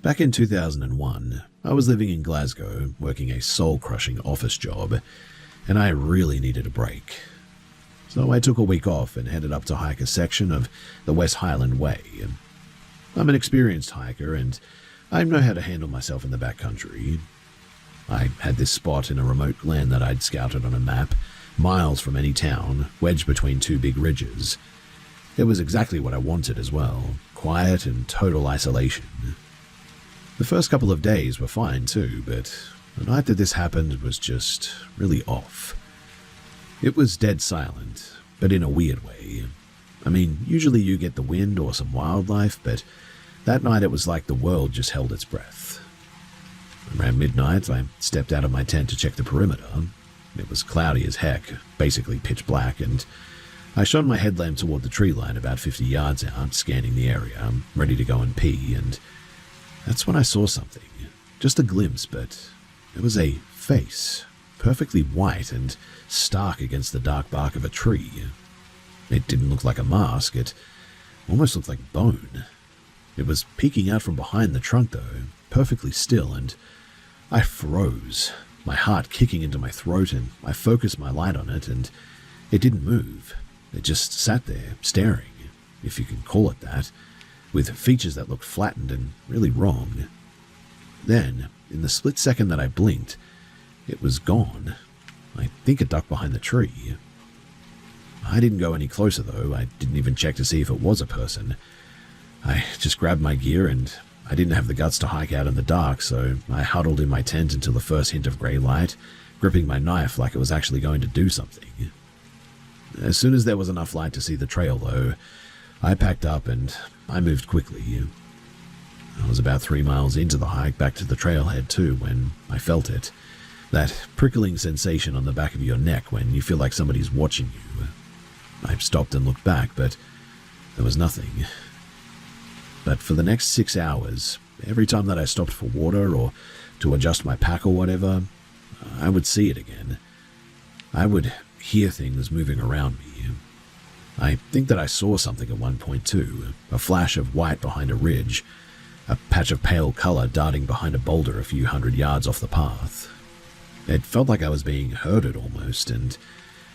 Back in 2001, I was living in Glasgow, working a soul-crushing office job, and I really needed a break. So I took a week off and headed up to hike a section of the West Highland Way. I'm an experienced hiker, and I know how to handle myself in the backcountry. I had this spot in a remote glen that I'd scouted on a map, miles from any town, wedged between two big ridges. It was exactly what I wanted as well, quiet and total isolation. The first couple of days were fine too, but the night that this happened was just really off. It was dead silent, but in a weird way. I mean, usually you get the wind or some wildlife, but that night it was like the world just held its breath. Around midnight, I stepped out of my tent to check the perimeter. It was cloudy as heck, basically pitch black, and I shone my headlamp toward the tree line about 50 yards out, scanning the area, ready to go and pee, and that's when I saw something. Just a glimpse, but it was a face, perfectly white and stark against the dark bark of a tree. It didn't look like a mask, it almost looked like bone. It was peeking out from behind the trunk, though, perfectly still, and I froze, my heart kicking into my throat, and I focused my light on it, and it didn't move. It just sat there, staring, if you can call it that, with features that looked flattened and really wrong. Then, in the split second that I blinked, it was gone. I think it ducked behind the tree. I didn't go any closer, though. I didn't even check to see if it was a person. I just grabbed my gear, and I didn't have the guts to hike out in the dark, so I huddled in my tent until the first hint of grey light, gripping my knife like it was actually going to do something. As soon as there was enough light to see the trail, though, I packed up and I moved quickly. I was about 3 miles into the hike back to the trailhead too when I felt it. That prickling sensation on the back of your neck when you feel like somebody's watching you. I stopped and looked back, but there was nothing. But for the next 6 hours, every time that I stopped for water or to adjust my pack or whatever, I would see it again. I would hear things moving around me. I think that I saw something at one point too, a flash of white behind a ridge, a patch of pale color darting behind a boulder a few hundred yards off the path. It felt like I was being herded almost, and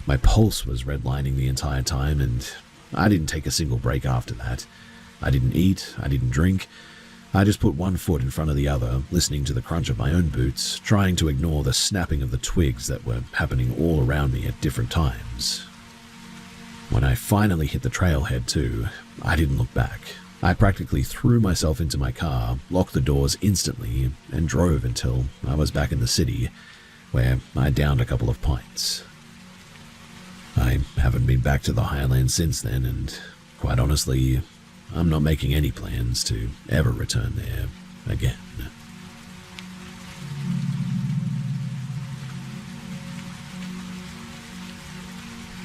my pulse was redlining the entire time, and I didn't take a single break after that. I didn't eat, I didn't drink. I just put one foot in front of the other, listening to the crunch of my own boots, trying to ignore the snapping of the twigs that were happening all around me at different times. When I finally hit the trailhead too, I didn't look back. I practically threw myself into my car, locked the doors instantly, and drove until I was back in the city, where I downed a couple of pints. I haven't been back to the Highlands since then, and quite honestly, I'm not making any plans to ever return there again.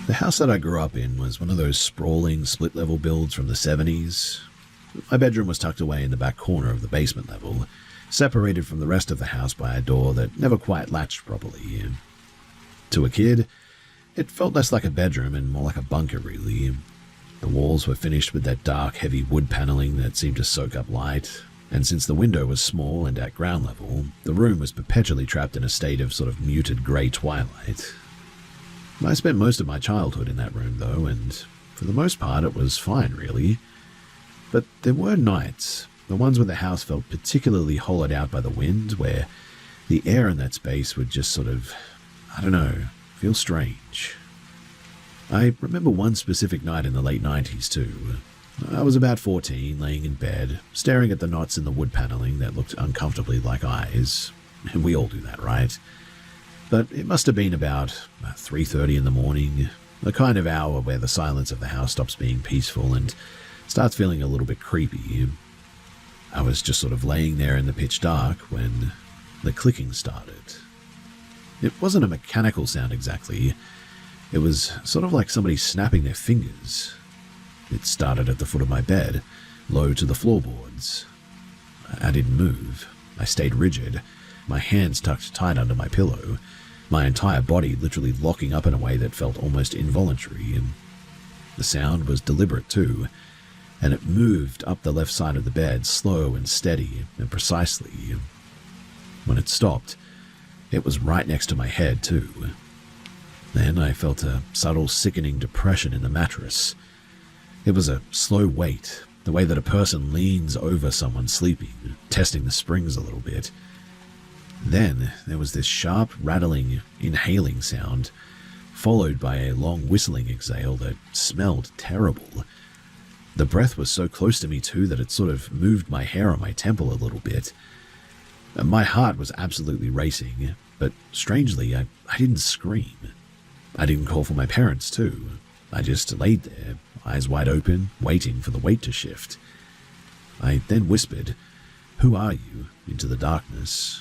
The house that I grew up in was one of those sprawling split-level builds from the 70s. My bedroom was tucked away in the back corner of the basement level, separated from the rest of the house by a door that never quite latched properly. To a kid, it felt less like a bedroom and more like a bunker, really. The walls were finished with that dark, heavy wood paneling that seemed to soak up light, and since the window was small and at ground level, the room was perpetually trapped in a state of sort of muted grey twilight. I spent most of my childhood in that room, though, and for the most part it was fine, really. But there were nights, the ones where the house felt particularly hollowed out by the wind, where the air in that space would just sort of, I don't know, feel strange. I remember one specific night in the late 90s, too. I was about 14, laying in bed, staring at the knots in the wood paneling that looked uncomfortably like eyes. We all do that, right? But it must have been about 3:30 in the morning, the kind of hour where the silence of the house stops being peaceful and starts feeling a little bit creepy. I was just sort of laying there in the pitch dark when the clicking started. It wasn't a mechanical sound exactly. It was sort of like somebody snapping their fingers. It started at the foot of my bed, low to the floorboards. I didn't move. I stayed rigid, my hands tucked tight under my pillow, my entire body literally locking up in a way that felt almost involuntary. And the sound was deliberate too. and it moved up the left side of the bed, slow and steady and precisely. When it stopped, it was right next to my head, too. Then I felt a subtle, sickening depression in the mattress. It was a slow weight, the way that a person leans over someone sleeping, testing the springs a little bit. Then there was this sharp, rattling, inhaling sound, followed by a long whistling exhale that smelled terrible. The breath was so close to me too that it sort of moved my hair on my temple a little bit. My heart was absolutely racing, but strangely, I didn't scream. I didn't call for my parents too. I just laid there, eyes wide open, waiting for the weight to shift. I then whispered, "Who are you?" into the darkness.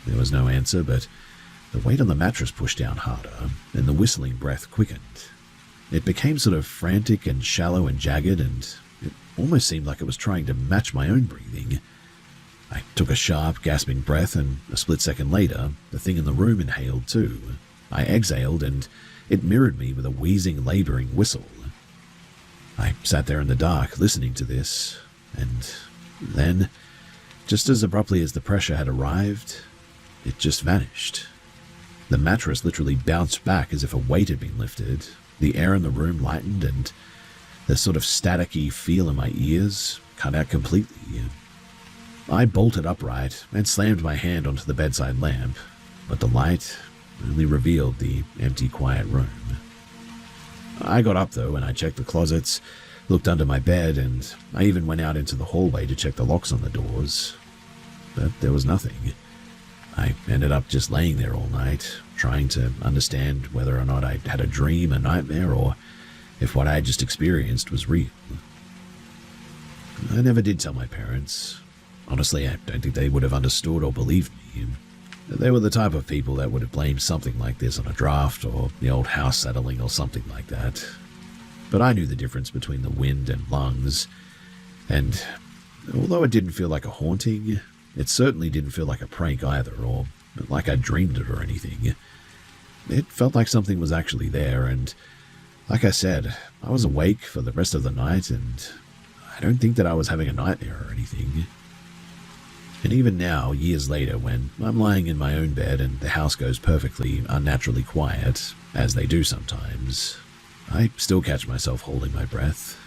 There was no answer, but the weight on the mattress pushed down harder, and the whistling breath quickened. It became sort of frantic and shallow and jagged, and it almost seemed like it was trying to match my own breathing. I took a sharp, gasping breath, and a split second later, the thing in the room inhaled too. I exhaled, and it mirrored me with a wheezing, laboring whistle. I sat there in the dark, listening to this, and then, just as abruptly as the pressure had arrived, it just vanished. The mattress literally bounced back as if a weight had been lifted. The air in the room lightened, and the sort of staticky feel in my ears cut out completely. I bolted upright and slammed my hand onto the bedside lamp, but the light only revealed the empty, quiet room. I got up, though, and I checked the closets, looked under my bed, and I even went out into the hallway to check the locks on the doors. But there was nothing. I ended up just laying there all night, trying to understand whether or not I had a dream, a nightmare, or if what I had just experienced was real. I never did tell my parents. Honestly, I don't think they would have understood or believed me. They were the type of people that would have blamed something like this on a draft or the old house settling or something like that. But I knew the difference between the wind and lungs, and although it didn't feel like a haunting, it certainly didn't feel like a prank either, or like I dreamed it or anything. It felt like something was actually there, and like I said, I was awake for the rest of the night, and I don't think that I was having a nightmare or anything. And even now, years later, when I'm lying in my own bed and the house goes perfectly, unnaturally quiet, as they do sometimes, I still catch myself holding my breath.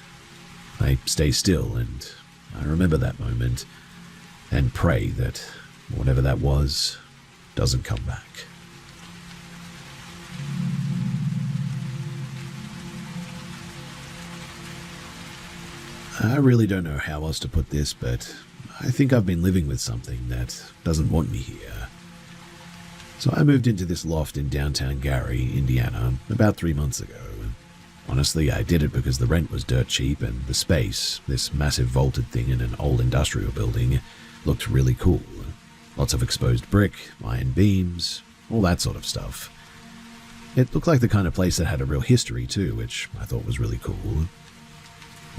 I stay still, and I remember that moment, and pray that whatever that was doesn't come back. I really don't know how else to put this, but I think I've been living with something that doesn't want me here. So I moved into this loft in downtown Gary, Indiana, about 3 months ago. Honestly, I did it because the rent was dirt cheap and the space, this massive vaulted thing in an old industrial building, looked really cool. Lots of exposed brick, iron beams, all that sort of stuff. It looked like the kind of place that had a real history too, which I thought was really cool.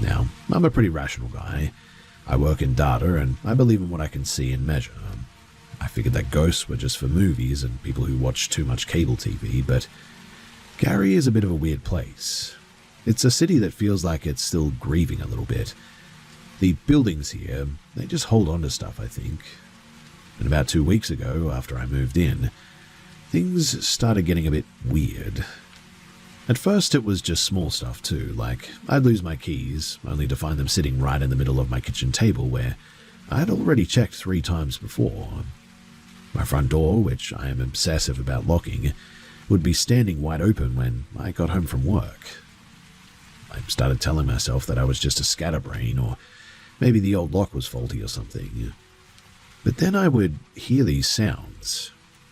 Now, I'm a pretty rational guy. I work in data and I believe in what I can see and measure. I figured that ghosts were just for movies and people who watch too much cable TV, but Gary is a bit of a weird place. It's a city that feels like it's still grieving a little bit. The buildings here, they just hold on to stuff, I think. And about 2 weeks ago, after I moved in, things started getting a bit weird. At first it was just small stuff too, like I'd lose my keys, only to find them sitting right in the middle of my kitchen table where I had already checked 3 times before. My front door, which I am obsessive about locking, would be standing wide open when I got home from work. I started telling myself that I was just a scatterbrain, or maybe the old lock was faulty or something. But then I would hear these sounds.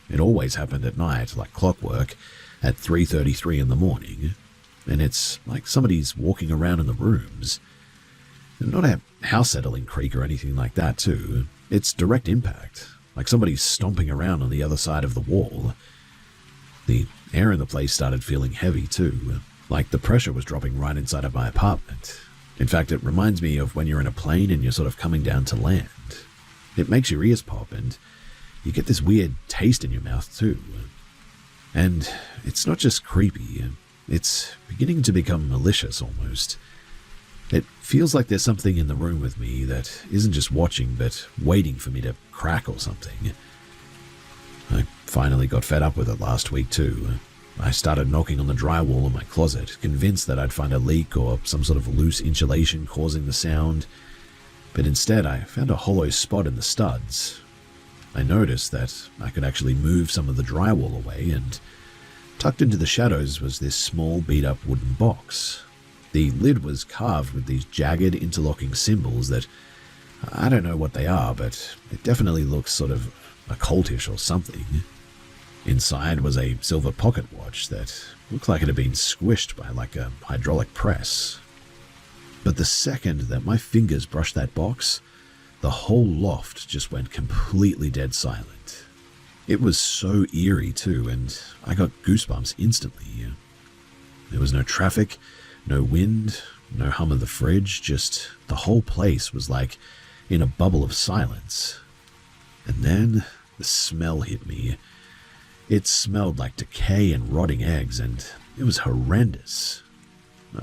It always happened at night, like clockwork, at 3:33 in the morning, and it's like somebody's walking around in the rooms. Not a house settling creak or anything like that too. It's direct impact, like somebody's stomping around on the other side of the wall. The air in the place started feeling heavy too, like the pressure was dropping right inside of my apartment. In fact, it reminds me of when you're in a plane and you're sort of coming down to land. It makes your ears pop and you get this weird taste in your mouth too. And it's not just creepy, it's beginning to become malicious almost. It feels like there's something in the room with me that isn't just watching, but waiting for me to crack or something. I finally got fed up with it last week too. I started knocking on the drywall in my closet, convinced that I'd find a leak or some sort of loose insulation causing the sound. But instead, I found a hollow spot in the studs. I noticed that I could actually move some of the drywall away, and tucked into the shadows was this small beat-up wooden box. The lid was carved with these jagged interlocking symbols that I don't know what they are, but it definitely looks sort of occultish or something. Inside was a silver pocket watch that looked like it had been squished by like a hydraulic press. But the second that my fingers brushed that box, the whole loft just went completely dead silent. It was so eerie too, and I got goosebumps instantly. There was no traffic, no wind, no hum of the fridge, just the whole place was like in a bubble of silence. And then the smell hit me. It smelled like decay and rotting eggs, and it was horrendous.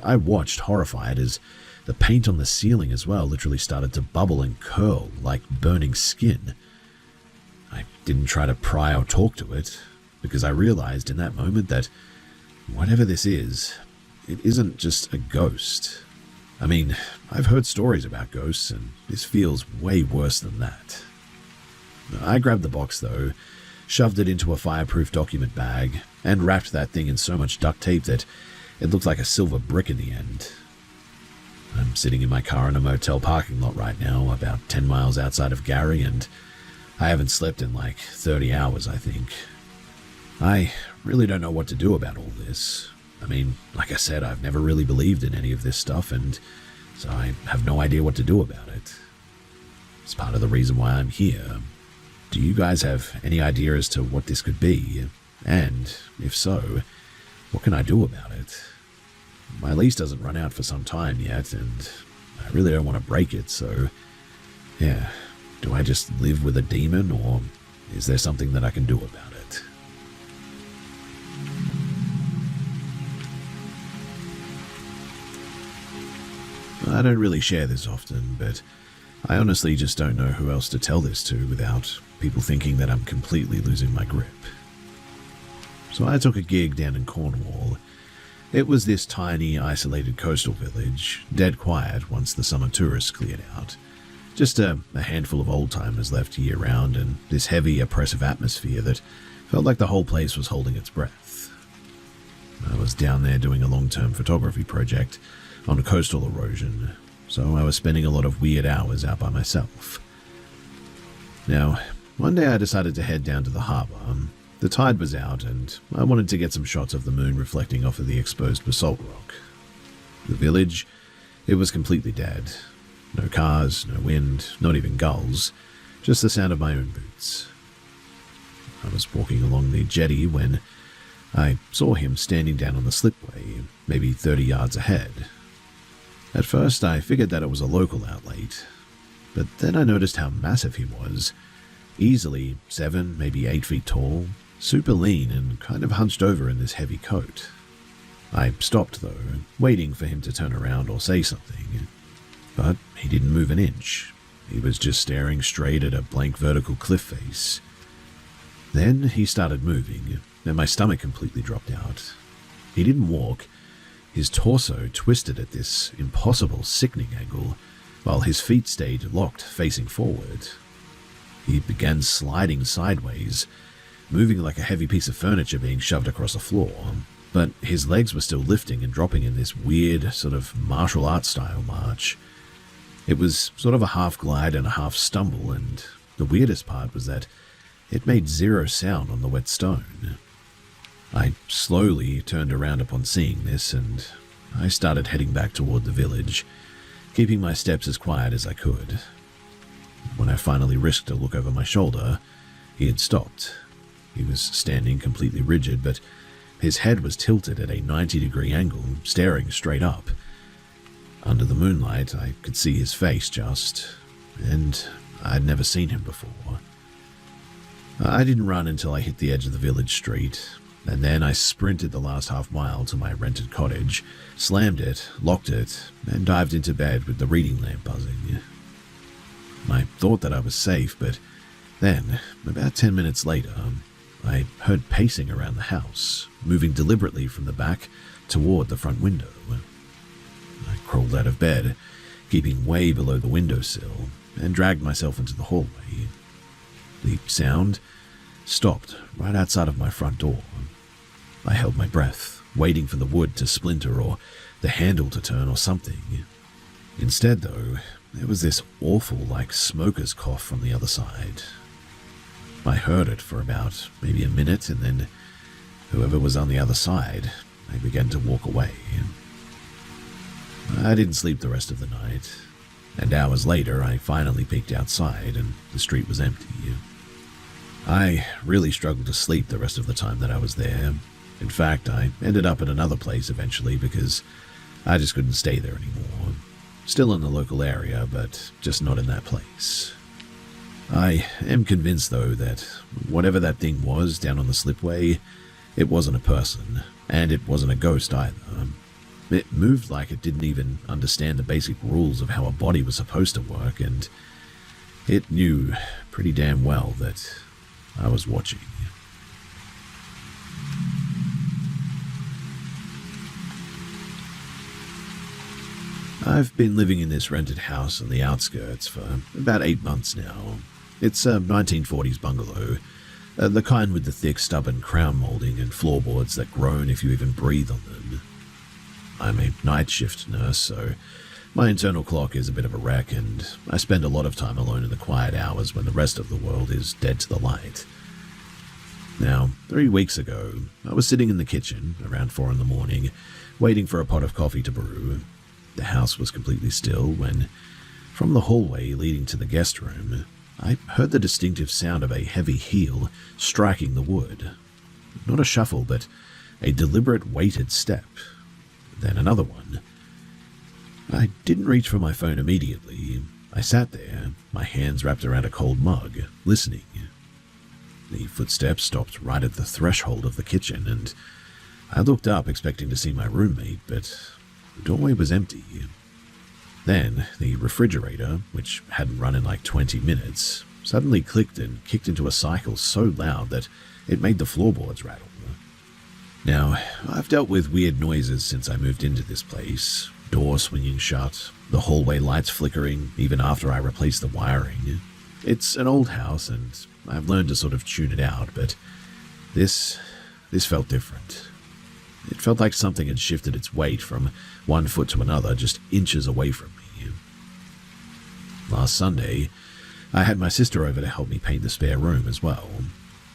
I watched horrified as the paint on the ceiling as well literally started to bubble and curl like burning skin. I didn't try to pry or talk to it, because I realized in that moment that whatever this is, it isn't just a ghost. I mean, I've heard stories about ghosts, and this feels way worse than that. I grabbed the box though, shoved it into a fireproof document bag, and wrapped that thing in so much duct tape that it looked like a silver brick in the end. I'm sitting in my car in a motel parking lot right now, about 10 miles outside of Gary, and I haven't slept in like 30 hours, I think. I really don't know what to do about all this. I mean, like I said, I've never really believed in any of this stuff, and so I have no idea what to do about it. It's part of the reason why I'm here. Do you guys have any idea as to what this could be? And, if so, what can I do about it? My lease doesn't run out for some time yet, and I really don't want to break it, so yeah, do I just live with a demon, or is there something that I can do about it? I don't really share this often, but I honestly just don't know who else to tell this to without people thinking that I'm completely losing my grip. So I took a gig down in Cornwall. It was this tiny, isolated coastal village, dead quiet once the summer tourists cleared out. Just a handful of old-timers left year-round, and this heavy, oppressive atmosphere that felt like the whole place was holding its breath. I was down there doing a long-term photography project on coastal erosion, so I was spending a lot of weird hours out by myself. Now, one day I decided to head down to the harbour. The tide was out, and I wanted to get some shots of the moon reflecting off of the exposed basalt rock. The village, it was completely dead. No cars, no wind, not even gulls, just the sound of my own boots. I was walking along the jetty when I saw him standing down on the slipway, maybe 30 yards ahead. At first, I figured that it was a local out late, but then I noticed how massive he was. Easily 7, maybe 8 feet tall, super lean and kind of hunched over in this heavy coat. I stopped though, waiting for him to turn around or say something, but he didn't move an inch. He was just staring straight at a blank vertical cliff face. Then he started moving, and my stomach completely dropped out. He didn't walk. His torso twisted at this impossible, sickening angle, while his feet stayed locked, facing forward. He began sliding sideways, moving like a heavy piece of furniture being shoved across the floor, but his legs were still lifting and dropping in this weird, sort of martial arts style march. It was sort of a half glide and a half stumble, and the weirdest part was that it made zero sound on the wet stone. I slowly turned around upon seeing this, and I started heading back toward the village, keeping my steps as quiet as I could. When I finally risked a look over my shoulder, he had stopped. He was standing completely rigid, but his head was tilted at a 90-degree angle, staring straight up. Under the moonlight, I could see his face and I'd never seen him before. I didn't run until I hit the edge of the village street. And then I sprinted the last half mile to my rented cottage, slammed it, locked it, and dived into bed with the reading lamp buzzing. I thought that I was safe, but then, about 10 minutes later, I heard pacing around the house, moving deliberately from the back toward the front window. I crawled out of bed, keeping way below the windowsill, and dragged myself into the hallway. The sound stopped right outside of my front door. I held my breath, waiting for the wood to splinter or the handle to turn or something. Instead, though, there was this awful, smoker's cough from the other side. I heard it for about maybe a minute, and then whoever was on the other side, they began to walk away. I didn't sleep the rest of the night, and hours later I finally peeked outside and the street was empty. I really struggled to sleep the rest of the time that I was there. In fact, I ended up at another place eventually because I just couldn't stay there anymore. Still in the local area, but just not in that place. I am convinced, though, that whatever that thing was down on the slipway, it wasn't a person, and it wasn't a ghost either. It moved like it didn't even understand the basic rules of how a body was supposed to work, and it knew pretty damn well that I was watching. I've been living in this rented house on the outskirts for about 8 months now. It's a 1940s bungalow, the kind with the thick, stubborn crown molding and floorboards that groan if you even breathe on them. I'm a night shift nurse, so my internal clock is a bit of a wreck, and I spend a lot of time alone in the quiet hours when the rest of the world is dead to the light. Now, 3 weeks ago, I was sitting in the kitchen around 4 in the morning, waiting for a pot of coffee to brew. The house was completely still when, from the hallway leading to the guest room, I heard the distinctive sound of a heavy heel striking the wood. Not a shuffle, but a deliberate weighted step. Then another one. I didn't reach for my phone immediately. I sat there, my hands wrapped around a cold mug, listening. The footsteps stopped right at the threshold of the kitchen, and I looked up expecting to see my roommate, but the doorway was empty. Then, the refrigerator, which hadn't run in 20 minutes, suddenly clicked and kicked into a cycle so loud that it made the floorboards rattle. Now, I've dealt with weird noises since I moved into this place. Door swinging shut, the hallway lights flickering even after I replaced the wiring. It's an old house and I've learned to sort of tune it out, but this felt different. It felt like something had shifted its weight from one foot to another, just inches away from me. Last Sunday, I had my sister over to help me paint the spare room as well.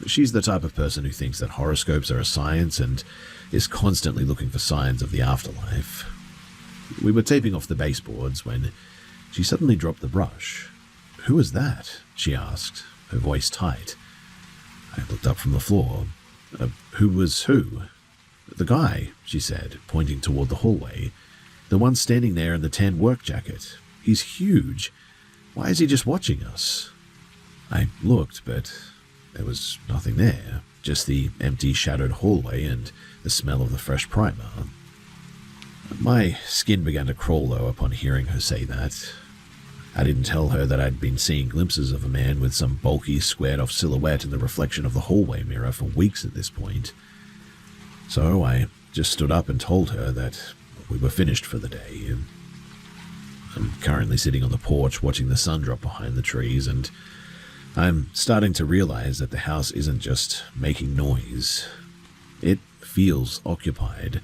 She's the type of person who thinks that horoscopes are a science and is constantly looking for signs of the afterlife. We were taping off the baseboards when she suddenly dropped the brush. "Who was that?" she asked, her voice tight. I looked up from the floor. Who was who?" "The guy," she said, pointing toward the hallway. "The one standing there in the tan work jacket. He's huge. Why is he just watching us?" I looked, but there was nothing there, just the empty, shadowed hallway and the smell of the fresh primer. My skin began to crawl, though, upon hearing her say that. I didn't tell her that I'd been seeing glimpses of a man with some bulky, squared-off silhouette in the reflection of the hallway mirror for weeks at this point. So I just stood up and told her that we were finished for the day. I'm currently sitting on the porch watching the sun drop behind the trees, and I'm starting to realize that the house isn't just making noise. It feels occupied.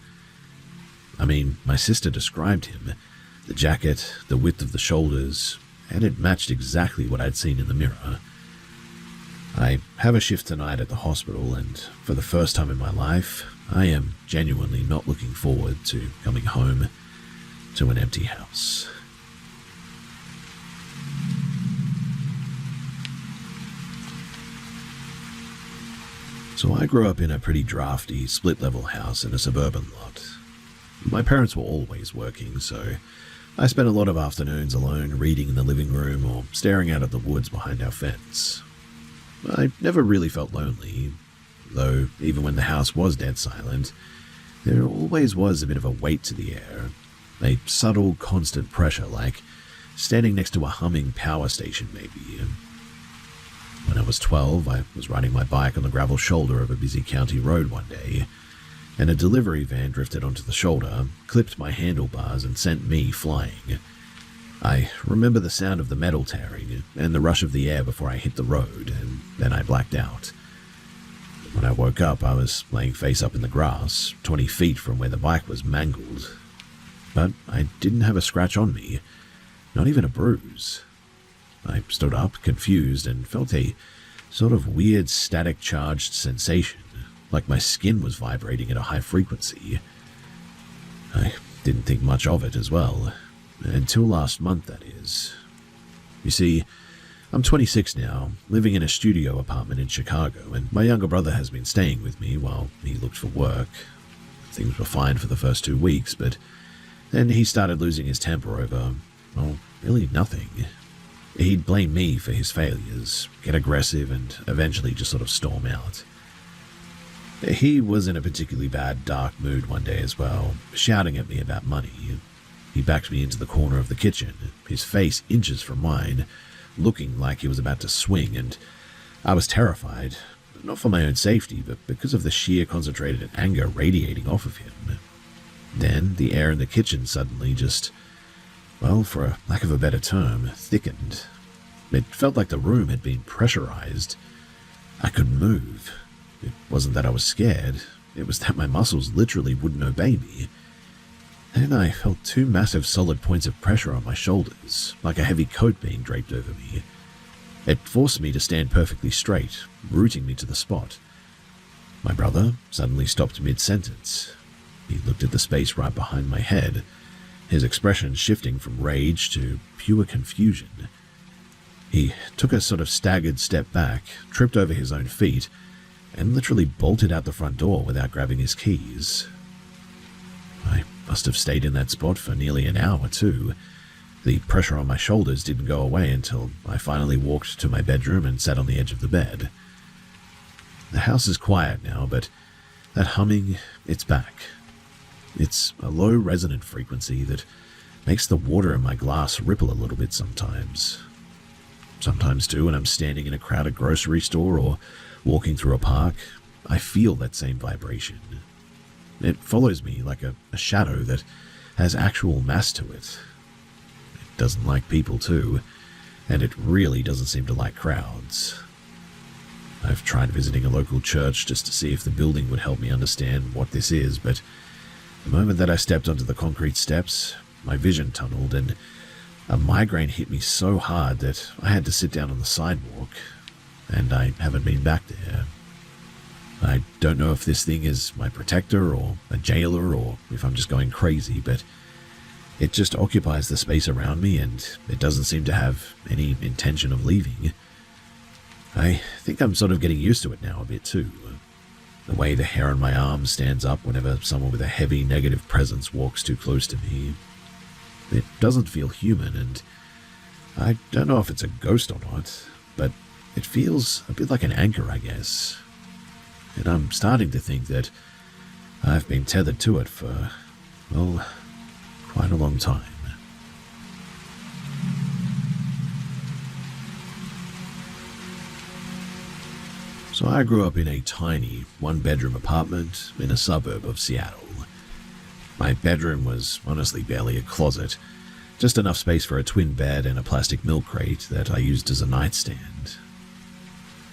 I mean, my sister described him. The jacket, the width of the shoulders, and it matched exactly what I'd seen in the mirror. I have a shift tonight at the hospital, and for the first time in my life, I am genuinely not looking forward to coming home to an empty house. So I grew up in a pretty drafty, split-level house in a suburban lot. My parents were always working, so I spent a lot of afternoons alone reading in the living room or staring out at the woods behind our fence. I never really felt lonely. though even when the house was dead silent, there always was a bit of a weight to the air, a subtle, constant pressure, like standing next to a humming power station maybe. When I was 12, I was riding my bike on the gravel shoulder of a busy county road one day, and a delivery van drifted onto the shoulder, clipped my handlebars, and sent me flying. I remember the sound of the metal tearing and the rush of the air before I hit the road, and then I blacked out. When I woke up, I was laying face up in the grass, 20 feet from where the bike was mangled. But I didn't have a scratch on me, not even a bruise. I stood up, confused, and felt a sort of weird static-charged sensation, like my skin was vibrating at a high frequency. I didn't think much of it as well, until last month, that is. You see, I'm 26 now, living in a studio apartment in Chicago, and my younger brother has been staying with me while he looked for work. Things were fine for the first 2 weeks, but then he started losing his temper over, well, really nothing. He'd blame me for his failures, get aggressive, and eventually just sort of storm out. He was in a particularly bad, dark mood one day as well, shouting at me about money. He backed me into the corner of the kitchen, his face inches from mine, looking like he was about to swing, and I was terrified, not for my own safety, but because of the sheer concentrated anger radiating off of him. Then the air in the kitchen suddenly just, well, for a lack of a better term, thickened. It felt like the room had been pressurized. I couldn't move. It wasn't that I was scared, it was that my muscles literally wouldn't obey me. Then I felt 2 massive solid points of pressure on my shoulders, like a heavy coat being draped over me. It forced me to stand perfectly straight, rooting me to the spot. My brother suddenly stopped mid-sentence. He looked at the space right behind my head, his expression shifting from rage to pure confusion. He took a sort of staggered step back, tripped over his own feet, and literally bolted out the front door without grabbing his keys. I must have stayed in that spot for nearly an hour, too. The pressure on my shoulders didn't go away until I finally walked to my bedroom and sat on the edge of the bed. The house is quiet now, but that humming, it's back. It's a low resonant frequency that makes the water in my glass ripple a little bit sometimes. Sometimes, too, when I'm standing in a crowded grocery store or walking through a park, I feel that same vibration. It follows me like a shadow that has actual mass to it. It doesn't like people, too, and it really doesn't seem to like crowds. I've tried visiting a local church just to see if the building would help me understand what this is, but the moment that I stepped onto the concrete steps, my vision tunneled, and a migraine hit me so hard that I had to sit down on the sidewalk, and I haven't been back there. I don't know if this thing is my protector or a jailer or if I'm just going crazy, but it just occupies the space around me and it doesn't seem to have any intention of leaving. I think I'm sort of getting used to it now a bit too. The way the hair on my arm stands up whenever someone with a heavy negative presence walks too close to me. It doesn't feel human, and I don't know if it's a ghost or not, but it feels a bit like an anchor, I guess. And I'm starting to think that I've been tethered to it for, well, quite a long time. So I grew up in a tiny, one-bedroom apartment in a suburb of Seattle. My bedroom was honestly barely a closet, just enough space for a twin bed and a plastic milk crate that I used as a nightstand.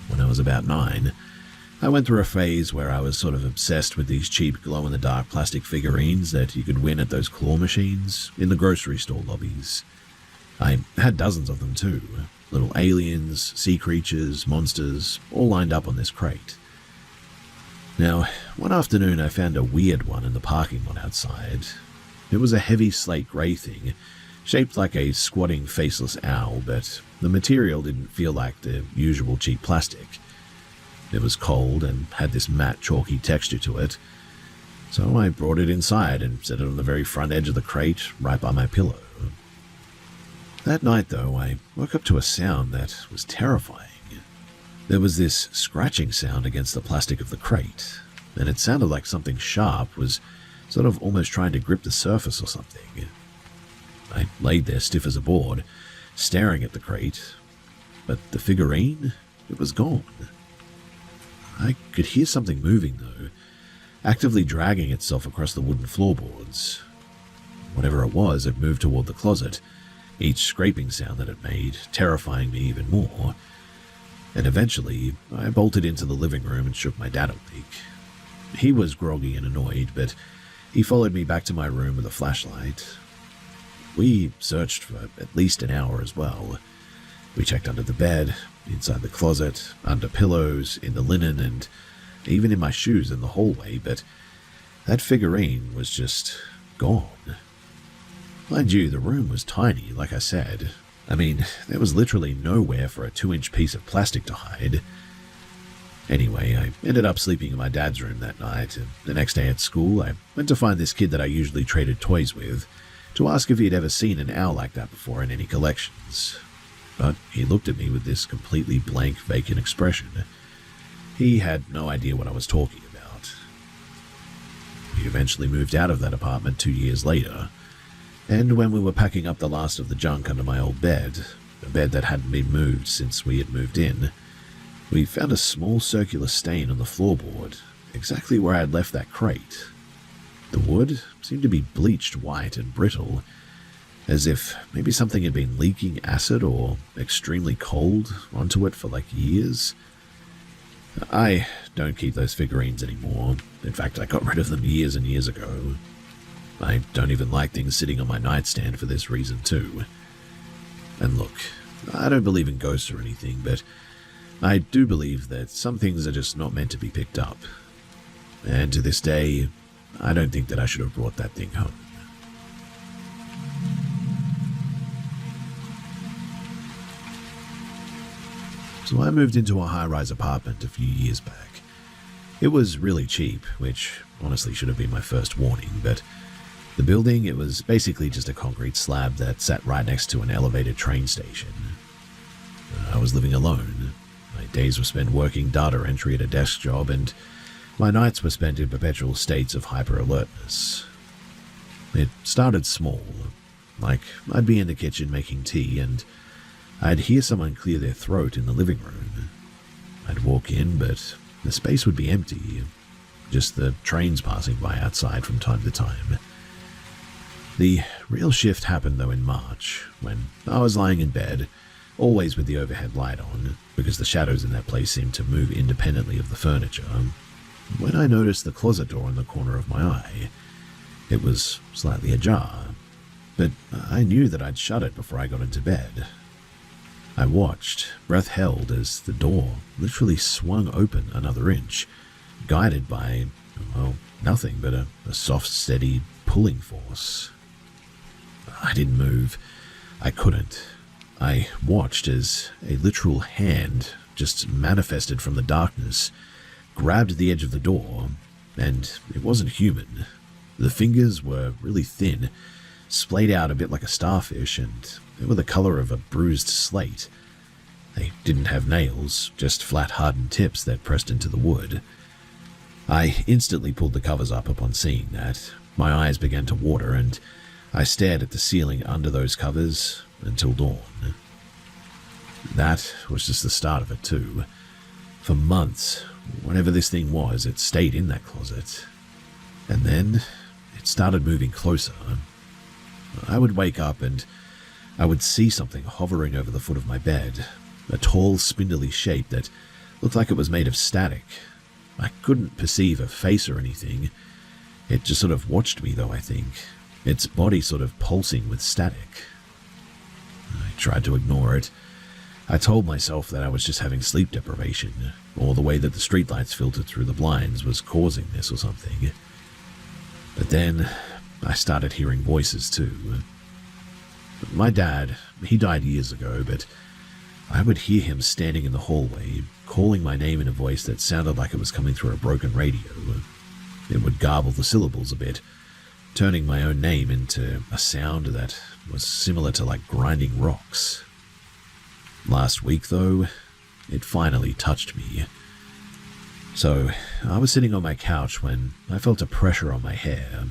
When I was about 9, I went through a phase where I was sort of obsessed with these cheap glow-in-the-dark plastic figurines that you could win at those claw machines in the grocery store lobbies. I had dozens of them too, little aliens, sea creatures, monsters, all lined up on this crate. Now, one afternoon I found a weird one in the parking lot outside. It was a heavy slate grey thing, shaped like a squatting faceless owl, but the material didn't feel like the usual cheap plastic. It was cold and had this matte, chalky texture to it, so I brought it inside and set it on the very front edge of the crate, right by my pillow. That night, though, I woke up to a sound that was terrifying. There was this scratching sound against the plastic of the crate, and it sounded like something sharp was sort of almost trying to grip the surface or something. I laid there stiff as a board, staring at the crate, but the figurine, it was gone. I could hear something moving, though, actively dragging itself across the wooden floorboards. Whatever it was, it moved toward the closet, each scraping sound that it made terrifying me even more. And eventually, I bolted into the living room and shook my dad awake. He was groggy and annoyed, but he followed me back to my room with a flashlight. We searched for at least an hour as well. We checked under the bed, inside the closet, under pillows, in the linen, and even in my shoes in the hallway, but that figurine was just gone. Mind you, the room was tiny, like I said. I mean, there was literally nowhere for a 2-inch piece of plastic to hide. Anyway, I ended up sleeping in my dad's room that night, and the next day at school, I went to find this kid that I usually traded toys with, to ask if he had ever seen an owl like that before in any collections. But he looked at me with this completely blank, vacant expression. He had no idea what I was talking about. We eventually moved out of that apartment 2 years later, and when we were packing up the last of the junk under my old bed, a bed that hadn't been moved since we had moved in, we found a small circular stain on the floorboard, exactly where I had left that crate. The wood seemed to be bleached white and brittle, as if maybe something had been leaking acid or extremely cold onto it for like years. I don't keep those figurines anymore. In fact, I got rid of them years and years ago. I don't even like things sitting on my nightstand for this reason too. And look, I don't believe in ghosts or anything, but I do believe that some things are just not meant to be picked up. And to this day, I don't think that I should have brought that thing home. So I moved into a high-rise apartment a few years back. It was really cheap, which honestly should have been my first warning, but the building, it was basically just a concrete slab that sat right next to an elevated train station. I was living alone. My days were spent working data entry at a desk job, and my nights were spent in perpetual states of hyper-alertness. It started small, like I'd be in the kitchen making tea, and I'd hear someone clear their throat in the living room. I'd walk in, but the space would be empty, just the trains passing by outside from time to time. The real shift happened, though, in March, when I was lying in bed, always with the overhead light on, because the shadows in that place seemed to move independently of the furniture, when I noticed the closet door in the corner of my eye. It was slightly ajar, but I knew that I'd shut it before I got into bed. I watched, breath held, as the door literally swung open another inch, guided by, well, nothing but a soft, steady pulling force. I didn't move. I couldn't. I watched as a literal hand just manifested from the darkness, grabbed the edge of the door, and it wasn't human. The fingers were really thin, splayed out a bit like a starfish, and they were the color of a bruised slate. They didn't have nails, just flat hardened tips that pressed into the wood. I instantly pulled the covers up upon seeing that. My eyes began to water, and I stared at the ceiling under those covers until dawn. That was just the start of it too. For months, whatever this thing was, it stayed in that closet. And then it started moving closer. I would wake up and I would see something hovering over the foot of my bed, a tall, spindly shape that looked like it was made of static. I couldn't perceive a face or anything. It just sort of watched me, though, I think, its body sort of pulsing with static. I tried to ignore it. I told myself that I was just having sleep deprivation, or the way that the streetlights filtered through the blinds was causing this or something. But then I started hearing voices too. My dad, he died years ago, but I would hear him standing in the hallway, calling my name in a voice that sounded like it was coming through a broken radio. It would garble the syllables a bit, turning my own name into a sound that was similar to like grinding rocks. Last week, though, it finally touched me. So, I was sitting on my couch when I felt a pressure on my hair.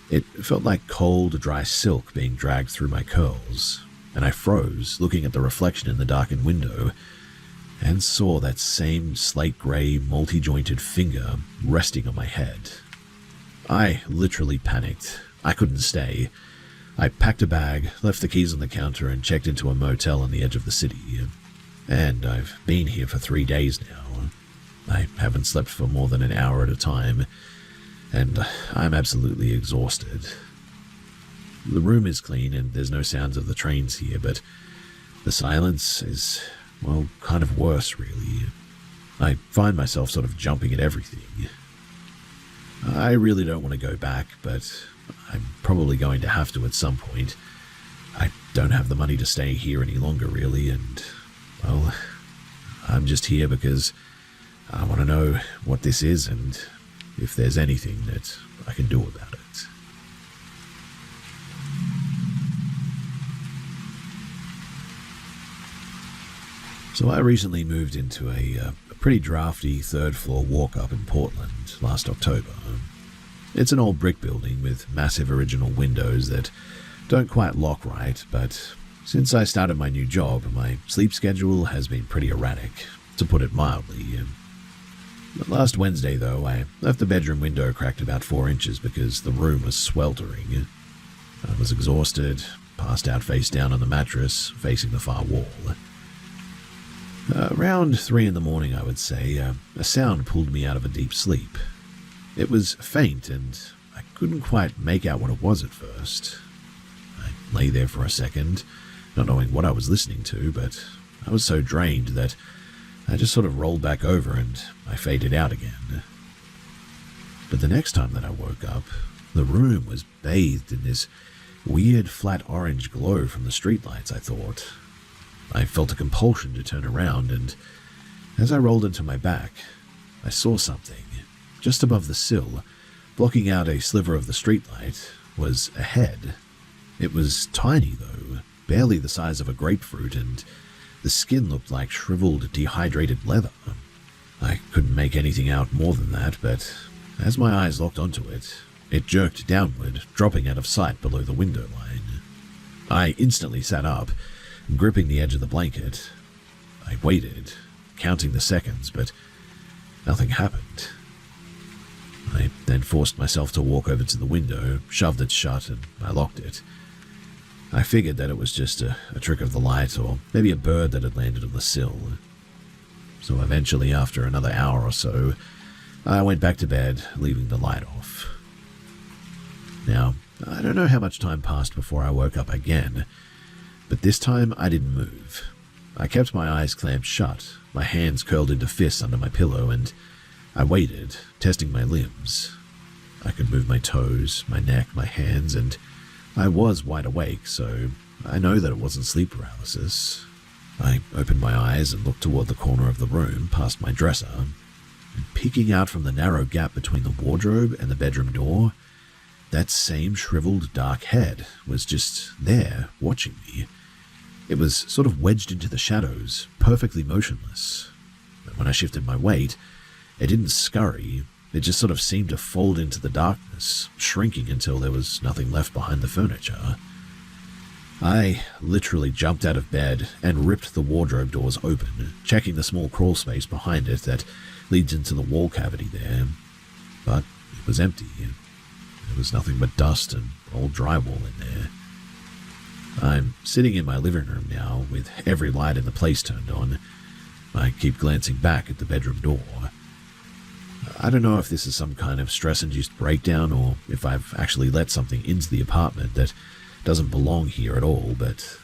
It felt like cold, dry silk being dragged through my curls, and I froze, looking at the reflection in the darkened window, and saw that same slate-grey, multi-jointed finger resting on my head. I literally panicked. I couldn't stay. I packed a bag, left the keys on the counter, and checked into a motel on the edge of the city. And I've been here for 3 days now. I haven't slept for more than an hour at a time, and I'm absolutely exhausted. The room is clean and there's no sounds of the trains here, but the silence is, well, kind of worse, really. I find myself sort of jumping at everything. I really don't want to go back, but I'm probably going to have to at some point. I don't have the money to stay here any longer, really, and, well, I'm just here because I want to know what this is and if there's anything that I can do about it. So I recently moved into a pretty drafty third-floor walk-up in Portland last October. It's an old brick building with massive original windows that don't quite lock right, but since I started my new job, my sleep schedule has been pretty erratic, to put it mildly. Last Wednesday, though, I left the bedroom window cracked about 4 inches because the room was sweltering. I was exhausted, passed out face down on the mattress, facing the far wall. Around 3 in the morning, I would say, a sound pulled me out of a deep sleep. It was faint, and I couldn't quite make out what it was at first. I lay there for a second, not knowing what I was listening to, but I was so drained that I just sort of rolled back over and I faded out again. But the next time that I woke up, the room was bathed in this weird flat orange glow from the streetlights, I thought. I felt a compulsion to turn around, and as I rolled into my back, I saw something. Just above the sill, blocking out a sliver of the streetlight, was a head. It was tiny, though, barely the size of a grapefruit, and the skin looked like shriveled, dehydrated leather. I couldn't make anything out more than that, but as my eyes locked onto it, it jerked downward, dropping out of sight below the window line. I instantly sat up, gripping the edge of the blanket. I waited, counting the seconds, but nothing happened. I then forced myself to walk over to the window, shoved it shut, and I locked it. I figured that it was just a trick of the light, or maybe a bird that had landed on the sill. So eventually, after another hour or so, I went back to bed, leaving the light off. Now, I don't know how much time passed before I woke up again, but this time I didn't move. I kept my eyes clamped shut, my hands curled into fists under my pillow, and I waited, testing my limbs. I could move my toes, my neck, my hands, and I was wide awake, so I know that it wasn't sleep paralysis. I opened my eyes and looked toward the corner of the room, past my dresser, and peeking out from the narrow gap between the wardrobe and the bedroom door, that same shriveled dark head was just there, watching me. It was sort of wedged into the shadows, perfectly motionless. But when I shifted my weight, it didn't scurry. It just sort of seemed to fold into the darkness, shrinking until there was nothing left behind the furniture. I literally jumped out of bed and ripped the wardrobe doors open, checking the small crawl space behind it that leads into the wall cavity there. But it was empty. There was nothing but dust and old drywall in there. I'm sitting in my living room now, with every light in the place turned on. I keep glancing back at the bedroom door. I don't know if this is some kind of stress-induced breakdown or if I've actually let something into the apartment that doesn't belong here at all, but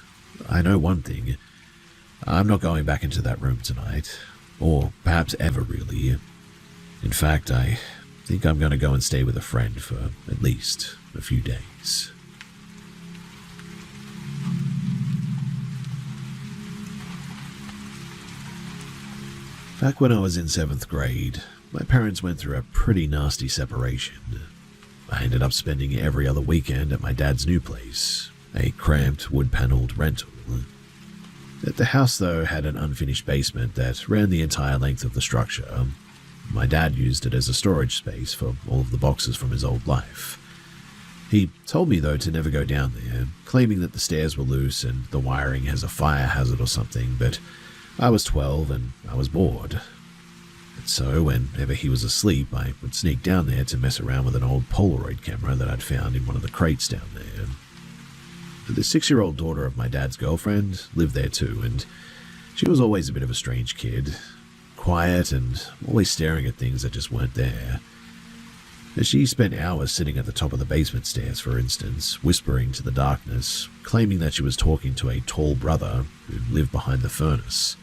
I know one thing. I'm not going back into that room tonight, or perhaps ever really. In fact, I think I'm going to go and stay with a friend for at least a few days. Back when I was in 7th grade, my parents went through a pretty nasty separation. I ended up spending every other weekend at my dad's new place, a cramped wood-paneled rental. The house, though, had an unfinished basement that ran the entire length of the structure. My dad used it as a storage space for all of the boxes from his old life. He told me, though, to never go down there, claiming that the stairs were loose and the wiring has a fire hazard or something, but I was 12 and I was bored. And so, whenever he was asleep, I would sneak down there to mess around with an old Polaroid camera that I'd found in one of the crates down there. The 6-year-old daughter of my dad's girlfriend lived there too, and she was always a bit of a strange kid. Quiet and always staring at things that just weren't there. She spent hours sitting at the top of the basement stairs, for instance, whispering to the darkness, claiming that she was talking to a tall brother who lived behind the furnace.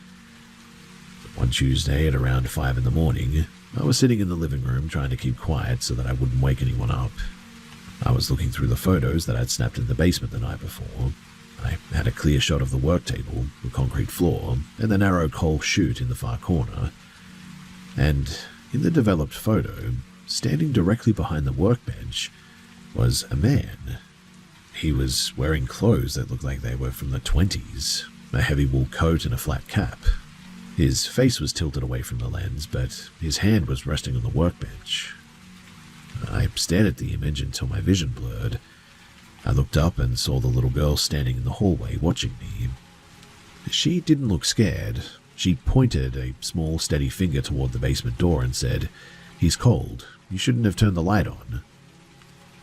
One Tuesday at around 5 in the morning, I was sitting in the living room trying to keep quiet so that I wouldn't wake anyone up. I was looking through the photos that I'd snapped in the basement the night before. I had a clear shot of the work table, the concrete floor, and the narrow coal chute in the far corner. And in the developed photo, standing directly behind the workbench, was a man. He was wearing clothes that looked like they were from the 20s, a heavy wool coat and a flat cap. His face was tilted away from the lens, but his hand was resting on the workbench. I stared at the image until my vision blurred. I looked up and saw the little girl standing in the hallway watching me. She didn't look scared. She pointed a small, steady finger toward the basement door and said, "He's cold. You shouldn't have turned the light on."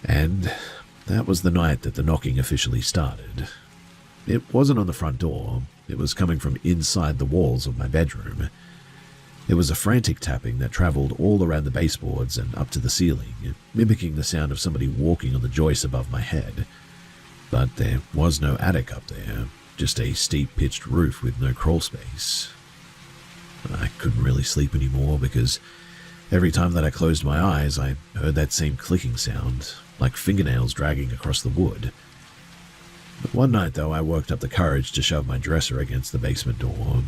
And that was the night that the knocking officially started. It wasn't on the front door. It was coming from inside the walls of my bedroom. It was a frantic tapping that traveled all around the baseboards and up to the ceiling, mimicking the sound of somebody walking on the joists above my head. But there was no attic up there, just a steep pitched roof with no crawl space. I couldn't really sleep anymore because every time that I closed my eyes, I heard that same clicking sound, like fingernails dragging across the wood. But one night, though, I worked up the courage to shove my dresser against the basement door,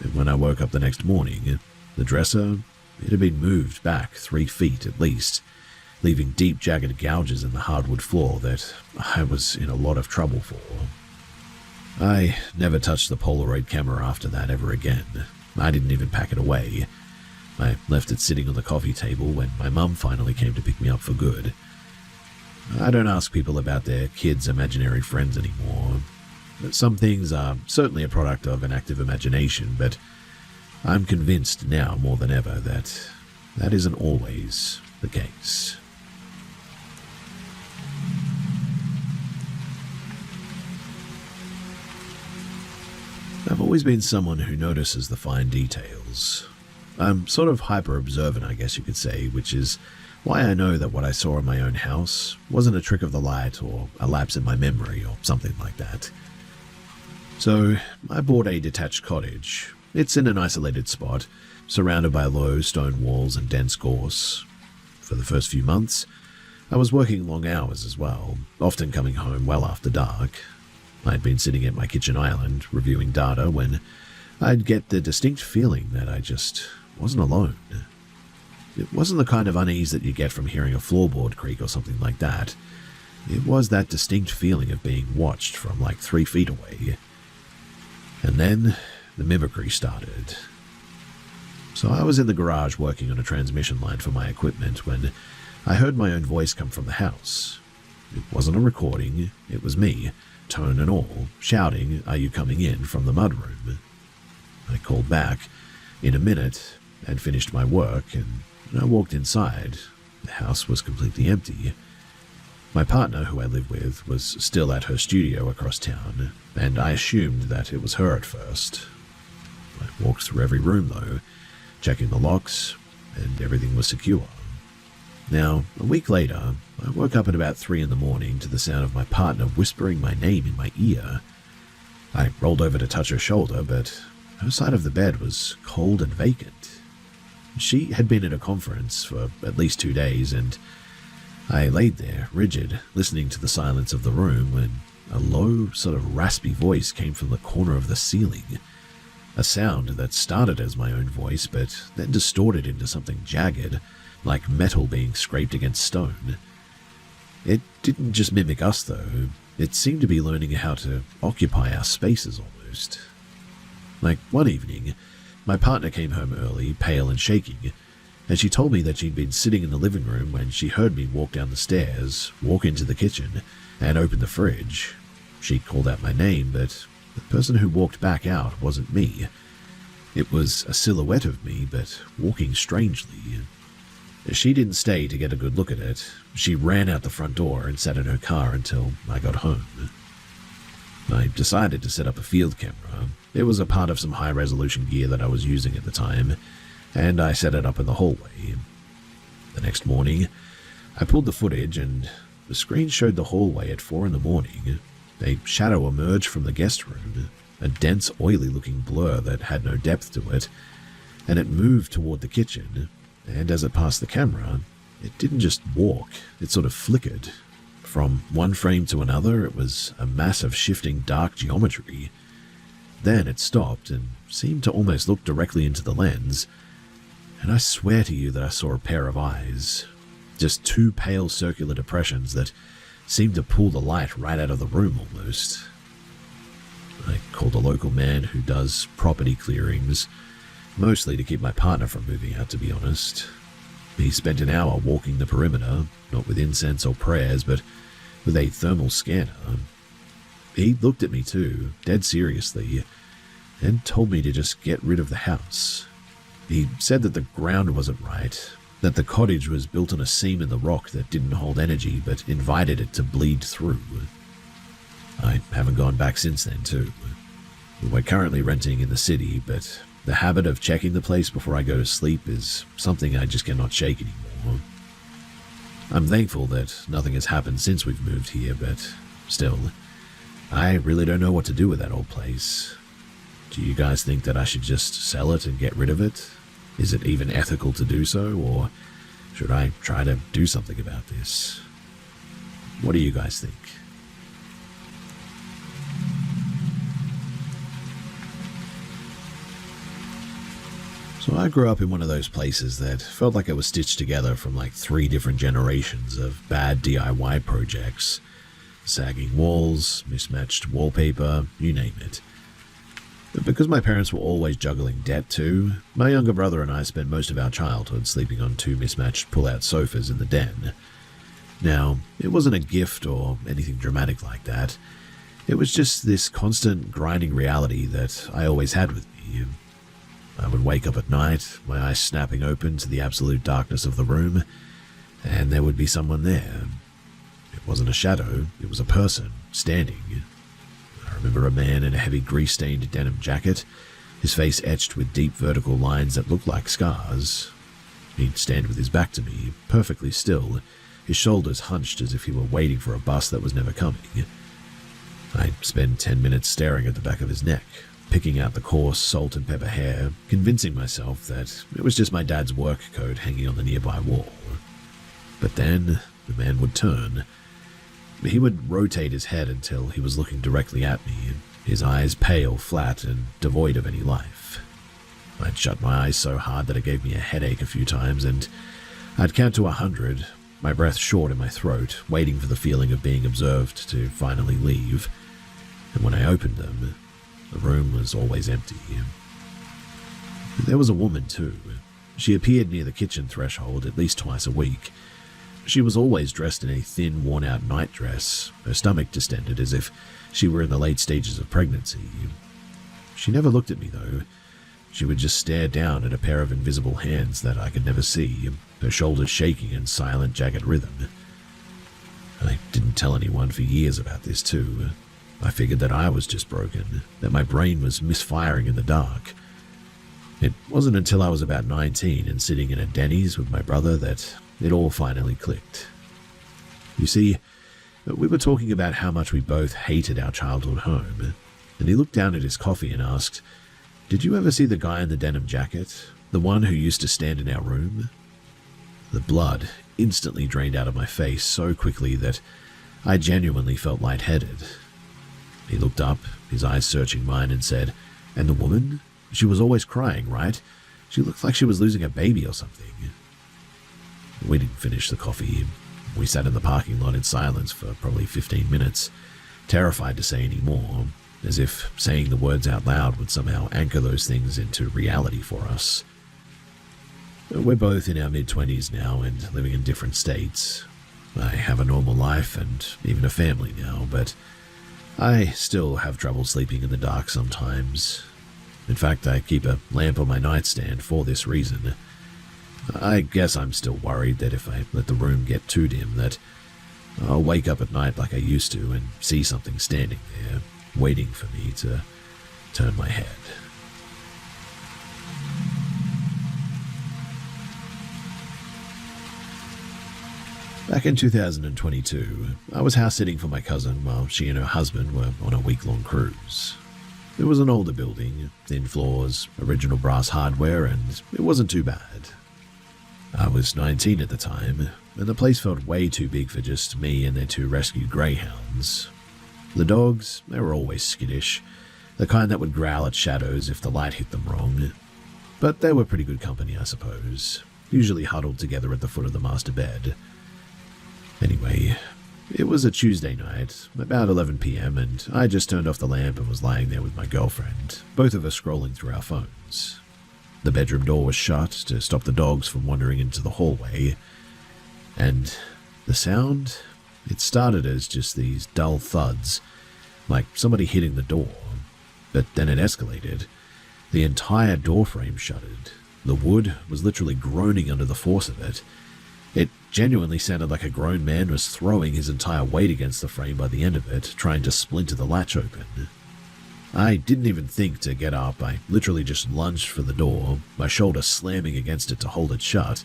and when I woke up the next morning, the dresser, it had been moved back 3 feet at least, leaving deep, jagged gouges in the hardwood floor that I was in a lot of trouble for. I never touched the Polaroid camera after that ever again. I didn't even pack it away. I left it sitting on the coffee table when my mum finally came to pick me up for good. I don't ask people about their kids' imaginary friends anymore. Some things are certainly a product of an active imagination, but I'm convinced now more than ever that that isn't always the case. I've always been someone who notices the fine details. I'm sort of hyper-observant, I guess you could say, which is why I know that what I saw in my own house wasn't a trick of the light or a lapse in my memory or something like that. So, I bought a detached cottage. It's in an isolated spot, surrounded by low stone walls and dense gorse. For the first few months, I was working long hours as well, often coming home well after dark. I'd been sitting at my kitchen island, reviewing data, when I'd get the distinct feeling that I just wasn't alone. It wasn't the kind of unease that you get from hearing a floorboard creak or something like that. It was that distinct feeling of being watched from like 3 feet away. And then the mimicry started. So I was in the garage working on a transmission line for my equipment when I heard my own voice come from the house. It wasn't a recording, it was me, tone and all, shouting, "Are you coming in?" from the mudroom. I called back. In a minute, I'd finished my work, and when I walked inside, the house was completely empty. My partner, who I live with, was still at her studio across town, and I assumed that it was her at first. I walked through every room, though, checking the locks, and everything was secure. Now, a week later, I woke up at about 3 in the morning to the sound of my partner whispering my name in my ear. I rolled over to touch her shoulder, but her side of the bed was cold and vacant. She had been at a conference for at least 2 days, and I laid there, rigid, listening to the silence of the room when a low, sort of raspy voice came from the corner of the ceiling. A sound that started as my own voice, but then distorted into something jagged, like metal being scraped against stone. It didn't just mimic us, though. It seemed to be learning how to occupy our spaces almost. Like one evening, my partner came home early, pale and shaking, and she told me that she'd been sitting in the living room when she heard me walk down the stairs, walk into the kitchen, and open the fridge. She called out my name, but the person who walked back out wasn't me. It was a silhouette of me, but walking strangely. She didn't stay to get a good look at it. She ran out the front door and sat in her car until I got home. I decided to set up a field camera. It was a part of some high-resolution gear that I was using at the time, and I set it up in the hallway. The next morning, I pulled the footage, and the screen showed the hallway at 4 a.m. A shadow emerged from the guest room, a dense, oily-looking blur that had no depth to it, and it moved toward the kitchen, and as it passed the camera, it didn't just walk, it sort of flickered. From one frame to another, it was a mass of shifting dark geometry. Then it stopped and seemed to almost look directly into the lens, and I swear to you that I saw a pair of eyes, just 2 pale circular depressions that seemed to pull the light right out of the room almost. I called a local man who does property clearings, mostly to keep my partner from moving out, to be honest. He spent an hour walking the perimeter, not with incense or prayers, but with a thermal scanner. He looked at me too, dead seriously, and told me to just get rid of the house. He said that the ground wasn't right, that the cottage was built on a seam in the rock that didn't hold energy but invited it to bleed through. I haven't gone back since then too. We're currently renting in the city, but the habit of checking the place before I go to sleep is something I just cannot shake anymore. I'm thankful that nothing has happened since we've moved here, but still, I really don't know what to do with that old place. Do you guys think that I should just sell it and get rid of it? Is it even ethical to do so, or should I try to do something about this? What do you guys think? So I grew up in one of those places that felt like it was stitched together from like 3 different generations of bad DIY projects. Sagging walls, mismatched wallpaper, you name it. But because my parents were always juggling debt too, my younger brother and I spent most of our childhood sleeping on 2 mismatched pull-out sofas in the den. Now, it wasn't a gift or anything dramatic like that. It was just this constant grinding reality that I always had with me. I would wake up at night, my eyes snapping open to the absolute darkness of the room, and there would be someone there. It wasn't a shadow, it was a person, standing. I remember a man in a heavy grease-stained denim jacket, his face etched with deep vertical lines that looked like scars. He'd stand with his back to me, perfectly still, his shoulders hunched as if he were waiting for a bus that was never coming. I'd spend 10 minutes staring at the back of his neck, picking out the coarse salt and pepper hair, convincing myself that it was just my dad's work coat hanging on the nearby wall. But then the man would turn. He would rotate his head until he was looking directly at me, his eyes pale, flat, and devoid of any life. I'd shut my eyes so hard that it gave me a headache a few times, and I'd count to 100, my breath short in my throat, waiting for the feeling of being observed to finally leave. And when I opened them, the room was always empty. There was a woman too. She appeared near the kitchen threshold at least twice a week. She was always dressed in a thin, worn-out nightdress, her stomach distended as if she were in the late stages of pregnancy. She never looked at me, though. She would just stare down at a pair of invisible hands that I could never see, her shoulders shaking in silent, jagged rhythm. I didn't tell anyone for years about this, too. I figured that I was just broken, that my brain was misfiring in the dark. It wasn't until I was about 19 and sitting in a Denny's with my brother that it all finally clicked. You see, we were talking about how much we both hated our childhood home, and he looked down at his coffee and asked, "Did you ever see the guy in the denim jacket, the one who used to stand in our room?" The blood instantly drained out of my face so quickly that I genuinely felt lightheaded. He looked up, his eyes searching mine, and said, "And the woman? She was always crying, right? She looked like she was losing a baby or something." We didn't finish the coffee. We sat in the parking lot in silence for probably 15 minutes, terrified to say any more. as if saying the words out loud would somehow anchor those things into reality for us. We're both in our mid-20s now and living in different states. I have a normal life and even a family now, but I still have trouble sleeping in the dark sometimes. In fact, I keep a lamp on my nightstand for this reason. I guess I'm still worried that if I let the room get too dim that I'll wake up at night like I used to and see something standing there, waiting for me to turn my head. Back in 2022, I was house-sitting for my cousin while she and her husband were on a week-long cruise. It was an older building, thin floors, original brass hardware, and it wasn't too bad. I was 19 at the time, and the place felt way too big for just me and their two rescued greyhounds. The dogs, they were always skittish, the kind that would growl at shadows if the light hit them wrong. But they were pretty good company, I suppose, usually huddled together at the foot of the master bed. Anyway, it was a Tuesday night, about 11 p.m, and I just turned off the lamp and was lying there with my girlfriend, both of us scrolling through our phones. The bedroom door was shut to stop the dogs from wandering into the hallway, and the sound, it started as just these dull thuds, like somebody hitting the door, but then it escalated. The entire door frame shuddered. The wood was literally groaning under the force of it. It genuinely sounded like a grown man was throwing his entire weight against the frame by the end of it, trying to splinter the latch open. I didn't even think to get up. I literally just lunged for the door, my shoulder slamming against it to hold it shut.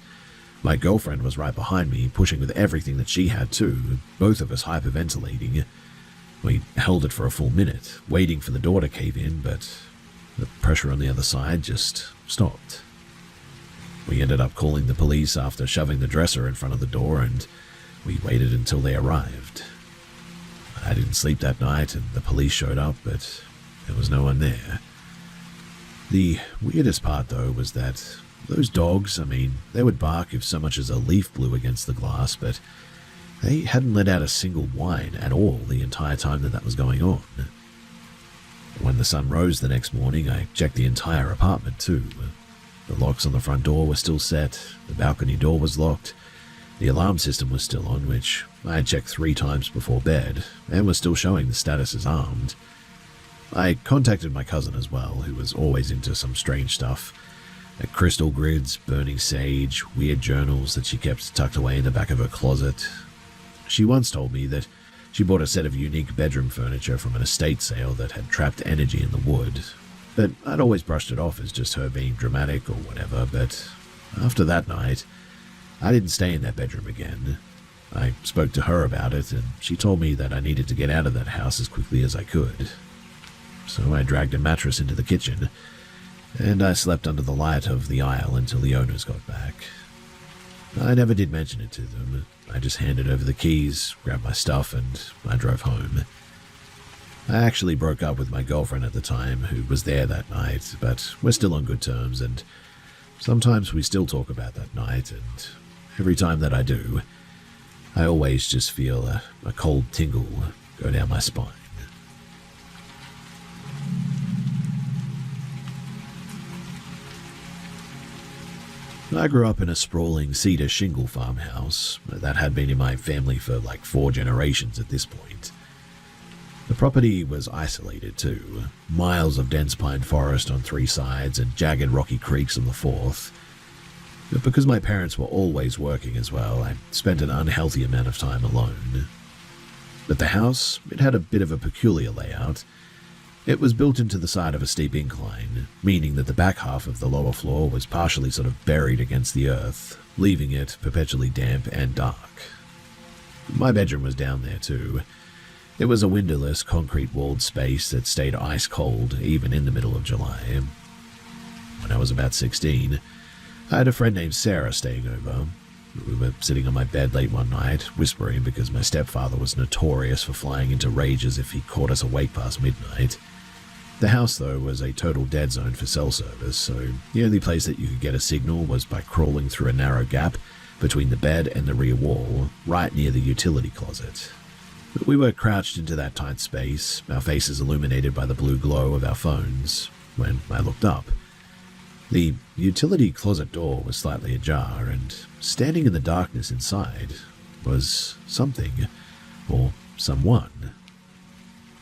My girlfriend was right behind me, pushing with everything that she had too, both of us hyperventilating. We held it for a full minute, waiting for the door to cave in, but the pressure on the other side just stopped. We ended up calling the police after shoving the dresser in front of the door, and we waited until they arrived. I didn't sleep that night, and the police showed up, but there was no one there. The weirdest part, though, was that those dogs, they would bark if so much as a leaf blew against the glass, but they hadn't let out a single whine at all the entire time that was going on. When the sun rose the next morning, I checked the entire apartment, too. The locks on the front door were still set, the balcony door was locked, the alarm system was still on, which I had checked 3 times before bed, and was still showing the status as armed. I contacted my cousin as well, who was always into some strange stuff. Crystal grids, burning sage, weird journals that she kept tucked away in the back of her closet. She once told me that she bought a set of unique bedroom furniture from an estate sale that had trapped energy in the wood. But I'd always brushed it off as just her being dramatic or whatever, but after that night, I didn't stay in that bedroom again. I spoke to her about it, and she told me that I needed to get out of that house as quickly as I could. So I dragged a mattress into the kitchen, and I slept under the light of the aisle until the owners got back. I never did mention it to them. I just handed over the keys, grabbed my stuff, and I drove home. I actually broke up with my girlfriend at the time, who was there that night, but we're still on good terms, and sometimes we still talk about that night, and every time that I do, I always just feel a cold tingle go down my spine. I grew up in a sprawling cedar shingle farmhouse that had been in my family for like 4 generations at this point. The property was isolated too, miles of dense pine forest on 3 sides and jagged rocky creeks on the 4th. But because my parents were always working as well, I spent an unhealthy amount of time alone. But the house, it had a bit of a peculiar layout. It was built into the side of a steep incline, meaning that the back half of the lower floor was partially sort of buried against the earth, leaving it perpetually damp and dark. My bedroom was down there too. It was a windowless, concrete-walled space that stayed ice-cold even in the middle of July. When I was about 16, I had a friend named Sarah staying over. We were sitting on my bed late one night, whispering because my stepfather was notorious for flying into rages if he caught us awake past midnight. The house, though, was a total dead zone for cell service, so the only place that you could get a signal was by crawling through a narrow gap between the bed and the rear wall, right near the utility closet. We were crouched into that tight space, our faces illuminated by the blue glow of our phones, when I looked up. The utility closet door was slightly ajar, and standing in the darkness inside was something, or someone.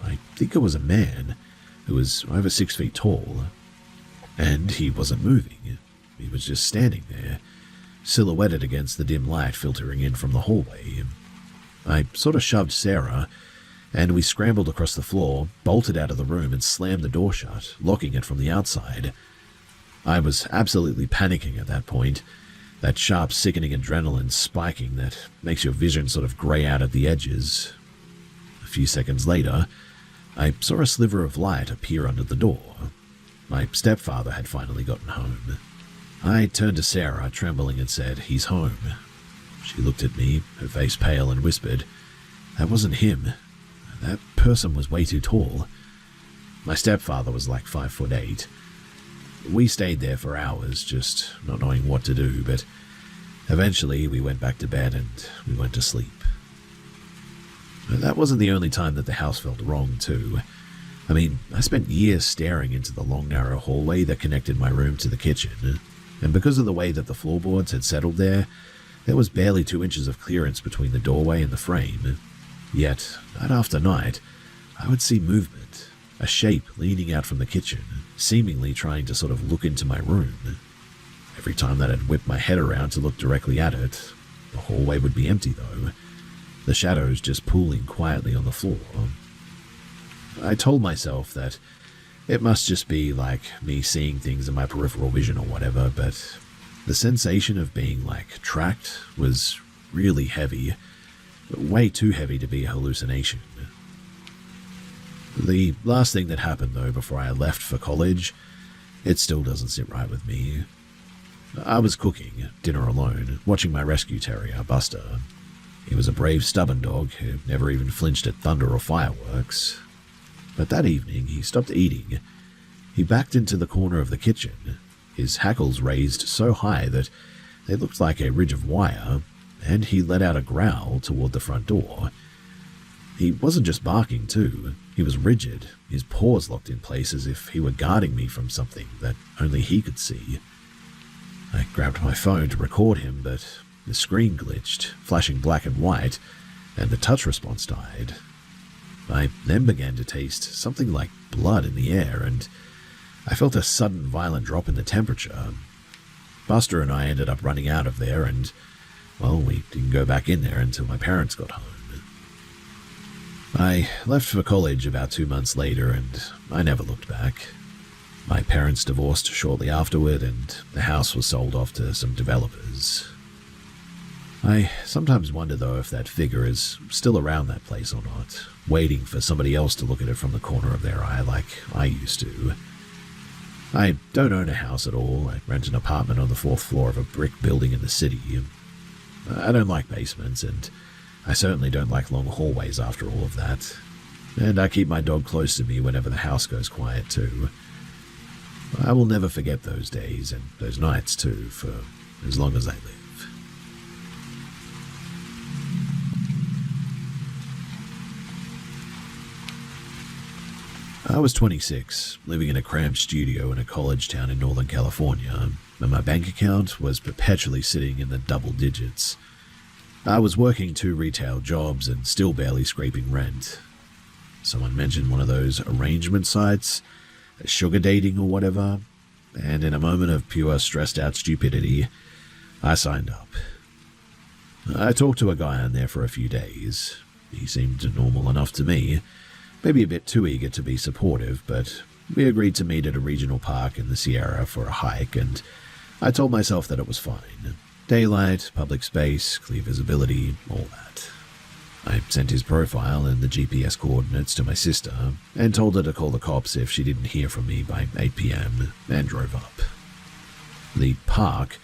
I think it was a man who was over 6 feet tall, and he wasn't moving. He was just standing there, silhouetted against the dim light filtering in from the hallway. I sort of shoved Sarah, and we scrambled across the floor, bolted out of the room, and slammed the door shut, locking it from the outside. I was absolutely panicking at that point, that sharp, sickening adrenaline spiking that makes your vision sort of grey out at the edges. A few seconds later, I saw a sliver of light appear under the door. My stepfather had finally gotten home. I turned to Sarah, trembling, and said, "He's home." She looked at me, her face pale, and whispered, "That wasn't him. That person was way too tall." My stepfather was like 5'8". We stayed there for hours, just not knowing what to do, but eventually we went back to bed and we went to sleep. That wasn't the only time that the house felt wrong, too. I mean, I spent years staring into the long, narrow hallway that connected my room to the kitchen, and because of the way that the floorboards had settled there was barely 2 inches of clearance between the doorway and the frame. Yet, night after night, I would see movement, a shape leaning out from the kitchen, seemingly trying to sort of look into my room. Every time that I'd whip my head around to look directly at it, the hallway would be empty though, the shadows just pooling quietly on the floor. I told myself that it must just be like me seeing things in my peripheral vision or whatever, but the sensation of being like tracked was really heavy, way too heavy to be a hallucination. The last thing that happened though before I left for college, it still doesn't sit right with me. I was cooking dinner alone, watching my rescue terrier, Buster. He was a brave, stubborn dog who never even flinched at thunder or fireworks. But that evening, he stopped eating. He backed into the corner of the kitchen, his hackles raised so high that they looked like a ridge of wire, and he let out a growl toward the front door. He wasn't just barking, too. He was rigid, his paws locked in place as if he were guarding me from something that only he could see. I grabbed my phone to record him, but the screen glitched, flashing black and white, and the touch response died. I then began to taste something like blood in the air, and I felt a sudden violent drop in the temperature. Buster and I ended up running out of there, and, well, we didn't go back in there until my parents got home. I left for college about 2 months later, and I never looked back. My parents divorced shortly afterward, and the house was sold off to some developers. I sometimes wonder, though, if that figure is still around that place or not, waiting for somebody else to look at it from the corner of their eye like I used to. I don't own a house at all. I rent an apartment on the 4th floor of a brick building in the city. I don't like basements, and I certainly don't like long hallways after all of that. And I keep my dog close to me whenever the house goes quiet, too. I will never forget those days, and those nights, too, for as long as I live. I was 26, living in a cramped studio in a college town in Northern California, and my bank account was perpetually sitting in the double digits. I was working 2 retail jobs and still barely scraping rent. Someone mentioned one of those arrangement sites, sugar dating or whatever, and in a moment of pure stressed-out stupidity, I signed up. I talked to a guy on there for a few days. He seemed normal enough to me, maybe a bit too eager to be supportive, but we agreed to meet at a regional park in the Sierra for a hike, and I told myself that it was fine. Daylight, public space, clear visibility, all that. I sent his profile and the GPS coordinates to my sister and told her to call the cops if she didn't hear from me by 8 p.m. and drove up. The park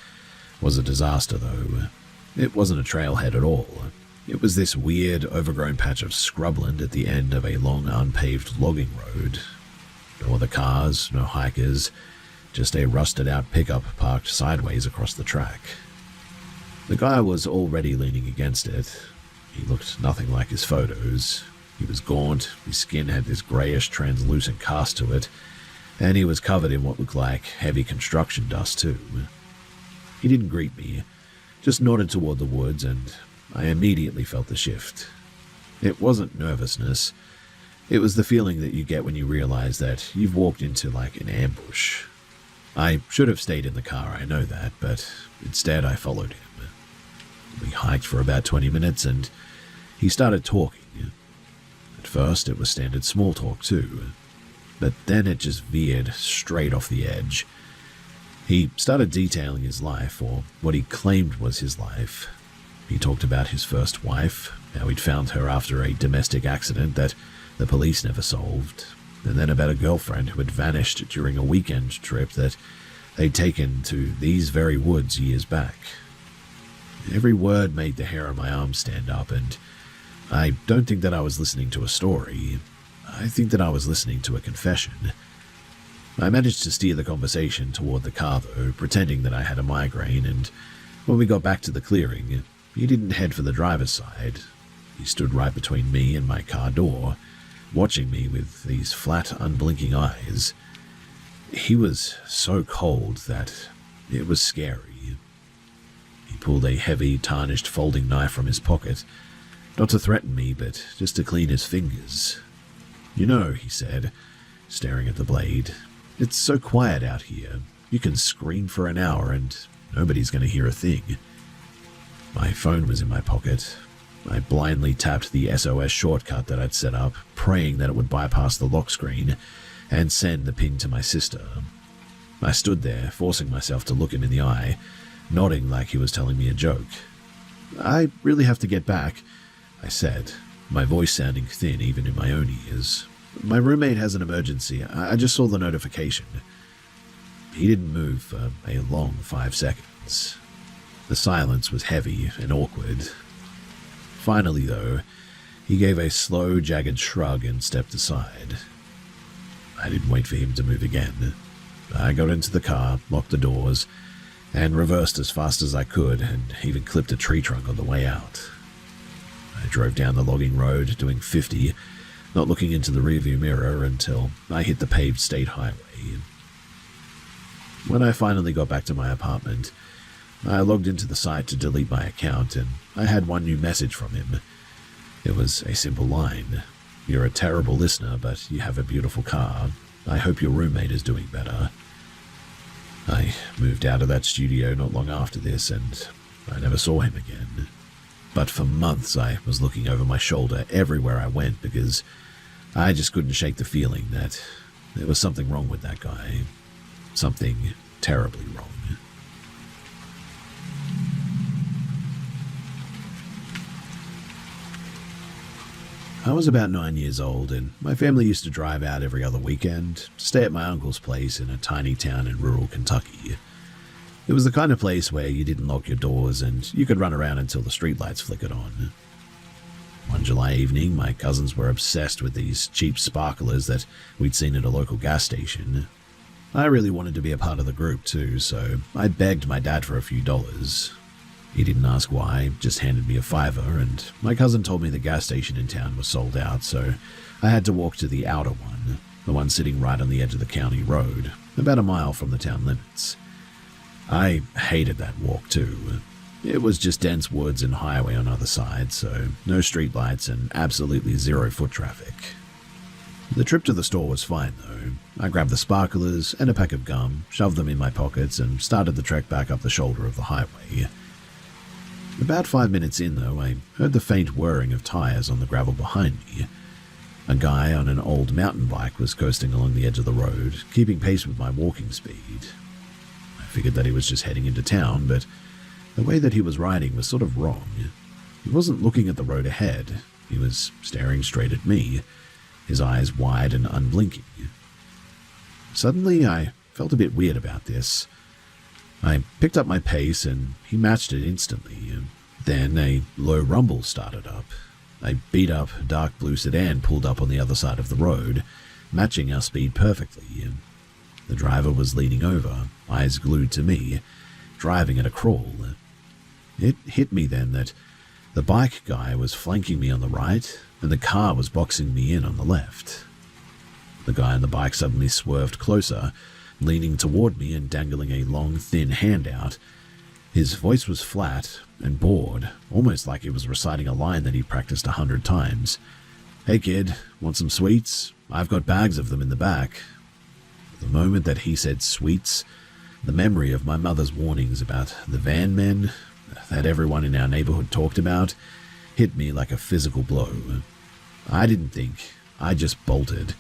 was a disaster, though. It wasn't a trailhead at all. It was this weird, overgrown patch of scrubland at the end of a long, unpaved logging road. No other cars, no hikers, just a rusted-out pickup parked sideways across the track. The guy was already leaning against it. He looked nothing like his photos. He was gaunt, his skin had this greyish translucent cast to it, and he was covered in what looked like heavy construction dust too. He didn't greet me, just nodded toward the woods, and I immediately felt the shift. It wasn't nervousness. It was the feeling that you get when you realize that you've walked into like an ambush. I should have stayed in the car, I know that, but instead I followed him. We hiked for about 20 minutes and he started talking. At first it was standard small talk too, but then it just veered straight off the edge. He started detailing his life, or what he claimed was his life. He talked about his first wife, how he'd found her after a domestic accident that the police never solved, and then about a girlfriend who had vanished during a weekend trip that they'd taken to these very woods years back. Every word made the hair on my arm stand up, and I don't think that I was listening to a story. I think that I was listening to a confession. I managed to steer the conversation toward the car though, pretending that I had a migraine, and when we got back to the clearing, he didn't head for the driver's side. He stood right between me and my car door, watching me with these flat, unblinking eyes. He was so cold that it was scary. He pulled a heavy, tarnished folding knife from his pocket, not to threaten me, but just to clean his fingers. "You know," he said, staring at the blade, "it's so quiet out here. You can scream for an hour and nobody's going to hear a thing." My phone was in my pocket. I blindly tapped the SOS shortcut that I'd set up, praying that it would bypass the lock screen and send the ping to my sister. I stood there, forcing myself to look him in the eye, nodding like he was telling me a joke. "I really have to get back," I said, my voice sounding thin even in my own ears. "My roommate has an emergency. I just saw the notification." He didn't move for a long 5 seconds. The silence was heavy and awkward. Finally, though, he gave a slow, jagged shrug and stepped aside. I didn't wait for him to move again. I got into the car, locked the doors, and reversed as fast as I could, and even clipped a tree trunk on the way out. I drove down the logging road, doing 50, not looking into the rearview mirror until I hit the paved state highway. When I finally got back to my apartment, I logged into the site to delete my account, and I had one new message from him. It was a simple line: "You're a terrible listener, but you have a beautiful car. I hope your roommate is doing better." I moved out of that studio not long after this, and I never saw him again. But for months I was looking over my shoulder everywhere I went because I just couldn't shake the feeling that there was something wrong with that guy. Something terribly wrong. I was about 9 years old, and my family used to drive out every other weekend, stay at my uncle's place in a tiny town in rural Kentucky. It was the kind of place where you didn't lock your doors and you could run around until the streetlights flickered on. One July evening, my cousins were obsessed with these cheap sparklers that we'd seen at a local gas station. I really wanted to be a part of the group too, so I begged my dad for a few dollars. He didn't ask why, just handed me a $5, and my cousin told me the gas station in town was sold out, so I had to walk to the outer one, the one sitting right on the edge of the county road, about a mile from the town limits. I hated that walk too. It was just dense woods and highway on either side, so no streetlights and absolutely zero foot traffic. The trip to the store was fine though. I grabbed the sparklers and a pack of gum, shoved them in my pockets, and started the trek back up the shoulder of the highway. About 5 minutes in, though, I heard the faint whirring of tires on the gravel behind me. A guy on an old mountain bike was coasting along the edge of the road, keeping pace with my walking speed. I figured that he was just heading into town, but the way that he was riding was sort of wrong. He wasn't looking at the road ahead. He was staring straight at me, his eyes wide and unblinking. Suddenly, I felt a bit weird about this. I picked up my pace and he matched it instantly. Then a low rumble started up. A beat-up, dark blue sedan pulled up on the other side of the road, matching our speed perfectly. The driver was leaning over, eyes glued to me, driving at a crawl. It hit me then that The bike guy was flanking me on the right, and the car was boxing me in on the left. The guy on the bike suddenly swerved closer, leaning toward me and dangling a long, thin hand out. His voice was flat and bored, almost like he was reciting a line that he practiced 100 times. "Hey kid, want some sweets? I've got bags of them in the back." The moment that he said sweets, the memory of my mother's warnings about the van men that everyone in our neighborhood talked about hit me like a physical blow. I didn't think, I just bolted.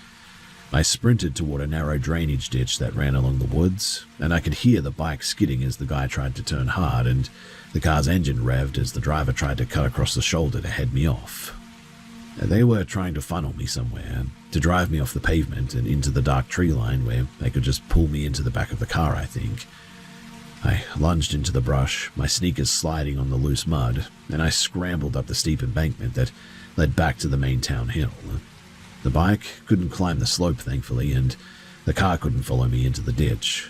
I sprinted toward a narrow drainage ditch that ran along the woods, and I could hear the bike skidding as the guy tried to turn hard, and the car's engine revved as the driver tried to cut across the shoulder to head me off. They were trying to funnel me somewhere, to drive me off the pavement and into the dark tree line where they could just pull me into the back of the car, I think. I lunged into the brush, my sneakers sliding on the loose mud, and I scrambled up the steep embankment that led back to the main town hill. The bike couldn't climb the slope, thankfully, and the car couldn't follow me into the ditch.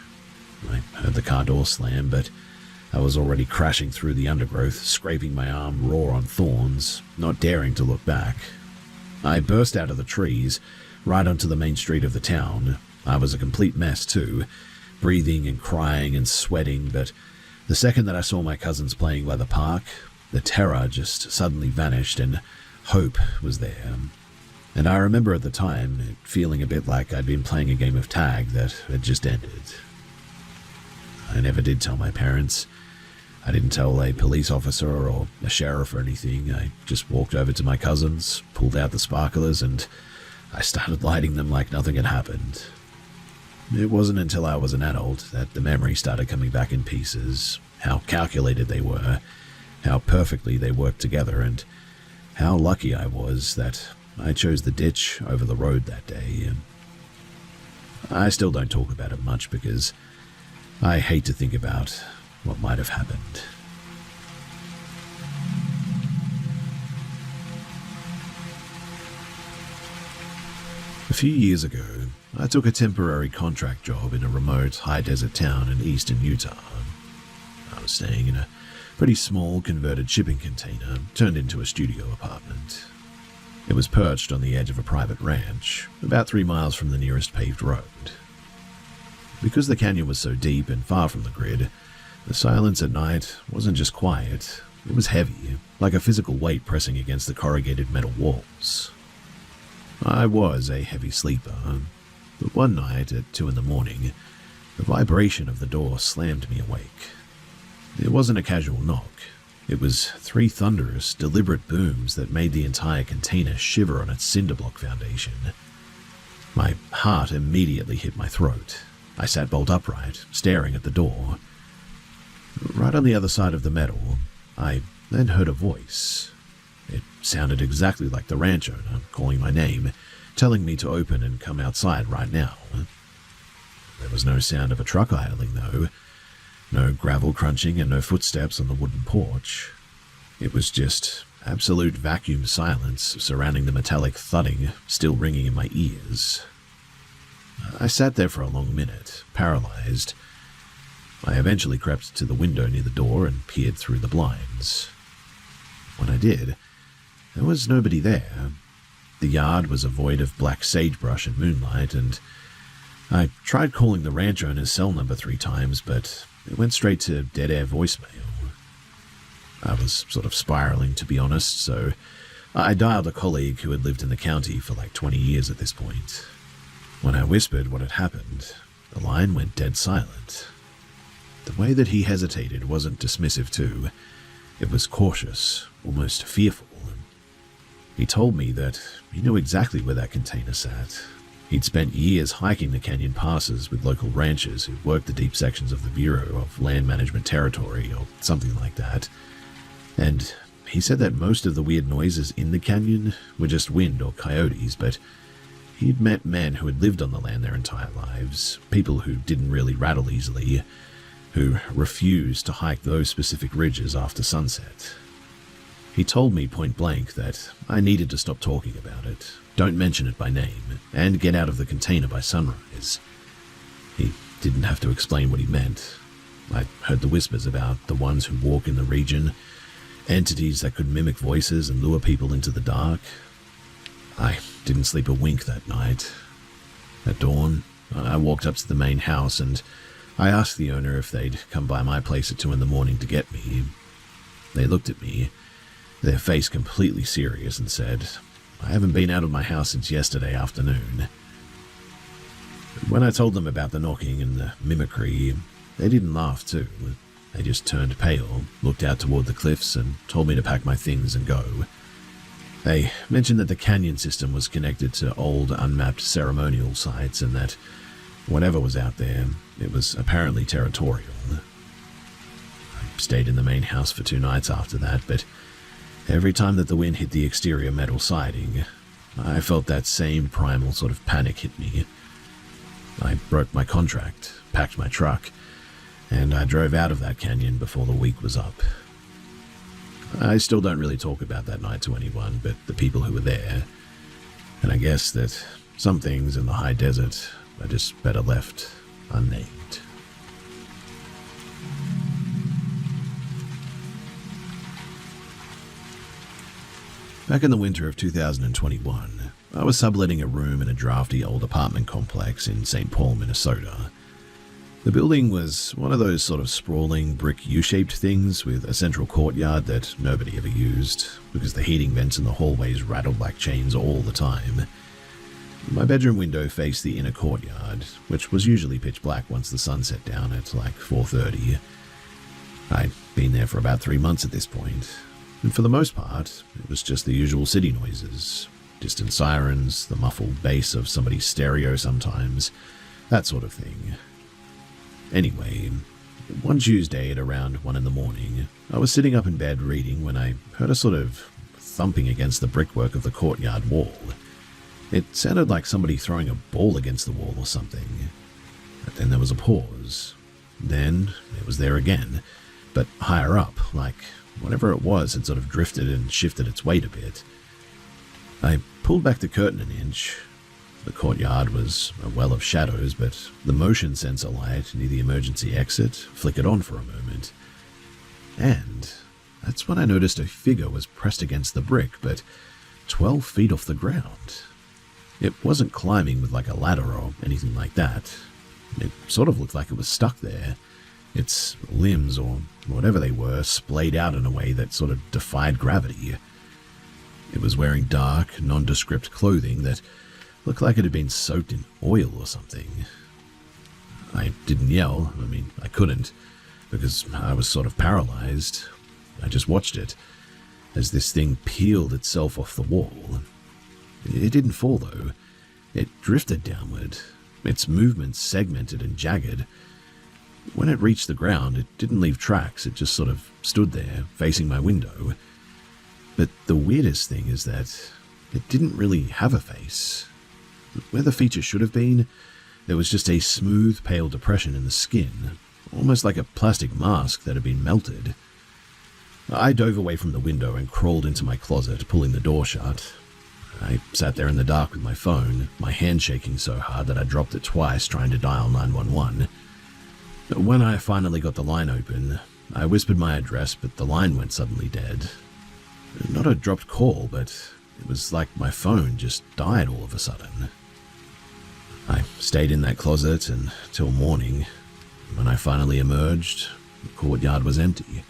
I heard the car door slam, but I was already crashing through the undergrowth, scraping my arm raw on thorns, not daring to look back. I burst out of the trees, right onto the main street of the town. I was a complete mess, too, breathing and crying and sweating, but the second that I saw my cousins playing by the park, the terror just suddenly vanished and hope was there. And I remember at the time it feeling a bit like I'd been playing a game of tag that had just ended. I never did tell my parents. I didn't tell a police officer or a sheriff or anything. I just walked over to my cousins, pulled out the sparklers, and I started lighting them like nothing had happened. It wasn't until I was an adult that the memory started coming back in pieces, how calculated they were, how perfectly they worked together, and how lucky I was that I chose the ditch over the road that day. I still don't talk about it much because I hate to think about what might have happened. A few years ago, I took a temporary contract job in a remote, high-desert town in eastern Utah. I was staying in a pretty small, converted shipping container turned into a studio apartment. It was perched on the edge of a private ranch, about 3 miles from the nearest paved road. Because the canyon was so deep and far from the grid, the silence at night wasn't just quiet, it was heavy, like a physical weight pressing against the corrugated metal walls. I was a heavy sleeper, but one night at 2 a.m, the vibration of the door slammed me awake. It wasn't a casual knock. It was 3 thunderous, deliberate booms that made the entire container shiver on its cinder block foundation. My heart immediately hit my throat. I sat bolt upright, staring at the door. Right on the other side of the metal, I then heard a voice. It sounded exactly like the ranch owner calling my name, telling me to open and come outside right now. There was no sound of a truck idling, though. No gravel crunching and no footsteps on the wooden porch. It was just absolute vacuum silence surrounding the metallic thudding still ringing in my ears. I sat there for a long minute, paralyzed. I eventually crept to the window near the door and peered through the blinds. When I did, there was nobody there. The yard was void of black sagebrush and moonlight, and I tried calling the ranch owner's cell number 3 times, but it went straight to dead-air voicemail. I was sort of spiraling, to be honest, so I dialed a colleague who had lived in the county for like 20 years at this point. When I whispered what had happened, the line went dead silent. The way that he hesitated wasn't dismissive too. It was cautious, almost fearful. He told me that he knew exactly where that container sat. He'd spent years hiking the canyon passes with local ranchers who worked the deep sections of the Bureau of Land Management Territory or something like that. And he said that most of the weird noises in the canyon were just wind or coyotes, but he'd met men who had lived on the land their entire lives, people who didn't really rattle easily, who refused to hike those specific ridges after sunset. He told me point blank that I needed to stop talking about it, don't mention it by name, and get out of the container by sunrise. He didn't have to explain what he meant. I heard the whispers about the ones who walk in the region. entities that could mimic voices and lure people into the dark. I didn't sleep a wink that night. At dawn, I walked up to the main house and I asked the owner if they'd come by my place at 2 in the morning to get me. They looked at me, their face completely serious, and said, "I haven't been out of my house since yesterday afternoon." When I told them about the knocking and the mimicry, they didn't laugh too. They just turned pale, looked out toward the cliffs, and told me to pack my things and go. They mentioned that the canyon system was connected to old, unmapped ceremonial sites and that whatever was out there, it was apparently territorial. I stayed in the main house for 2 nights after that, but every time that the wind hit the exterior metal siding, I felt that same primal sort of panic hit me. I broke my contract, packed my truck, and I drove out of that canyon before the week was up. I still don't really talk about that night to anyone but the people who were there, and I guess that some things in the high desert are just better left unnamed. Back in the winter of 2021, I was subletting a room in a drafty old apartment complex in St. Paul, Minnesota. The building was one of those sort of sprawling brick U-shaped things with a central courtyard that nobody ever used because the heating vents in the hallways rattled like chains all the time. My bedroom window faced the inner courtyard, which was usually pitch black once the sun set down at like 4:30. I'd been there for about 3 months at this point, and for the most part, it was just the usual city noises, distant sirens, the muffled bass of somebody's stereo sometimes, that sort of thing. Anyway, one Tuesday at around 1 in the morning, I was sitting up in bed reading when I heard a sort of thumping against the brickwork of the courtyard wall. It sounded like somebody throwing a ball against the wall or something. But then there was a pause. Then it was there again, but higher up, like whatever it was had sort of drifted and shifted its weight a bit. I pulled back the curtain an inch. The courtyard was a well of shadows, but the motion sensor light near the emergency exit flickered on for a moment. And that's when I noticed a figure was pressed against the brick, but 12 feet off the ground. It wasn't climbing with like a ladder or anything like that. It sort of looked like it was stuck there. Its limbs, or whatever they were, splayed out in a way that sort of defied gravity. It was wearing dark, nondescript clothing that looked like it had been soaked in oil or something. I didn't yell. I couldn't, because I was sort of paralyzed. I just watched it, as this thing peeled itself off the wall. It didn't fall, though. It drifted downward, its movements segmented and jagged. When it reached the ground, it didn't leave tracks. It just sort of stood there, facing my window. But the weirdest thing is that it didn't really have a face. Where the feature should have been, there was just a smooth, pale depression in the skin, almost like a plastic mask that had been melted. I dove away from the window and crawled into my closet, pulling the door shut. I sat there in the dark with my phone, my hand shaking so hard that I dropped it twice trying to dial 911. When I finally got the line open, I whispered my address, but the line went suddenly dead. Not a dropped call, but it was like my phone just died all of a sudden. I stayed in that closet until morning. When I finally emerged, the courtyard was empty.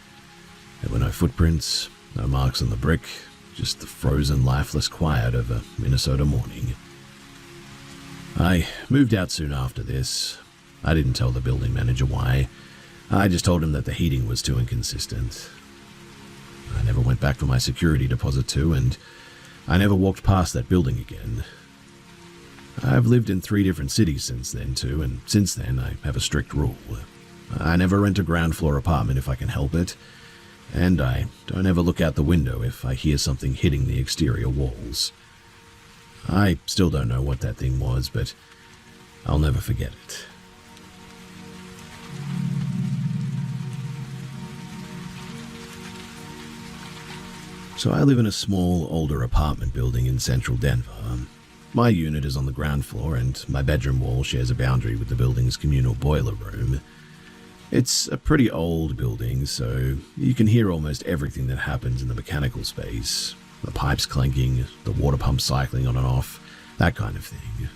There were no footprints, no marks on the brick, just the frozen, lifeless quiet of a Minnesota morning. I moved out soon after this. I didn't tell the building manager why. I just told him that the heating was too inconsistent. I never went back for my security deposit too, and I never walked past that building again. I've lived in 3 different cities since then too, and since then I have a strict rule. I never rent a ground floor apartment if I can help it, and I don't ever look out the window if I hear something hitting the exterior walls. I still don't know what that thing was, but I'll never forget it. So I live in a small, older apartment building in central Denver. My unit is on the ground floor, and my bedroom wall shares a boundary with the building's communal boiler room. It's a pretty old building, so you can hear almost everything that happens in the mechanical space. The pipes clanking, the water pump cycling on and off, that kind of thing.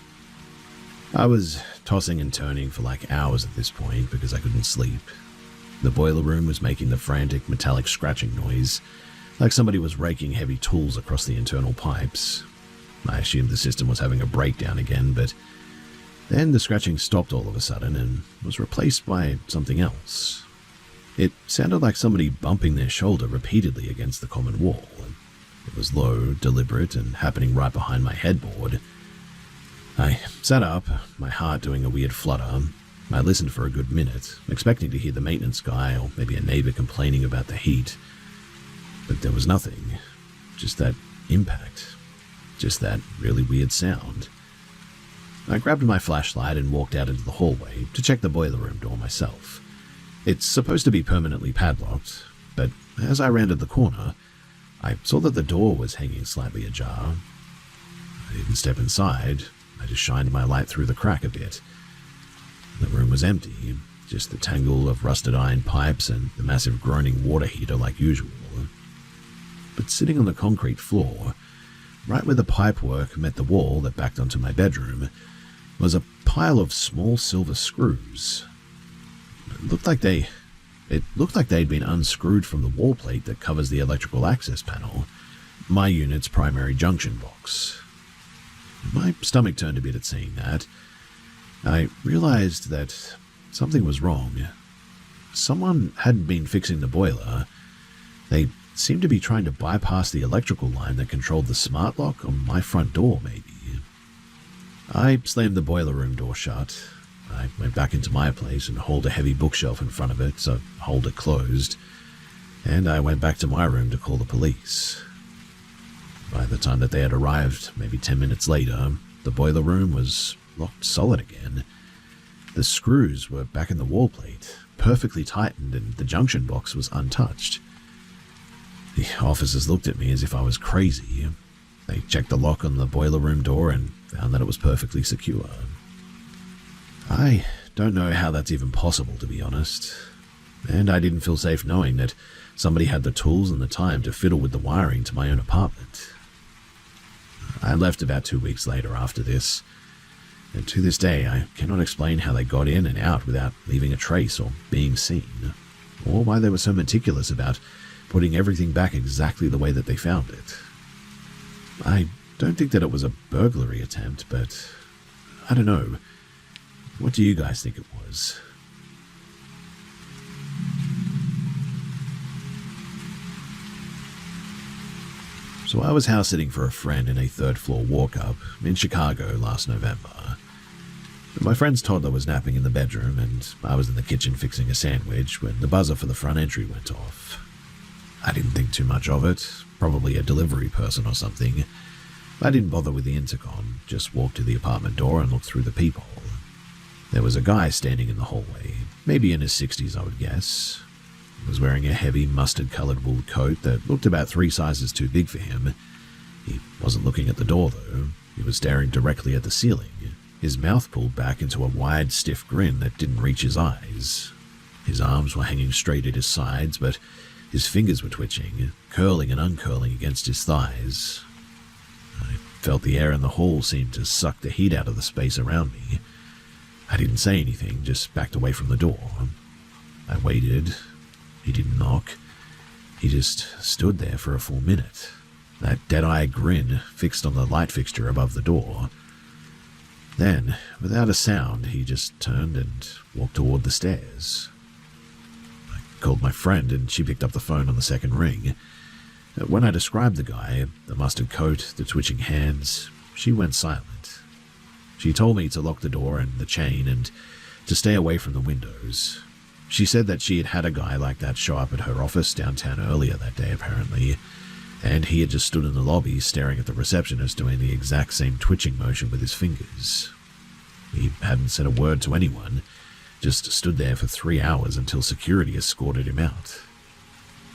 I was tossing and turning for like hours at this point because I couldn't sleep. The boiler room was making the frantic metallic scratching noise, like somebody was raking heavy tools across the internal pipes. I assumed the system was having a breakdown again, but then the scratching stopped all of a sudden and was replaced by something else. It sounded like somebody bumping their shoulder repeatedly against the common wall. It was low, deliberate, and happening right behind my headboard. I sat up, my heart doing a weird flutter. I listened for a good minute, expecting to hear the maintenance guy or maybe a neighbor complaining about the heat. But there was nothing. Just that impact. Just that really weird sound. I grabbed my flashlight and walked out into the hallway to check the boiler room door myself. It's supposed to be permanently padlocked, but as I rounded the corner, I saw that the door was hanging slightly ajar. I didn't step inside, I just shined my light through the crack a bit. The room was empty, just the tangle of rusted iron pipes and the massive groaning water heater like usual. But sitting on the concrete floor, right where the pipework met the wall that backed onto my bedroom, was a pile of small silver screws. It looked like they'd been unscrewed from the wall plate that covers the electrical access panel, my unit's primary junction box. My stomach turned a bit at seeing that. I realized that something was wrong. Someone hadn't been fixing the boiler. They seemed to be trying to bypass the electrical line that controlled the smart lock on my front door, maybe. I slammed the boiler room door shut. I went back into my place and hauled a heavy bookshelf in front of it so hold it closed, and I went back to my room to call the police. By the time that they had arrived, maybe 10 minutes later, the boiler room was locked solid again. The screws were back in the wall plate, perfectly tightened, and the junction box was untouched. The officers looked at me as if I was crazy. They checked the lock on the boiler room door and found that it was perfectly secure. I don't know how that's even possible, to be honest. And I didn't feel safe knowing that somebody had the tools and the time to fiddle with the wiring to my own apartment. I left about 2 weeks later after this, and to this day I cannot explain how they got in and out without leaving a trace or being seen, or why they were so meticulous about putting everything back exactly the way that they found it. I don't think that it was a burglary attempt, but I don't know. What do you guys think it was? So I was house sitting for a friend in a third-floor walk-up in Chicago last November. My friend's toddler was napping in the bedroom, and I was in the kitchen fixing a sandwich when the buzzer for the front entry went off. I didn't think too much of it, probably a delivery person or something. I didn't bother with the intercom, just walked to the apartment door and looked through the peephole. There was a guy standing in the hallway, maybe in his 60s I would guess. He was wearing a heavy mustard-colored wool coat that looked about 3 sizes too big for him. He wasn't looking at the door though, he was staring directly at the ceiling, his mouth pulled back into a wide, stiff grin that didn't reach his eyes. His arms were hanging straight at his sides, but his fingers were twitching, curling and uncurling against his thighs. I felt the air in the hall seemed to suck the heat out of the space around me. I didn't say anything, just backed away from the door. I waited. He didn't knock. He just stood there for a full minute, that dead-eyed grin fixed on the light fixture above the door. Then, without a sound, he just turned and walked toward the stairs. I called my friend and she picked up the phone on the second ring. When I described the guy, the mustard coat, the twitching hands, she went silent. She told me to lock the door and the chain and to stay away from the windows. She said that she had had a guy like that show up at her office downtown earlier that day apparently, and he had just stood in the lobby staring at the receptionist doing the exact same twitching motion with his fingers. He hadn't said a word to anyone, just stood there for 3 hours until security escorted him out.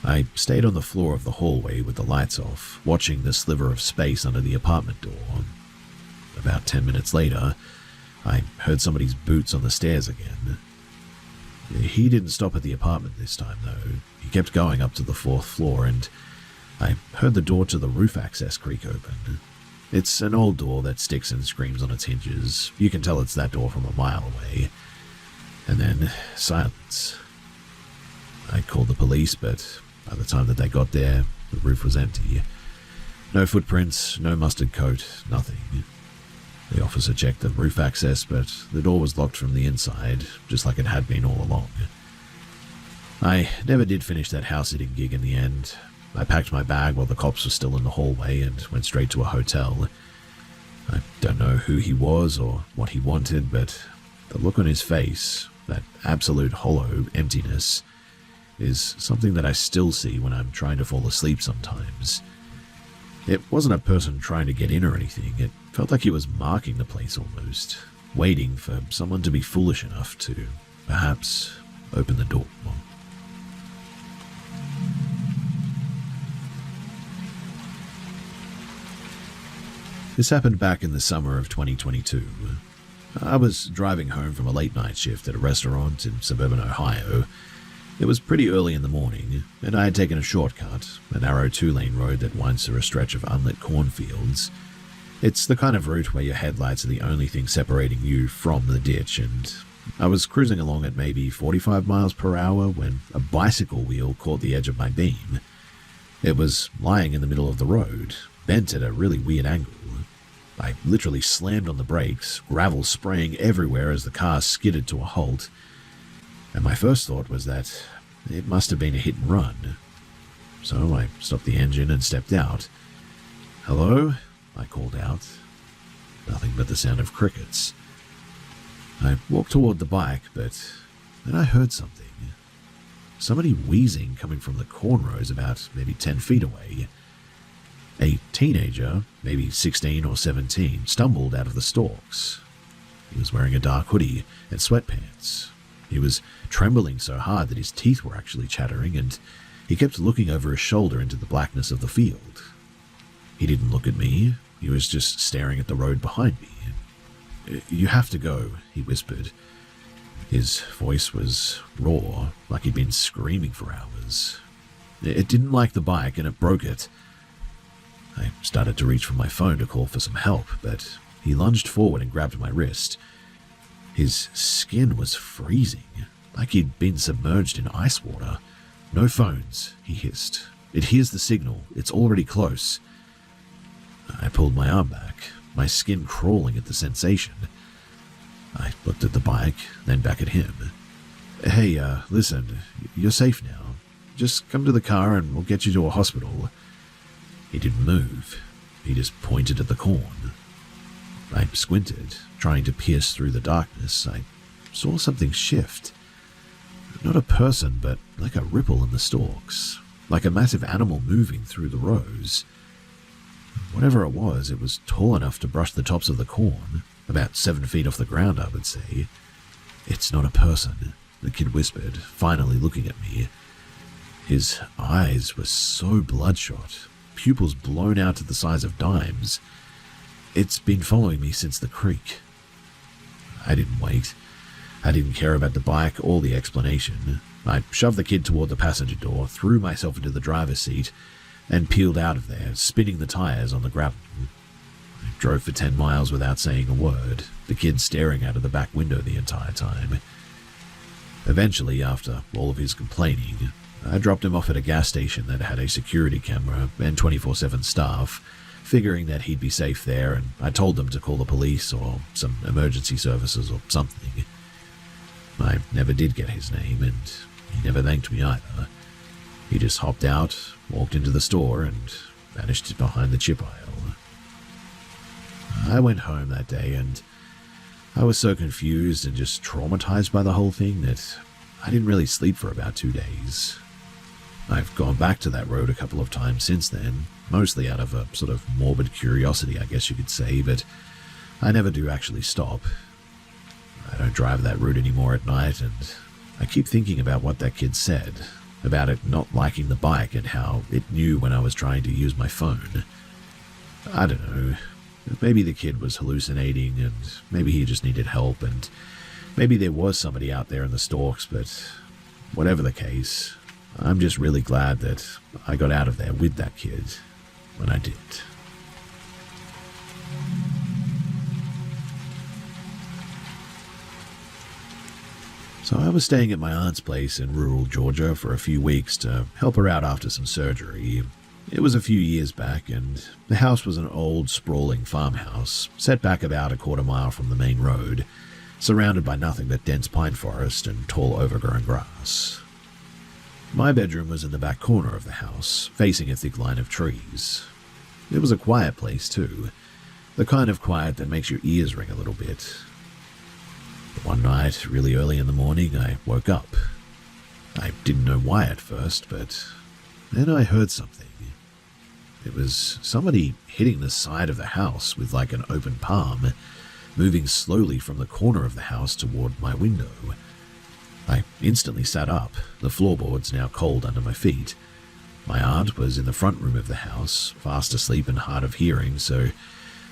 I stayed on the floor of the hallway with the lights off, watching the sliver of space under the apartment door. About 10 minutes later, I heard somebody's boots on the stairs again. He didn't stop at the apartment this time, though. He kept going up to the 4th floor, and I heard the door to the roof access creak open. It's an old door that sticks and screams on its hinges. You can tell it's that door from a mile away. And then silence. I called the police, but by the time that they got there, the roof was empty. No footprints, no mustard coat, nothing. The officer checked the roof access, but the door was locked from the inside, just like it had been all along. I never did finish that house-sitting gig in the end. I packed my bag while the cops were still in the hallway and went straight to a hotel. I don't know who he was or what he wanted, but the look on his face, that absolute hollow emptiness, is something that I still see when I'm trying to fall asleep sometimes. It wasn't a person trying to get in or anything. It felt like he was marking the place almost, waiting for someone to be foolish enough to, perhaps, open the door. This happened back in the summer of 2022. I was driving home from a late-night shift at a restaurant in suburban Ohio. It was pretty early in the morning, and I had taken a shortcut, a narrow 2-lane road that winds through a stretch of unlit cornfields. It's the kind of route where your headlights are the only thing separating you from the ditch, and I was cruising along at maybe 45 miles per hour when a bicycle wheel caught the edge of my beam. It was lying in the middle of the road, bent at a really weird angle. I literally slammed on the brakes, gravel spraying everywhere as the car skidded to a halt. And my first thought was that it must have been a hit and run. So I stopped the engine and stepped out. "Hello?" I called out. Nothing but the sound of crickets. I walked toward the bike, but then I heard something. Somebody wheezing coming from the cornrows about maybe 10 feet away. A teenager, maybe 16 or 17, stumbled out of the stalks. He was wearing a dark hoodie and sweatpants. He was trembling so hard that his teeth were actually chattering, and he kept looking over his shoulder into the blackness of the field. He didn't look at me. He was just staring at the road behind me. "You have to go," he whispered. His voice was raw, like he'd been screaming for hours. It didn't like the bike, and it broke it. I started to reach for my phone to call for some help, but he lunged forward and grabbed my wrist. His skin was freezing, like he'd been submerged in ice water. "No phones," he hissed. "It hears the signal. It's already close." I pulled my arm back, my skin crawling at the sensation. I looked at the bike, then back at him. "Hey, listen, you're safe now. Just come to the car and we'll get you to a hospital." He didn't move. He just pointed at the corn. I squinted, trying to pierce through the darkness. I saw something shift. Not a person, but like a ripple in the stalks, like a massive animal moving through the rows. Whatever it was tall enough to brush the tops of the corn, about 7 feet off the ground, I would say. "It's not a person," the kid whispered, finally looking at me. His eyes were so bloodshot, pupils blown out to the size of dimes. "It's been following me since the creek." I didn't wait. I didn't care about the bike or the explanation. I shoved the kid toward the passenger door, threw myself into the driver's seat, and peeled out of there, spinning the tires on the gravel. I drove for 10 miles without saying a word, the kid staring out of the back window the entire time. Eventually, after all of his complaining, I dropped him off at a gas station that had a security camera and 24/7 staff, figuring that he'd be safe there, and I told them to call the police or some emergency services or something. I never did get his name, and he never thanked me either. He just hopped out, walked into the store, and vanished behind the chip aisle. I went home that day, and I was so confused and just traumatized by the whole thing that I didn't really sleep for about 2 days. I've gone back to that road a couple of times since then, mostly out of a sort of morbid curiosity, I guess you could say, but I never do actually stop. I don't drive that route anymore at night, and I keep thinking about what that kid said, about it not liking the bike and how it knew when I was trying to use my phone. I don't know. Maybe the kid was hallucinating, and maybe he just needed help, and Maybe there was somebody out there in the stalks, but whatever the case, I'm just really glad that I got out of there with that kid when I did. So I was staying at my aunt's place in rural Georgia for a few weeks to help her out after some surgery. It was a few years back, and the house was an old, sprawling farmhouse, set back about a quarter mile from the main road, surrounded by nothing but dense pine forest and tall overgrown grass. My bedroom was in the back corner of the house, facing a thick line of trees. It was a quiet place, too, the kind of quiet that makes your ears ring a little bit. One night, really early in the morning, I woke up. I didn't know why at first, but then I heard something. It was somebody hitting the side of the house with like an open palm, moving slowly from the corner of the house toward my window. I instantly sat up, the floorboards now cold under my feet. My aunt was in the front room of the house, fast asleep and hard of hearing, so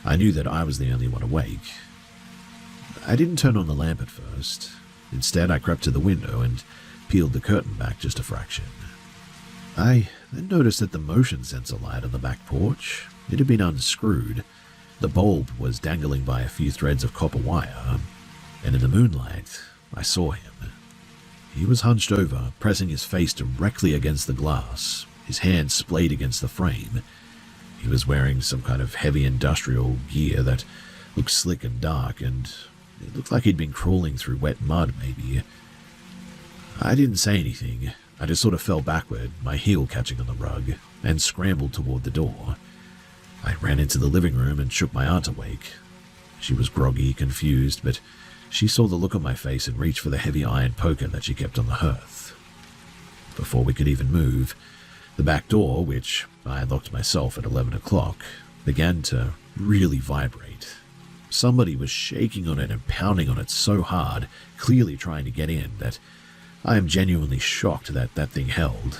I knew that I was the only one awake. I didn't turn on the lamp at first. Instead, I crept to the window and peeled the curtain back just a fraction. I then noticed that the motion sensor light on the back porch, it had been unscrewed. The bulb was dangling by a few threads of copper wire, and in the moonlight, I saw him. He was hunched over, pressing his face directly against the glass, his hand splayed against the frame. He was wearing some kind of heavy industrial gear that looked slick and dark, and it looked like he'd been crawling through wet mud, maybe. I didn't say anything. I just sort of fell backward, my heel catching on the rug, and scrambled toward the door. I ran into the living room and shook my aunt awake. She was groggy, confused, but she saw the look on my face and reached for the heavy iron poker that she kept on the hearth. Before we could even move, the back door, which I had locked myself at 11 o'clock, began to really vibrate. Somebody was shaking on it and pounding on it so hard, clearly trying to get in, that I am genuinely shocked that that thing held.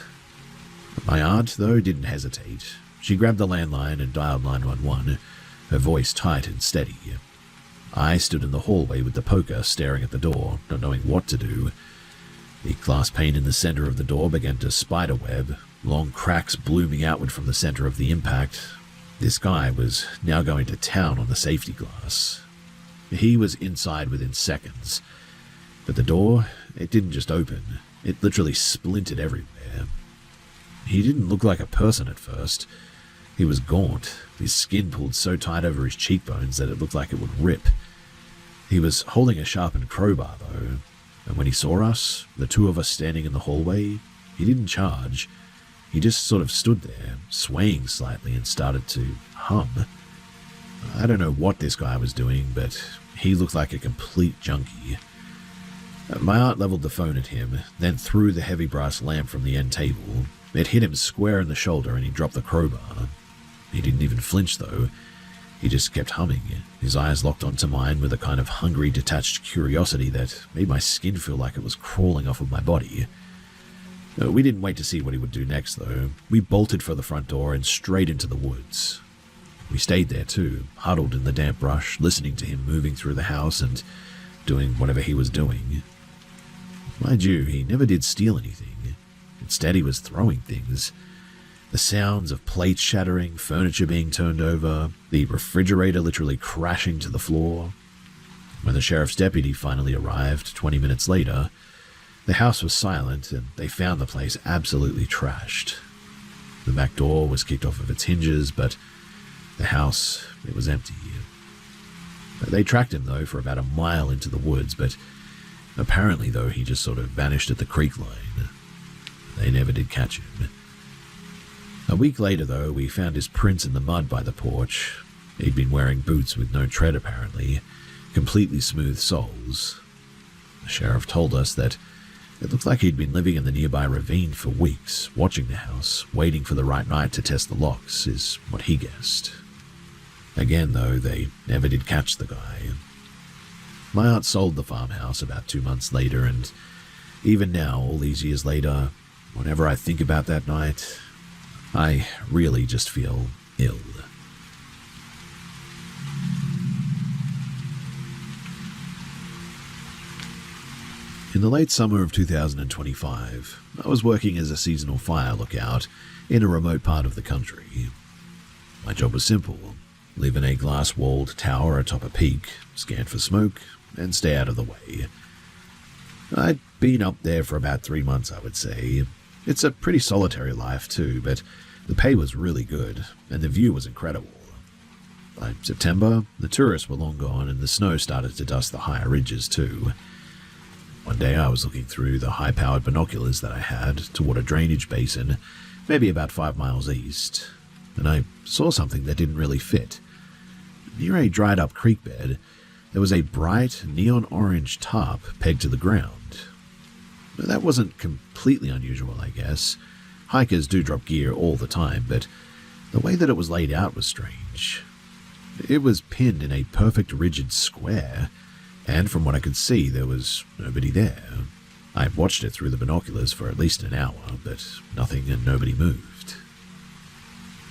My aunt, though, didn't hesitate. She grabbed the landline and dialed 911, her voice tight and steady. I stood in the hallway with the poker staring at the door, not knowing what to do. The glass pane in the center of the door began to spiderweb, long cracks blooming outward from the center of the impact. This guy was now going to town on the safety glass. He was inside within seconds, but the door, it didn't just open, it literally splintered everywhere. He didn't look like a person at first. He was gaunt, his skin pulled so tight over his cheekbones that it looked like it would rip. He was holding a sharpened crowbar, though, and when he saw us, the two of us standing in the hallway, he didn't charge. He just sort of stood there, swaying slightly, and started to hum. I don't know what this guy was doing, but he looked like a complete junkie. My aunt leveled the phone at him, then threw the heavy brass lamp from the end table. It hit him square in the shoulder and he dropped the crowbar. He didn't even flinch, though. He just kept humming, his eyes locked onto mine with a kind of hungry, detached curiosity that made my skin feel like it was crawling off of my body. We didn't wait to see what he would do next, though. We bolted for the front door and straight into the woods. We stayed there, too, huddled in the damp brush, listening to him moving through the house and doing whatever he was doing. Mind you, he never did steal anything. Instead, he was throwing things. The sounds of plates shattering, furniture being turned over, the refrigerator literally crashing to the floor. When the sheriff's deputy finally arrived 20 minutes later, the house was silent and they found the place absolutely trashed. The back door was kicked off of its hinges, but the house, it was empty. They tracked him, though, for about a mile into the woods, but apparently, though, he just sort of vanished at the creek line. They never did catch him. A week later, though, we found his prints in the mud by the porch. He'd been wearing boots with no tread, apparently, completely smooth soles. The sheriff told us that it looked like he'd been living in the nearby ravine for weeks, watching the house, waiting for the right night to test the locks, is what he guessed. Again, though, they never did catch the guy. My aunt sold the farmhouse about 2 months later, and even now, all these years later, whenever I think about that night, I really just feel ill. In the late summer of 2025, I was working as a seasonal fire lookout in a remote part of the country. My job was simple: live in a glass-walled tower atop a peak, scan for smoke, and stay out of the way. I'd been up there for about 3 months, I would say. It's a pretty solitary life too, but the pay was really good, and the view was incredible. By September, the tourists were long gone and the snow started to dust the higher ridges too. One day I was looking through the high-powered binoculars that I had toward a drainage basin, maybe about 5 miles east, and I saw something that didn't really fit. Near a dried-up creek bed, there was a bright neon-orange tarp pegged to the ground. That wasn't completely unusual, I guess. Hikers do drop gear all the time, but the way that it was laid out was strange. It was pinned in a perfect rigid square, and from what I could see, there was nobody there. I watched it through the binoculars for at least an hour, but nothing and nobody moved.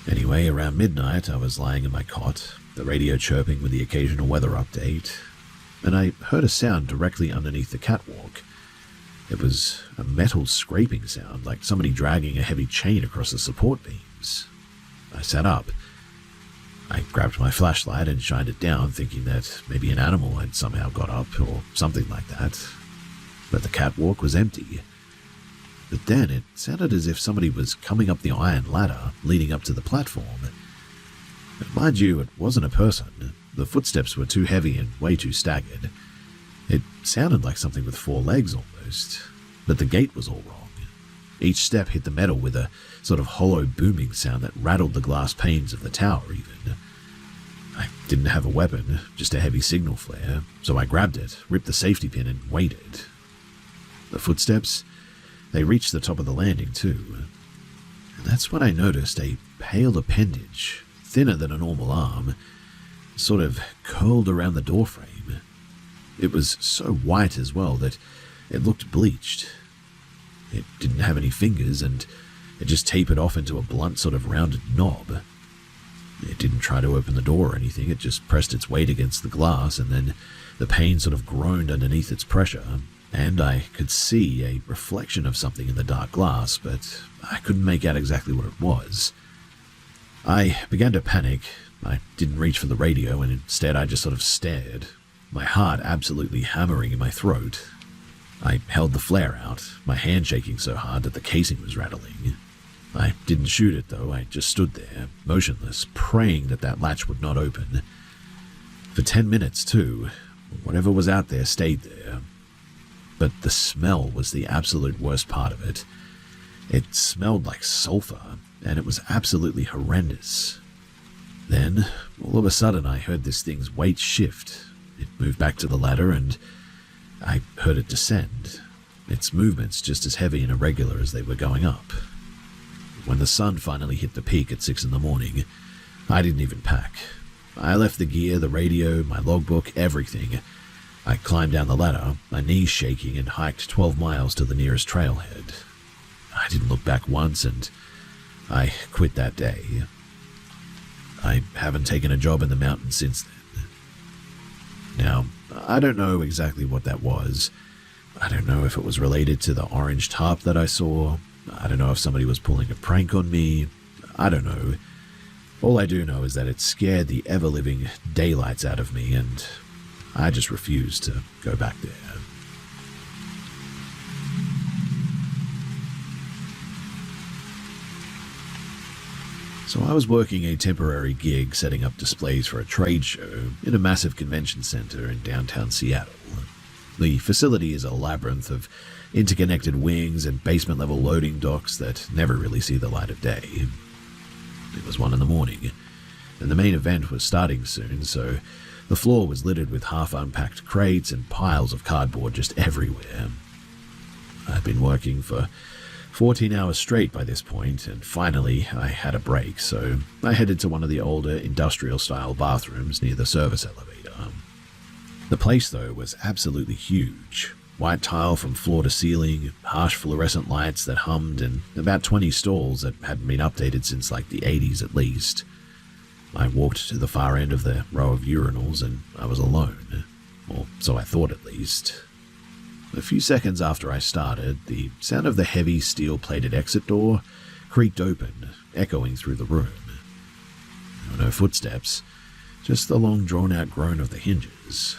Anyway, around midnight, I was lying in my cot, the radio chirping with the occasional weather update, and I heard a sound directly underneath the catwalk. It was a metal scraping sound, like somebody dragging a heavy chain across the support beams. I sat up. I grabbed my flashlight and shined it down, thinking that maybe an animal had somehow got up or something like that. But the catwalk was empty. But then it sounded as if somebody was coming up the iron ladder leading up to the platform. But mind you, it wasn't a person. The footsteps were too heavy and way too staggered. It sounded like something with 4 legs almost, but the gait was all wrong. Each step hit the metal with a sort of hollow booming sound that rattled the glass panes of the tower even. I didn't have a weapon, just a heavy signal flare, so I grabbed it, ripped the safety pin and waited. The footsteps, they reached the top of the landing too. And that's when I noticed a pale appendage, thinner than a normal arm, sort of curled around the doorframe. It was so white as well that it looked bleached. It didn't have any fingers, and it just tapered off into a blunt sort of rounded knob. It didn't try to open the door or anything, it just pressed its weight against the glass, and then the pane sort of groaned underneath its pressure, and I could see a reflection of something in the dark glass, but I couldn't make out exactly what it was. I began to panic. I didn't reach for the radio, and instead I just sort of stared, my heart absolutely hammering in my throat. I held the flare out, my hand shaking so hard that the casing was rattling. I didn't shoot it though, I just stood there, motionless, praying that that latch would not open. For 10 minutes too, whatever was out there stayed there. But the smell was the absolute worst part of it. It smelled like sulfur, and it was absolutely horrendous. Then, all of a sudden I heard this thing's weight shift. It moved back to the ladder and I heard it descend, its movements just as heavy and irregular as they were going up. When the sun finally hit the peak at 6 in the morning, I didn't even pack. I left the gear, the radio, my logbook, everything. I climbed down the ladder, my knees shaking, and hiked 12 miles to the nearest trailhead. I didn't look back once, and I quit that day. I haven't taken a job in the mountains since then. Now, I don't know exactly what that was. I don't know if it was related to the orange tarp that I saw. I don't know if somebody was pulling a prank on me. I don't know. All I do know is that it scared the ever-living daylights out of me, and I just refused to go back there. So I was working a temporary gig setting up displays for a trade show in a massive convention center in downtown Seattle. The facility is a labyrinth of interconnected wings and basement-level loading docks that never really see the light of day. It was 1 in the morning, and the main event was starting soon, so the floor was littered with half-unpacked crates and piles of cardboard just everywhere. I'd been working for 14 hours straight by this point, and finally I had a break, so I headed to one of the older industrial-style bathrooms near the service elevator. The place, though, was absolutely huge. White tile from floor to ceiling, harsh fluorescent lights that hummed, and about 20 stalls that hadn't been updated since like the 80s at least. I walked to the far end of the row of urinals, and I was alone. Or so I thought at least. A few seconds after I started, the sound of the heavy steel-plated exit door creaked open, echoing through the room. There were no footsteps, just the long drawn-out groan of the hinges.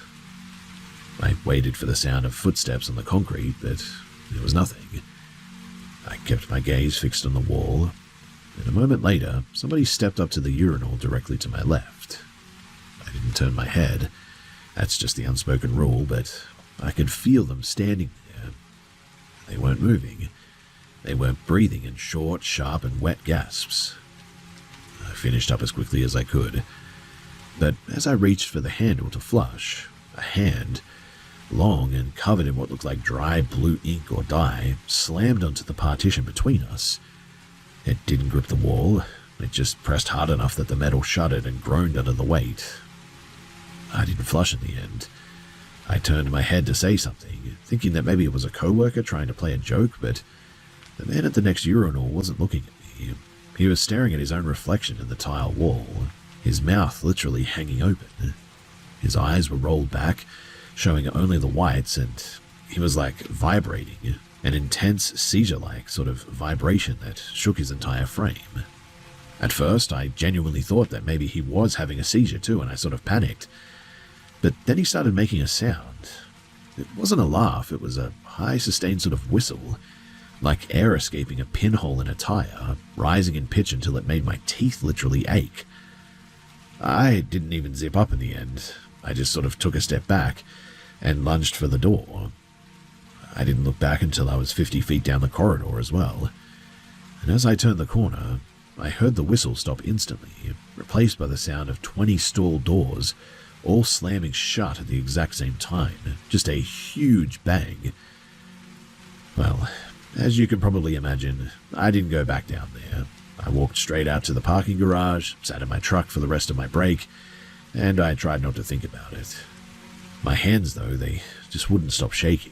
I waited for the sound of footsteps on the concrete, but there was nothing. I kept my gaze fixed on the wall, and a moment later, somebody stepped up to the urinal directly to my left. I didn't turn my head. That's just the unspoken rule, but I could feel them standing there. They weren't moving. They weren't breathing in short, sharp, and wet gasps. I finished up as quickly as I could, but as I reached for the handle to flush, a hand, long and covered in what looked like dry blue ink or dye, slammed onto the partition between us. It didn't grip the wall. It just pressed hard enough that the metal shuddered and groaned under the weight. I didn't flush in the end. I turned my head to say something, thinking that maybe it was a coworker trying to play a joke, but the man at the next urinal wasn't looking at me. He was staring at his own reflection in the tile wall, his mouth literally hanging open. His eyes were rolled back, showing only the whites, and he was like vibrating, an intense seizure-like sort of vibration that shook his entire frame. At first, I genuinely thought that maybe he was having a seizure too, and I sort of panicked. But then he started making a sound. It wasn't a laugh, it was a high sustained sort of whistle, like air escaping a pinhole in a tire, rising in pitch until it made my teeth literally ache. I didn't even zip up in the end. I just sort of took a step back and lunged for the door. I didn't look back until I was 50 feet down the corridor as well. And as I turned the corner, I heard the whistle stop instantly, replaced by the sound of 20 stall doors, all slamming shut at the exact same time. Just a huge bang. Well, as you can probably imagine, I didn't go back down there. I walked straight out to the parking garage, sat in my truck for the rest of my break, and I tried not to think about it. My hands, though, they just wouldn't stop shaking.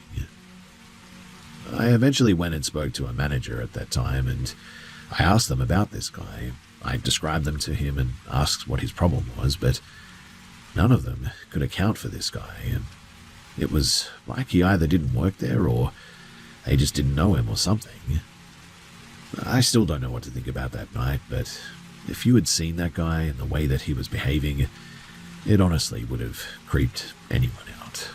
I eventually went and spoke to a manager at that time, and I asked them about this guy. I described them to him and asked what his problem was, but none of them could account for this guy. It was like he either didn't work there or they just didn't know him or something. I still don't know what to think about that night, but if you had seen that guy and the way that he was behaving, it honestly would have creeped anyone out.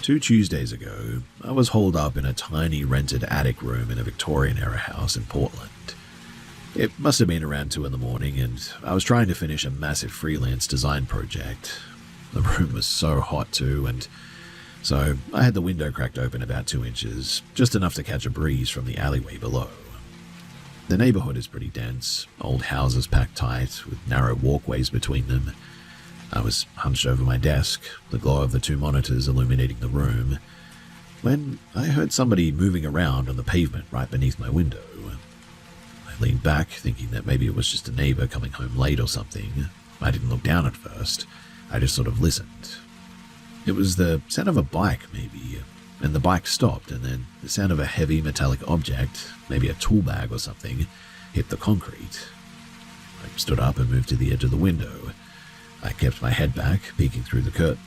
Two Tuesdays ago, I was holed up in a tiny rented attic room in a Victorian-era house in Portland. It must have been around 2 in the morning, and I was trying to finish a massive freelance design project. The room was so hot too, and so I had the window cracked open about 2 inches, just enough to catch a breeze from the alleyway below. The neighborhood is pretty dense, old houses packed tight, with narrow walkways between them. I was hunched over my desk, the glow of the 2 monitors illuminating the room, when I heard somebody moving around on the pavement right beneath my window. I leaned back, thinking that maybe it was just a neighbor coming home late or something. I didn't look down at first. I just sort of listened. It was the sound of a bike, maybe, and the bike stopped, and then the sound of a heavy metallic object, maybe a tool bag or something, hit the concrete. I stood up and moved to the edge of the window. I kept my head back, peeking through the curtain.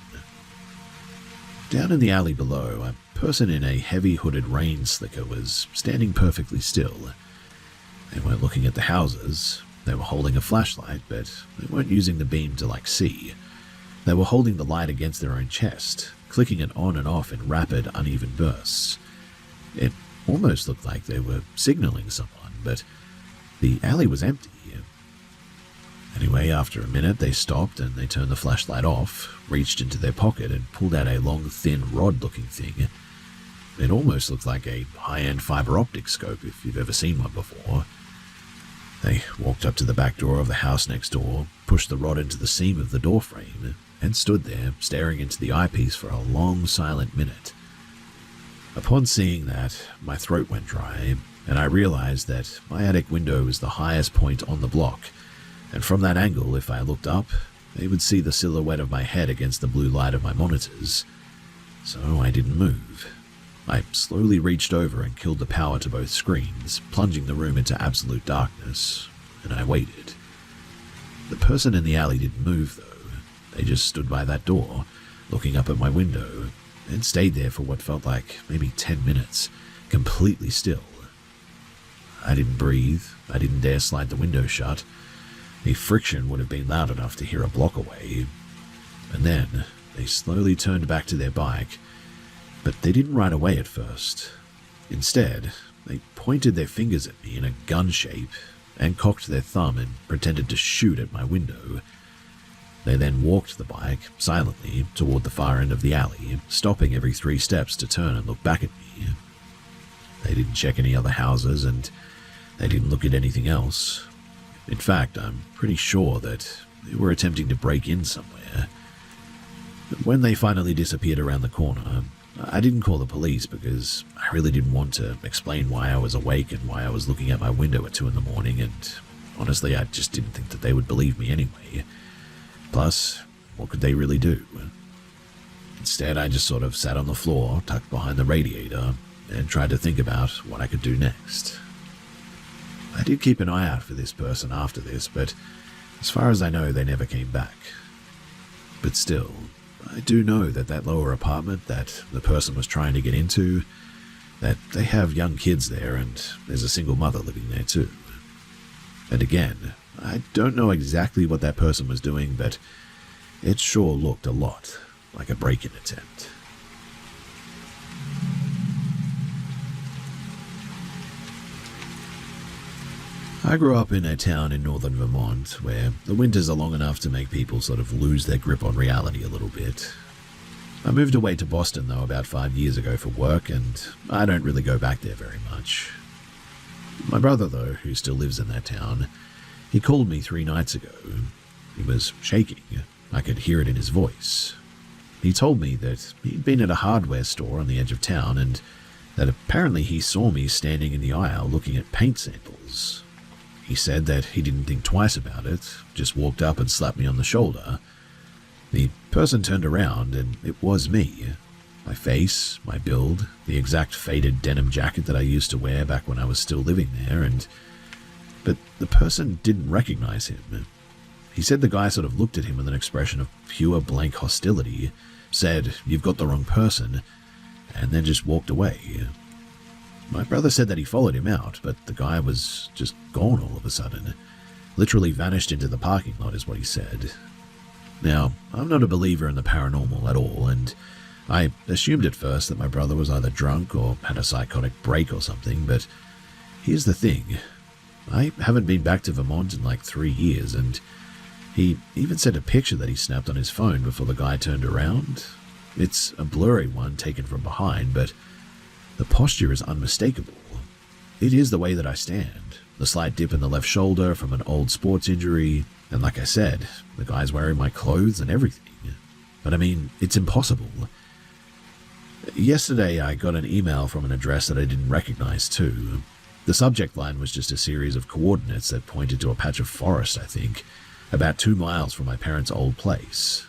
Down in the alley below, a person in a heavy hooded rain slicker was standing perfectly still. They weren't looking at the houses. They were holding a flashlight, but they weren't using the beam to, see. They were holding the light against their own chest, clicking it on and off in rapid, uneven bursts. It almost looked like they were signaling someone, but the alley was empty. Anyway, after a minute, they stopped and they turned the flashlight off, reached into their pocket and pulled out a long, thin, rod-looking thing. It almost looked like a high-end fiber optic scope if you've ever seen one before. They walked up to the back door of the house next door, pushed the rod into the seam of the door frame, and stood there, staring into the eyepiece for a long, silent minute. Upon seeing that, my throat went dry, and I realized that my attic window was the highest point on the block, and from that angle, if I looked up, they would see the silhouette of my head against the blue light of my monitors. So I didn't move. I slowly reached over and killed the power to both screens, plunging the room into absolute darkness, and I waited. The person in the alley didn't move, though. They just stood by that door, looking up at my window, and stayed there for what felt like maybe 10 minutes, completely still. I didn't breathe. I didn't dare slide the window shut. The friction would have been loud enough to hear a block away. And then they slowly turned back to their bike, but they didn't ride away at first. Instead, they pointed their fingers at me in a gun shape and cocked their thumb and pretended to shoot at my window. They then walked the bike silently toward the far end of the alley, stopping every 3 steps to turn and look back at me. They didn't check any other houses, and they didn't look at anything else. In fact, I'm pretty sure that they were attempting to break in somewhere. But when they finally disappeared around the corner, I didn't call the police because I really didn't want to explain why I was awake and why I was looking at my window at 2 in the morning, and honestly, I just didn't think that they would believe me anyway. Plus, what could they really do? Instead, I just sort of sat on the floor, tucked behind the radiator, and tried to think about what I could do next. I did keep an eye out for this person after this, but as far as I know, they never came back. But still, I do know that that lower apartment that the person was trying to get into, that they have young kids there and there's a single mother living there too. And again, I don't know exactly what that person was doing, but it sure looked a lot like a break-in attempt. I grew up in a town in northern Vermont where the winters are long enough to make people sort of lose their grip on reality a little bit. I moved away to Boston, though, about 5 years ago for work, and I don't really go back there very much. My brother, though, who still lives in that town, he called me 3 nights ago. He was shaking. I could hear it in his voice. He told me that he'd been at a hardware store on the edge of town and that apparently he saw me standing in the aisle looking at paint samples. He said that he didn't think twice about it, just walked up and slapped me on the shoulder. The person turned around, and it was me. My face, my build, the exact faded denim jacket that I used to wear back when I was still living there, but the person didn't recognize him. He said the guy sort of looked at him with an expression of pure blank hostility, said, "You've got the wrong person," and then just walked away. My brother said that he followed him out, but the guy was just gone all of a sudden. Literally vanished into the parking lot is what he said. Now, I'm not a believer in the paranormal at all, and I assumed at first that my brother was either drunk or had a psychotic break or something, but here's the thing. I haven't been back to Vermont in like 3 years, and he even sent a picture that he snapped on his phone before the guy turned around. It's a blurry one taken from behind, but the posture is unmistakable. It is the way that I stand. The slight dip in the left shoulder from an old sports injury, and like I said, the guy's wearing my clothes and everything. But I mean, it's impossible. Yesterday I got an email from an address that I didn't recognize too. The subject line was just a series of coordinates that pointed to a patch of forest, I think, about 2 miles from my parents' old place.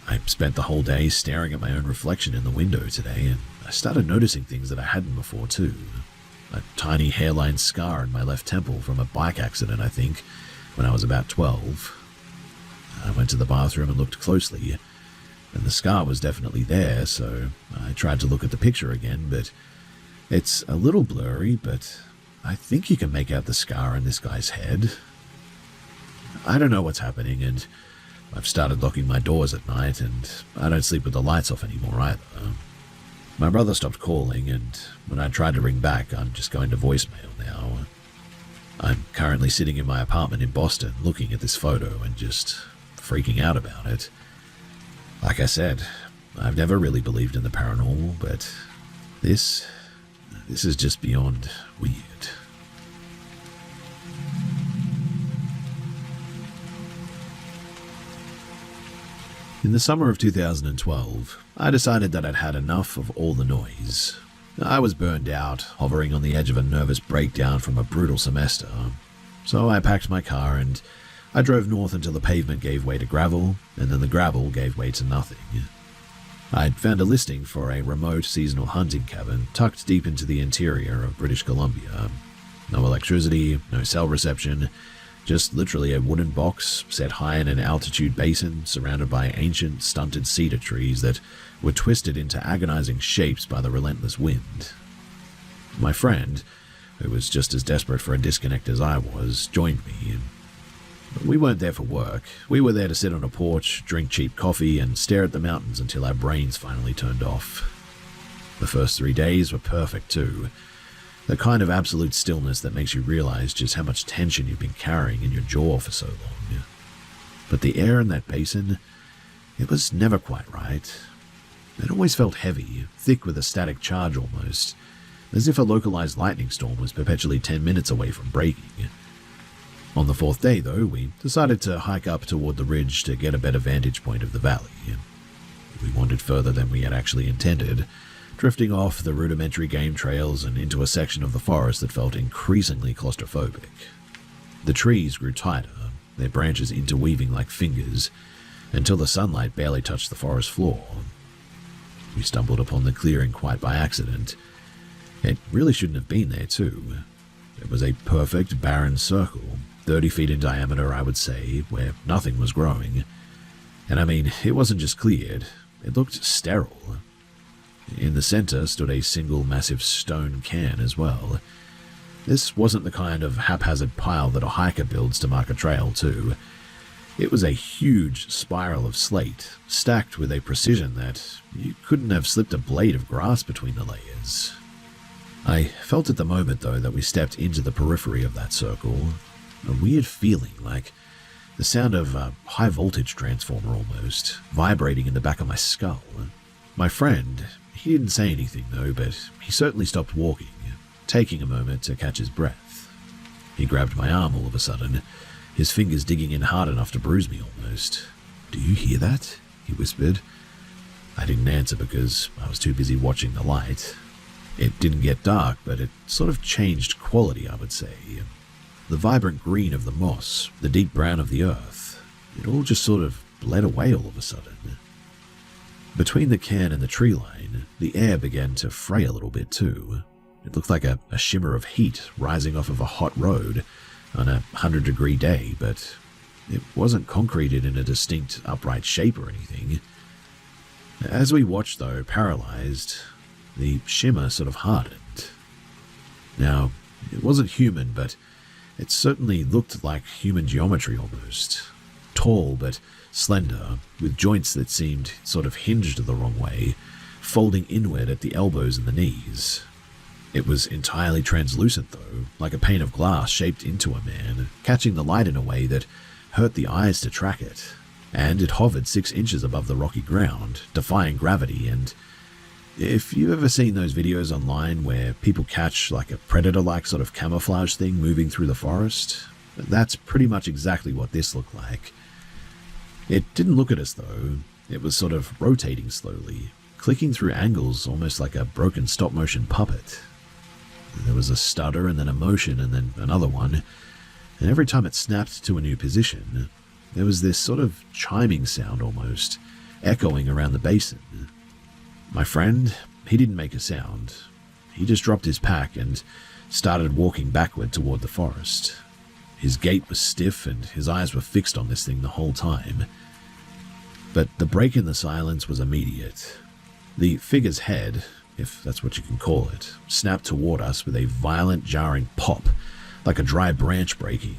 I spent the whole day staring at my own reflection in the window today, and I started noticing things that I hadn't before too. A tiny hairline scar in my left temple from a bike accident, I think, when I was about 12. I went to the bathroom and looked closely, and the scar was definitely there, so I tried to look at the picture again, but it's a little blurry, but I think you can make out the scar in this guy's head. I don't know what's happening, and I've started locking my doors at night, and I don't sleep with the lights off anymore either. My brother stopped calling, and when I tried to ring back, I'm just going to voicemail now. I'm currently sitting in my apartment in Boston looking at this photo and just freaking out about it. Like I said, I've never really believed in the paranormal, but this is just beyond weird. In the summer of 2012, I decided that I'd had enough of all the noise. I was burned out, hovering on the edge of a nervous breakdown from a brutal semester. So I packed my car and I drove north until the pavement gave way to gravel, and then the gravel gave way to nothing. I'd found a listing for a remote seasonal hunting cabin tucked deep into the interior of British Columbia. No electricity, no cell reception, Just literally a wooden box set high in an altitude basin surrounded by ancient, stunted cedar trees that were twisted into agonizing shapes by the relentless wind. My friend, who was just as desperate for a disconnect as I was, joined me. We weren't there for work. We were there to sit on a porch, drink cheap coffee, and stare at the mountains until our brains finally turned off. The first 3 days were perfect too. The kind of absolute stillness that makes you realize just how much tension you've been carrying in your jaw for so long. But the air in that basin, it was never quite right. It always felt heavy, thick with a static charge almost, as if a localized lightning storm was perpetually 10 minutes away from breaking. On the 4th day, though, we decided to hike up toward the ridge to get a better vantage point of the valley. We wandered further than we had actually intended, drifting off the rudimentary game trails and into a section of the forest that felt increasingly claustrophobic. The trees grew tighter, their branches interweaving like fingers, until the sunlight barely touched the forest floor. We stumbled upon the clearing quite by accident. It really shouldn't have been there, too. It was a perfect, barren circle, 30 feet in diameter, I would say, where nothing was growing. And I mean, it wasn't just cleared, it looked sterile. In the center stood a single massive stone cairn as well. This wasn't the kind of haphazard pile that a hiker builds to mark a trail to. It was a huge spiral of slate, stacked with a precision that you couldn't have slipped a blade of grass between the layers. I felt at the moment, though, that we stepped into the periphery of that circle. A weird feeling, like the sound of a high-voltage transformer almost, vibrating in the back of my skull. My friend, he didn't say anything, though, but he certainly stopped walking, taking a moment to catch his breath. He grabbed my arm all of a sudden, his fingers digging in hard enough to bruise me almost. "Do you hear that?" he whispered. I didn't answer because I was too busy watching the light. It didn't get dark, but it sort of changed quality, I would say. The vibrant green of the moss, the deep brown of the earth, it all just sort of bled away all of a sudden. Between the cairn and the tree line, the air began to fray a little bit too. It looked like a shimmer of heat rising off of a hot road on a 100-degree day, but it wasn't concreted in a distinct upright shape or anything. As we watched, though, paralyzed, the shimmer sort of hardened. Now, it wasn't human, but it certainly looked like human geometry almost. Tall but slender, with joints that seemed sort of hinged the wrong way, folding inward at the elbows and the knees. It was entirely translucent, though, like a pane of glass shaped into a man, catching the light in a way that hurt the eyes to track it. And it hovered 6 inches above the rocky ground, defying gravity. And if you've ever seen those videos online where people catch like a predator-like sort of camouflage thing moving through the forest, that's pretty much exactly what this looked like. It didn't look at us, though. It was sort of rotating slowly, clicking through angles almost like a broken stop-motion puppet. There was a stutter and then a motion and then another one, and every time it snapped to a new position, there was this sort of chiming sound almost, echoing around the basin. My friend, he didn't make a sound. He just dropped his pack and started walking backward toward the forest. His gait was stiff and his eyes were fixed on this thing the whole time. But the break in the silence was immediate. The figure's head, if that's what you can call it, snapped toward us with a violent, jarring pop, like a dry branch breaking.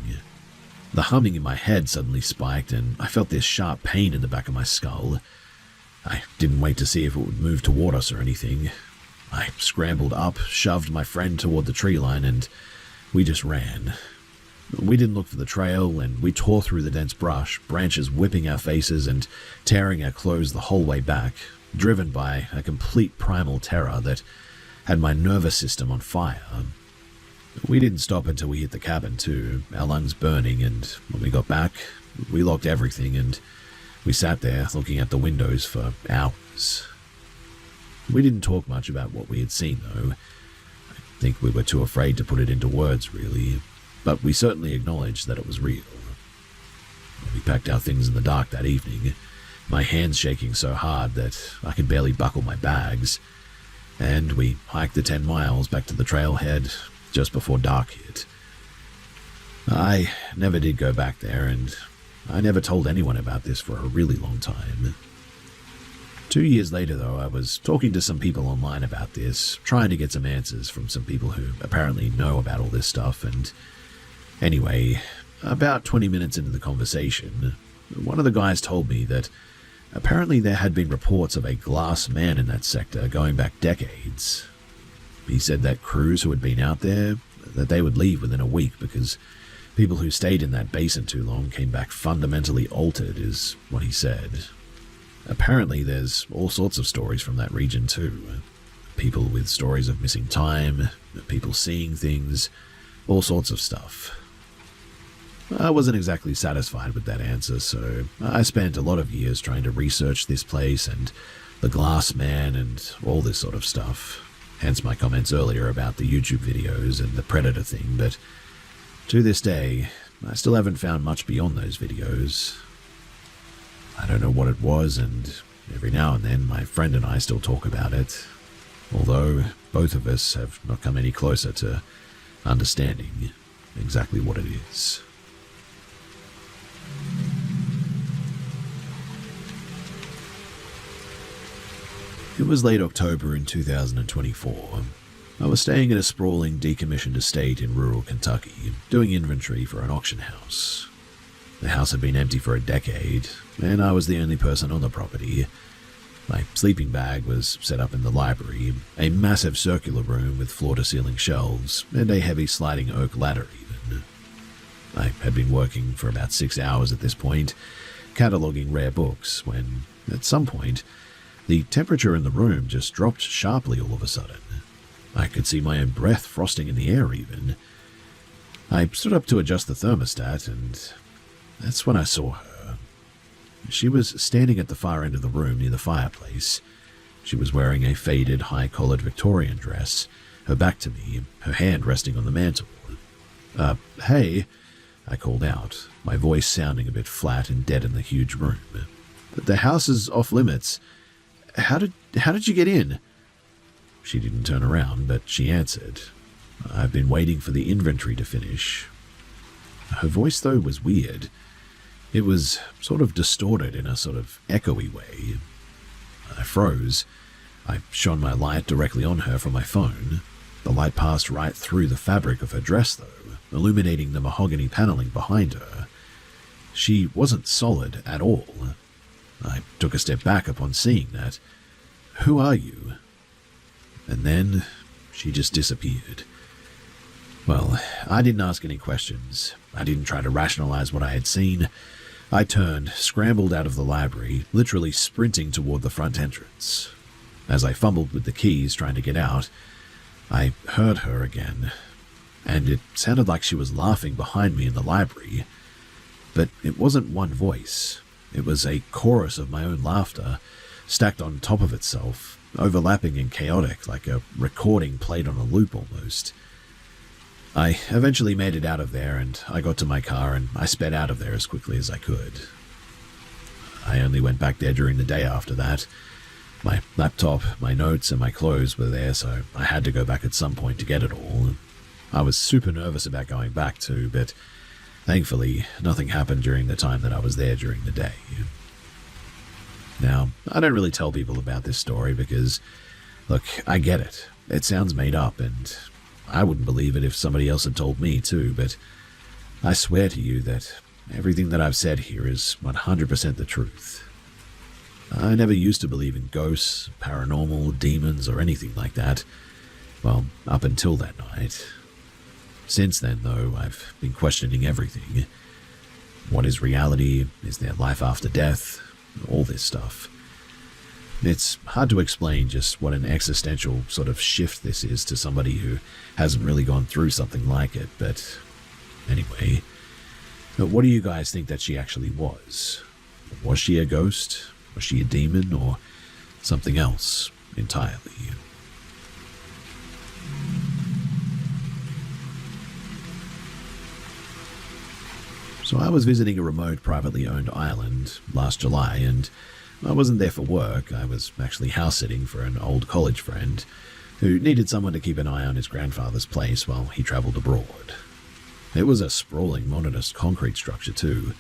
The humming in my head suddenly spiked, and I felt this sharp pain in the back of my skull. I didn't wait to see if it would move toward us or anything. I scrambled up, shoved my friend toward the tree line, and we just ran. We didn't look for the trail, and we tore through the dense brush, branches whipping our faces and tearing our clothes the whole way back, driven by a complete primal terror that had my nervous system on fire. We didn't stop until we hit the cabin too, our lungs burning, and when we got back, we locked everything and we sat there looking at the windows for hours. We didn't talk much about what we had seen, though. I think we were too afraid to put it into words, really, but we certainly acknowledged that it was real. We packed our things in the dark that evening, my hands shaking so hard that I could barely buckle my bags, and we hiked the 10 miles back to the trailhead just before dark hit. I never did go back there, and I never told anyone about this for a really long time. 2 years later, though, I was talking to some people online about this, trying to get some answers from some people who apparently know about all this stuff, and anyway, about 20 minutes into the conversation, one of the guys told me that apparently there had been reports of a glass man in that sector going back decades. He said that crews who had been out there, that they would leave within a week because people who stayed in that basin too long came back fundamentally altered, is what he said. Apparently there's all sorts of stories from that region too. People with stories of missing time, people seeing things, all sorts of stuff. I wasn't exactly satisfied with that answer, so I spent a lot of years trying to research this place and the glass man and all this sort of stuff. Hence my comments earlier about the YouTube videos and the predator thing, but to this day, I still haven't found much beyond those videos. I don't know what it was, and every now and then my friend and I still talk about it, although both of us have not come any closer to understanding exactly what it is. It was late October in 2024. I was staying at a sprawling, decommissioned estate in rural Kentucky, doing inventory for an auction house. The house had been empty for a decade, and I was the only person on the property. My sleeping bag was set up in the library, a massive circular room with floor-to-ceiling shelves, and a heavy sliding oak ladder even. I had been working for about 6 hours at this point, cataloguing rare books, when, at some point, the temperature in the room just dropped sharply all of a sudden. I could see my own breath frosting in the air even. I stood up to adjust the thermostat, and that's when I saw her. She was standing at the far end of the room near the fireplace. She was wearing a faded, high-collared Victorian dress, her back to me, her hand resting on the mantel. Hey, I called out, my voice sounding a bit flat and dead in the huge room. The house is off limits. How did you get in? She didn't turn around, but she answered. I've been waiting for the inventory to finish. Her voice, though, was weird. It was sort of distorted in a sort of echoey way. I froze. I shone my light directly on her from my phone. The light passed right through the fabric of her dress, though, illuminating the mahogany paneling behind her. She wasn't solid at all. I took a step back upon seeing that. Who are you? And then she just disappeared. Well, I didn't ask any questions. I didn't try to rationalize what I had seen. I turned, scrambled out of the library, literally sprinting toward the front entrance. As I fumbled with the keys trying to get out, I heard her again, and it sounded like she was laughing behind me in the library. But it wasn't one voice. It was a chorus of my own laughter, stacked on top of itself, overlapping and chaotic, like a recording played on a loop almost. I eventually made it out of there, and I got to my car, and I sped out of there as quickly as I could. I only went back there during the day after that. My laptop, my notes, and my clothes were there, so I had to go back at some point to get it all. I was super nervous about going back too, but thankfully, nothing happened during the time that I was there during the day. Now, I don't really tell people about this story because, look, I get it. It sounds made up, and I wouldn't believe it if somebody else had told me too, but I swear to you that everything that I've said here is 100% the truth. I never used to believe in ghosts, paranormal, demons, or anything like that. Well, up until that night. Since then, though, I've been questioning everything. What is reality? Is there life after death? All this stuff. It's hard to explain just what an existential sort of shift this is to somebody who hasn't really gone through something like it, but anyway. What do you guys think that she actually was? Was she a ghost? Was she a demon? Or something else entirely? So I was visiting a remote, privately owned island last July, and I wasn't there for work. I was actually house-sitting for an old college friend who needed someone to keep an eye on his grandfather's place while he traveled abroad. It was a sprawling, modernist concrete structure too,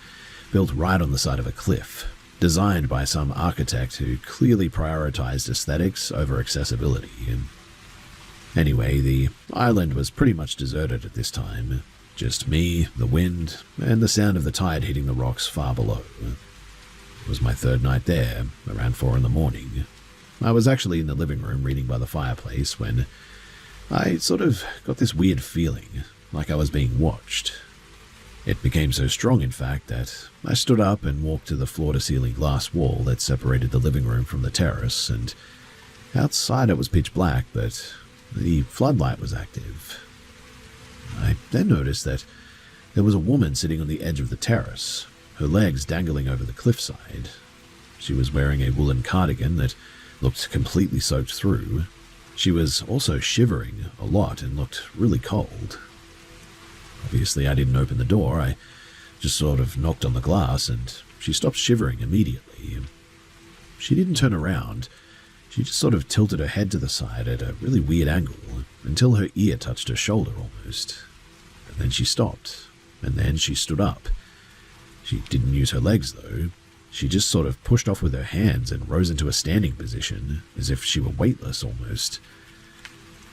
built right on the side of a cliff, designed by some architect who clearly prioritized aesthetics over accessibility. Anyway, the island was pretty much deserted at this time. Just me, the wind, and the sound of the tide hitting the rocks far below. It was my third night there, around 4 in the morning. I was actually in the living room reading by the fireplace when I sort of got this weird feeling, like I was being watched. It became so strong, in fact, that I stood up and walked to the floor-to-ceiling glass wall that separated the living room from the terrace, and outside it was pitch black, but the floodlight was active. I then noticed that there was a woman sitting on the edge of the terrace, her legs dangling over the cliffside. She was wearing a woolen cardigan that looked completely soaked through. She was also shivering a lot and looked really cold. Obviously, I didn't open the door. I just sort of knocked on the glass, and she stopped shivering immediately. She didn't turn around. She just sort of tilted her head to the side at a really weird angle until her ear touched her shoulder almost. And then she stopped, and then she stood up. She didn't use her legs, though. She just sort of pushed off with her hands and rose into a standing position, as if she were weightless almost.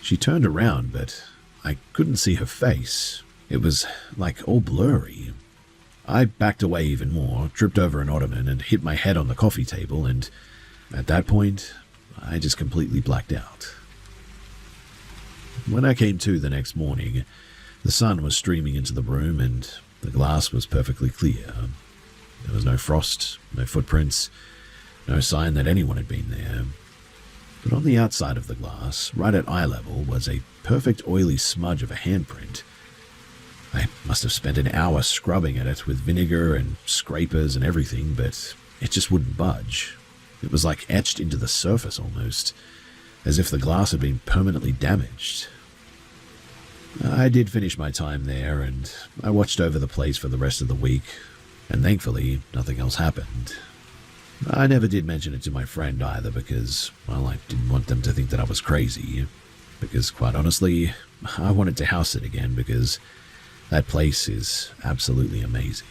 She turned around, but I couldn't see her face. It was, like, all blurry. I backed away even more, tripped over an ottoman, and hit my head on the coffee table, and at that point, I just completely blacked out. When I came to the next morning, the sun was streaming into the room, and the glass was perfectly clear. There was no frost, no footprints, no sign that anyone had been there. But on the outside of the glass, right at eye level, was a perfect oily smudge of a handprint. I must have spent an hour scrubbing at it with vinegar and scrapers and everything, but it just wouldn't budge. It was like etched into the surface almost, as if the glass had been permanently damaged. I did finish my time there, and I watched over the place for the rest of the week, and thankfully, nothing else happened. I never did mention it to my friend either because, well, I didn't want them to think that I was crazy. Because, quite honestly, I wanted to house it again because that place is absolutely amazing.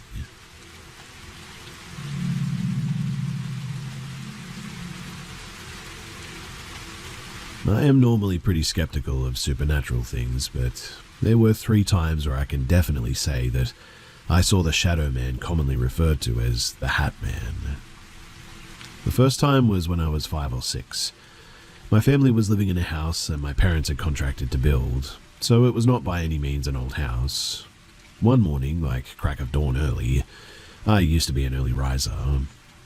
I am normally pretty skeptical of supernatural things, but there were 3 times where I can definitely say that I saw the Shadow Man commonly referred to as the Hat Man. The first time was when I was 5 or 6. My family was living in a house that my parents had contracted to build, so it was not by any means an old house. One morning, like crack of dawn early, I used to be an early riser.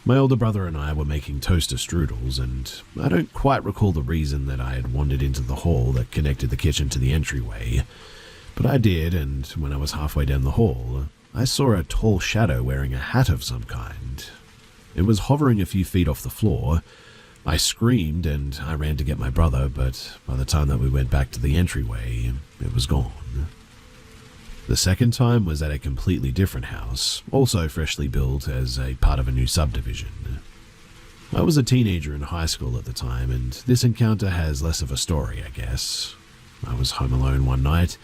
My older brother and I were making toaster strudels, and I don't quite recall the reason that I had wandered into the hall that connected the kitchen to the entryway, but I did, and when I was halfway down the hall, I saw a tall shadow wearing a hat of some kind. It was hovering a few feet off the floor. I screamed and I ran to get my brother, but by the time that we went back to the entryway, it was gone. The second time was at a completely different house, also freshly built as a part of a new subdivision. I was a teenager in high school at the time, and this encounter has less of a story, I guess. I was home alone one night.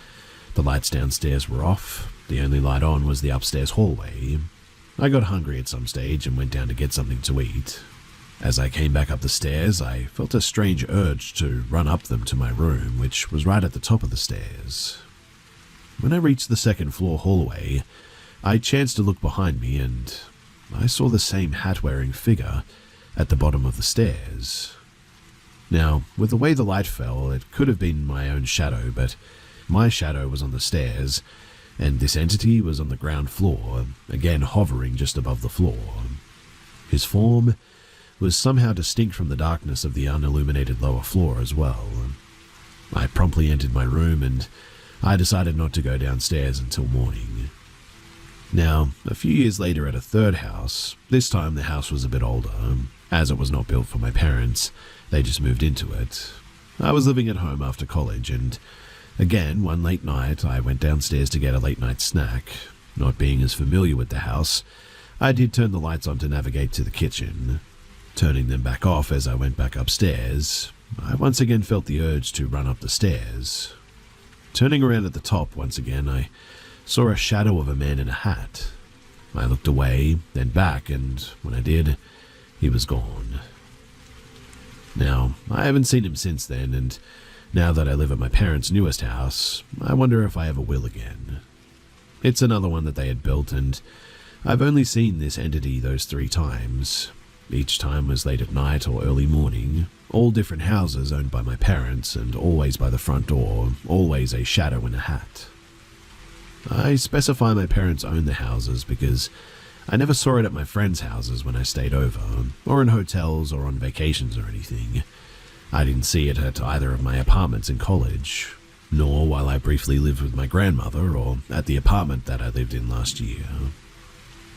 The lights downstairs were off. The only light on was the upstairs hallway. I got hungry at some stage and went down to get something to eat. As I came back up the stairs, I felt a strange urge to run up them to my room, which was right at the top of the stairs. When I reached the second floor hallway, I chanced to look behind me, and I saw the same hat-wearing figure at the bottom of the stairs. Now, with the way the light fell, it could have been my own shadow, but my shadow was on the stairs, and this entity was on the ground floor, again hovering just above the floor. His form was somehow distinct from the darkness of the unilluminated lower floor as well. I promptly entered my room, and I decided not to go downstairs until morning. Now, a few years later at a third house, this time the house was a bit older. As it was not built for my parents, they just moved into it. I was living at home after college, and again, one late night, I went downstairs to get a late-night snack. Not being as familiar with the house, I did turn the lights on to navigate to the kitchen. Turning them back off as I went back upstairs, I once again felt the urge to run up the stairs. Turning around at the top once again, I saw a shadow of a man in a hat. I looked away, then back, and when I did, he was gone. Now, I haven't seen him since then, and now that I live at my parents' newest house, I wonder if I ever will again. It's another one that they had built, and I've only seen this entity those 3 times. Each time was late at night or early morning, all different houses owned by my parents, and always by the front door, always a shadow in a hat. I specify my parents own the houses because I never saw it at my friends' houses when I stayed over, or in hotels or on vacations or anything. I didn't see it at either of my apartments in college, nor while I briefly lived with my grandmother or at the apartment that I lived in last year.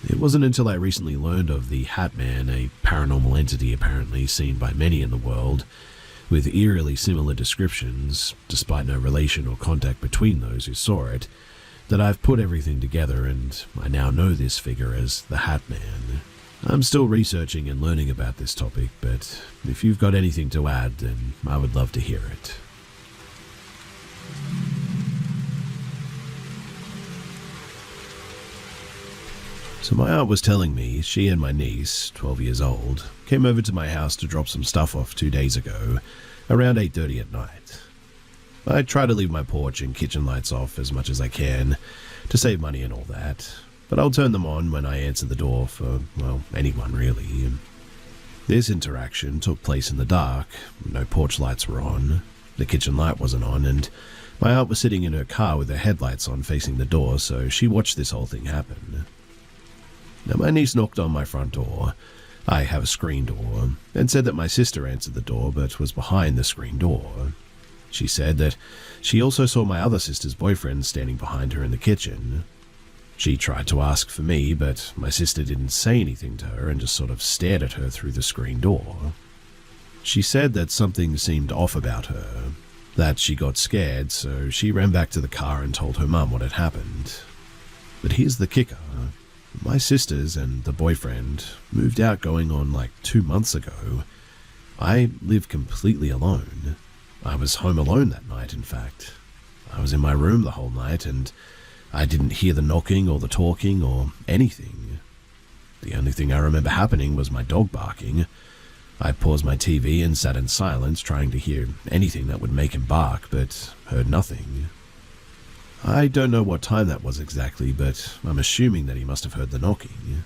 It wasn't until I recently learned of the Hat Man, a paranormal entity apparently seen by many in the world, with eerily similar descriptions, despite no relation or contact between those who saw it, that I've put everything together, and I now know this figure as the Hat Man. I'm still researching and learning about this topic, but if you've got anything to add, then I would love to hear it. So my aunt was telling me she and my niece, 12 years old, came over to my house to drop some stuff off 2 days ago, around 8:30 at night. I try to leave my porch and kitchen lights off as much as I can to save money and all that, but I'll turn them on when I answer the door for, well, anyone really. This interaction took place in the dark. No porch lights were on, the kitchen light wasn't on, and my aunt was sitting in her car with her headlights on facing the door, so she watched this whole thing happen. Now my niece knocked on my front door. I have a screen door, and said that my sister answered the door but was behind the screen door. She said that she also saw my other sister's boyfriend standing behind her in the kitchen. She tried to ask for me, but my sister didn't say anything to her and just sort of stared at her through the screen door. She said that something seemed off about her, that she got scared, so she ran back to the car and told her mum what had happened. But here's the kicker. My sisters and the boyfriend moved out going on like 2 months ago. I live completely alone. I was home alone that night, in fact. I was in my room the whole night, and I didn't hear the knocking or the talking or anything. The only thing I remember happening was my dog barking. I paused my TV and sat in silence, trying to hear anything that would make him bark, but heard nothing. I don't know what time that was exactly, but I'm assuming that he must have heard the knocking.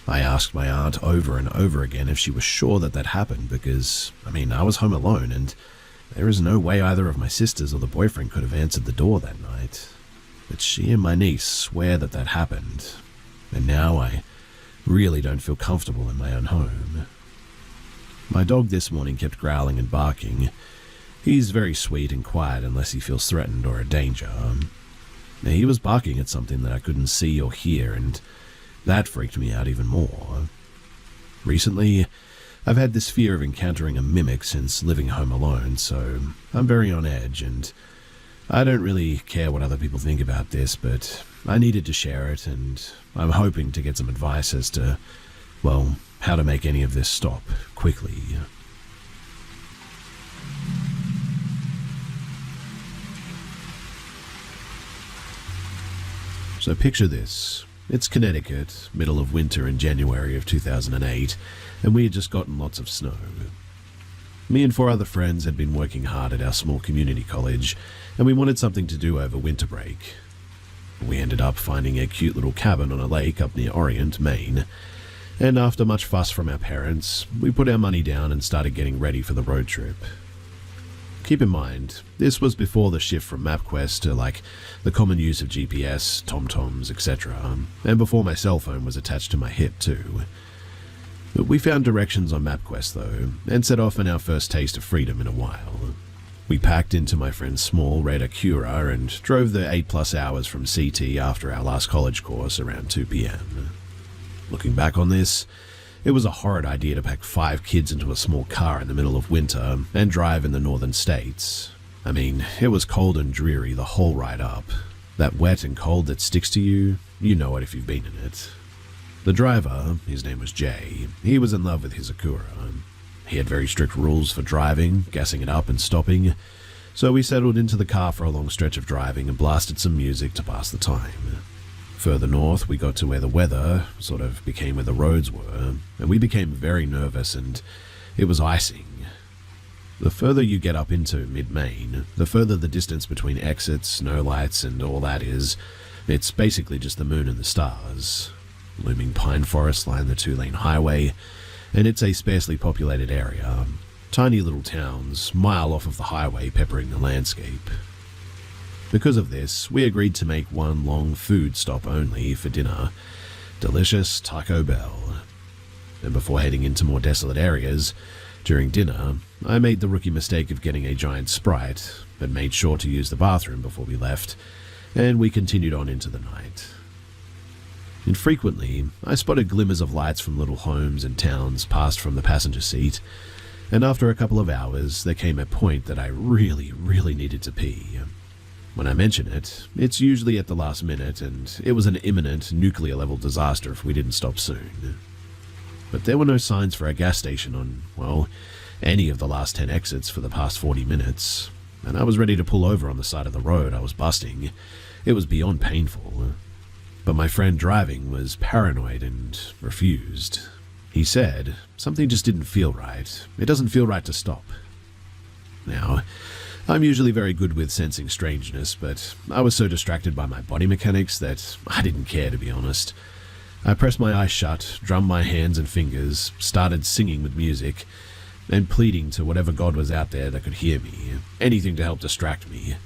I asked my aunt over and over again if she was sure that that happened because, I was home alone, and there is no way either of my sisters or the boyfriend could have answered the door that night. But she and my niece swear that that happened, and now I really don't feel comfortable in my own home. My dog this morning kept growling and barking. He's very sweet and quiet unless he feels threatened or in danger. He was barking at something that I couldn't see or hear, and that freaked me out even more. Recently, I've had this fear of encountering a mimic since living home alone, so I'm very on edge, and I don't really care what other people think about this, but I needed to share it, and I'm hoping to get some advice as to, well, how to make any of this stop quickly. So picture this. It's Connecticut, middle of winter in January of 2008, and we had just gotten lots of snow. Me and 4 other friends had been working hard at our small community college, and we wanted something to do over winter break. We ended up finding a cute little cabin on a lake up near Orient, Maine, and after much fuss from our parents, we put our money down and started getting ready for the road trip. Keep in mind, this was before the shift from MapQuest to the common use of GPS, TomToms, etc., and before my cell phone was attached to my hip too. But we found directions on MapQuest though, and set off on our first taste of freedom in a while. We packed into my friend's small red Acura and drove the 8+ hours from CT after our last college course around 2 p.m. Looking back on this, it was a horrid idea to pack 5 kids into a small car in the middle of winter and drive in the northern states. It was cold and dreary the whole ride up. That wet and cold that sticks to you, you know it if you've been in it. The driver, his name was Jay, he was in love with his Acura. He had very strict rules for driving, gassing it up and stopping, So we settled into the car for a long stretch of driving and blasted some music to pass the time. Further north, we got to where the weather sort of became where the roads were, and we became very nervous, and it was icing. The further you get up into mid-Maine, the further the distance between exits, snow lights, and all that is. It's basically just the moon and the stars. Looming pine forests line the two-lane highway, and it's a sparsely populated area. Tiny little towns, mile off of the highway, peppering the landscape. Because of this, we agreed to make one long food stop only for dinner. Delicious Taco Bell. And before heading into more desolate areas, during dinner, I made the rookie mistake of getting a giant Sprite, but made sure to use the bathroom before we left, and we continued on into the night. Infrequently, I spotted glimmers of lights from little homes and towns passed from the passenger seat, and after a couple of hours, there came a point that I really needed to pee. When I mention it, it's usually at the last minute, and it was an imminent nuclear-level disaster if we didn't stop soon. But there were no signs for a gas station on, well, any of the last 10 exits for the past 40 minutes, and I was ready to pull over on the side of the road I was busting. It was beyond painful. But my friend driving was paranoid and refused. He said, something just didn't feel right. It doesn't feel right to stop. Now, I'm usually very good with sensing strangeness, but I was so distracted by my body mechanics that I didn't care, to be honest. I pressed my eyes shut, drummed my hands and fingers, started singing with music, and pleading to whatever god was out there that could hear me, anything to help distract me.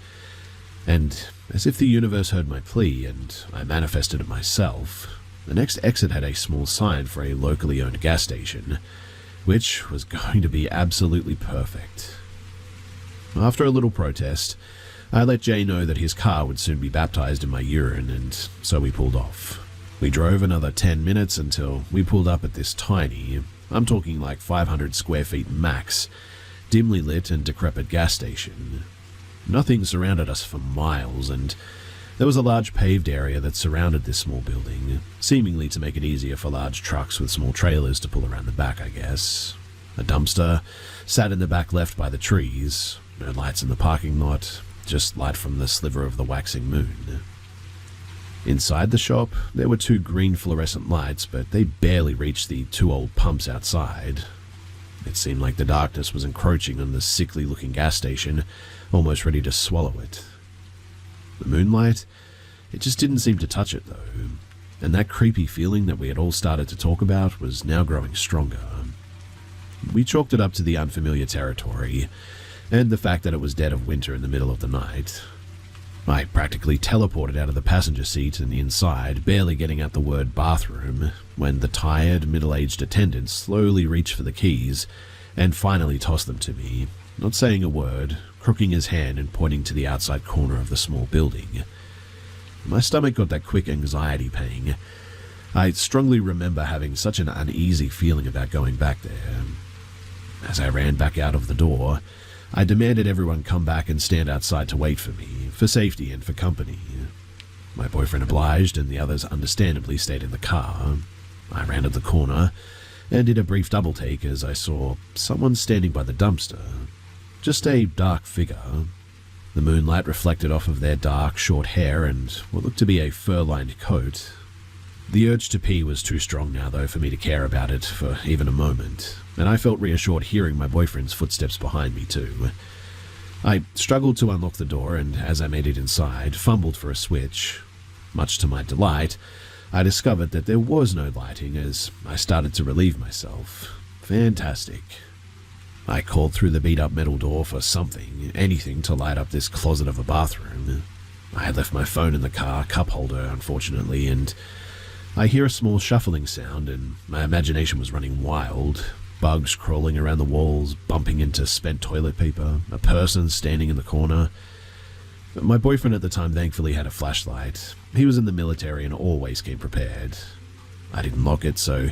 And as if the universe heard my plea and I manifested it myself, the next exit had a small sign for a locally owned gas station, which was going to be absolutely perfect. After a little protest, I let Jay know that his car would soon be baptized in my urine, and so we pulled off. We drove another 10 minutes until we pulled up at this tiny, I'm talking like 500 square feet max, dimly lit and decrepit gas station. Nothing surrounded us for miles, and there was a large paved area that surrounded this small building, seemingly to make it easier for large trucks with small trailers to pull around the back, I guess. A dumpster sat in the back left by the trees. No lights in the parking lot, just light from the sliver of the waxing moon. Inside the shop, there were 2 green fluorescent lights, but they barely reached the 2 old pumps outside. It seemed like the darkness was encroaching on the sickly-looking gas station, almost ready to swallow it. The moonlight, it just didn't seem to touch it, though, and that creepy feeling that we had all started to talk about was now growing stronger. We chalked it up to the unfamiliar territory, and the fact that it was dead of winter in the middle of the night. I practically teleported out of the passenger seat and inside, barely getting out the word bathroom, when the tired, middle-aged attendant slowly reached for the keys and finally tossed them to me, not saying a word, crooking his hand and pointing to the outside corner of the small building. My stomach got that quick anxiety pang. I strongly remember having such an uneasy feeling about going back there. As I ran back out of the door, I demanded everyone come back and stand outside to wait for me, for safety and for company. My boyfriend obliged, and the others understandably stayed in the car. I rounded the corner and did a brief double take as I saw someone standing by the dumpster. Just a dark figure. The moonlight reflected off of their dark, short hair and what looked to be a fur-lined coat. The urge to pee was too strong now, though, for me to care about it for even a moment, and I felt reassured hearing my boyfriend's footsteps behind me, too. I struggled to unlock the door, and as I made it inside, fumbled for a switch. Much to my delight, I discovered that there was no lighting as I started to relieve myself. Fantastic. I called through the beat-up metal door for something, anything to light up this closet of a bathroom. I had left my phone in the car cup holder, unfortunately, and I hear a small shuffling sound, and my imagination was running wild. Bugs crawling around the walls, bumping into spent toilet paper, a person standing in the corner. My boyfriend at the time thankfully had a flashlight. He was in the military and always came prepared. I didn't lock it, so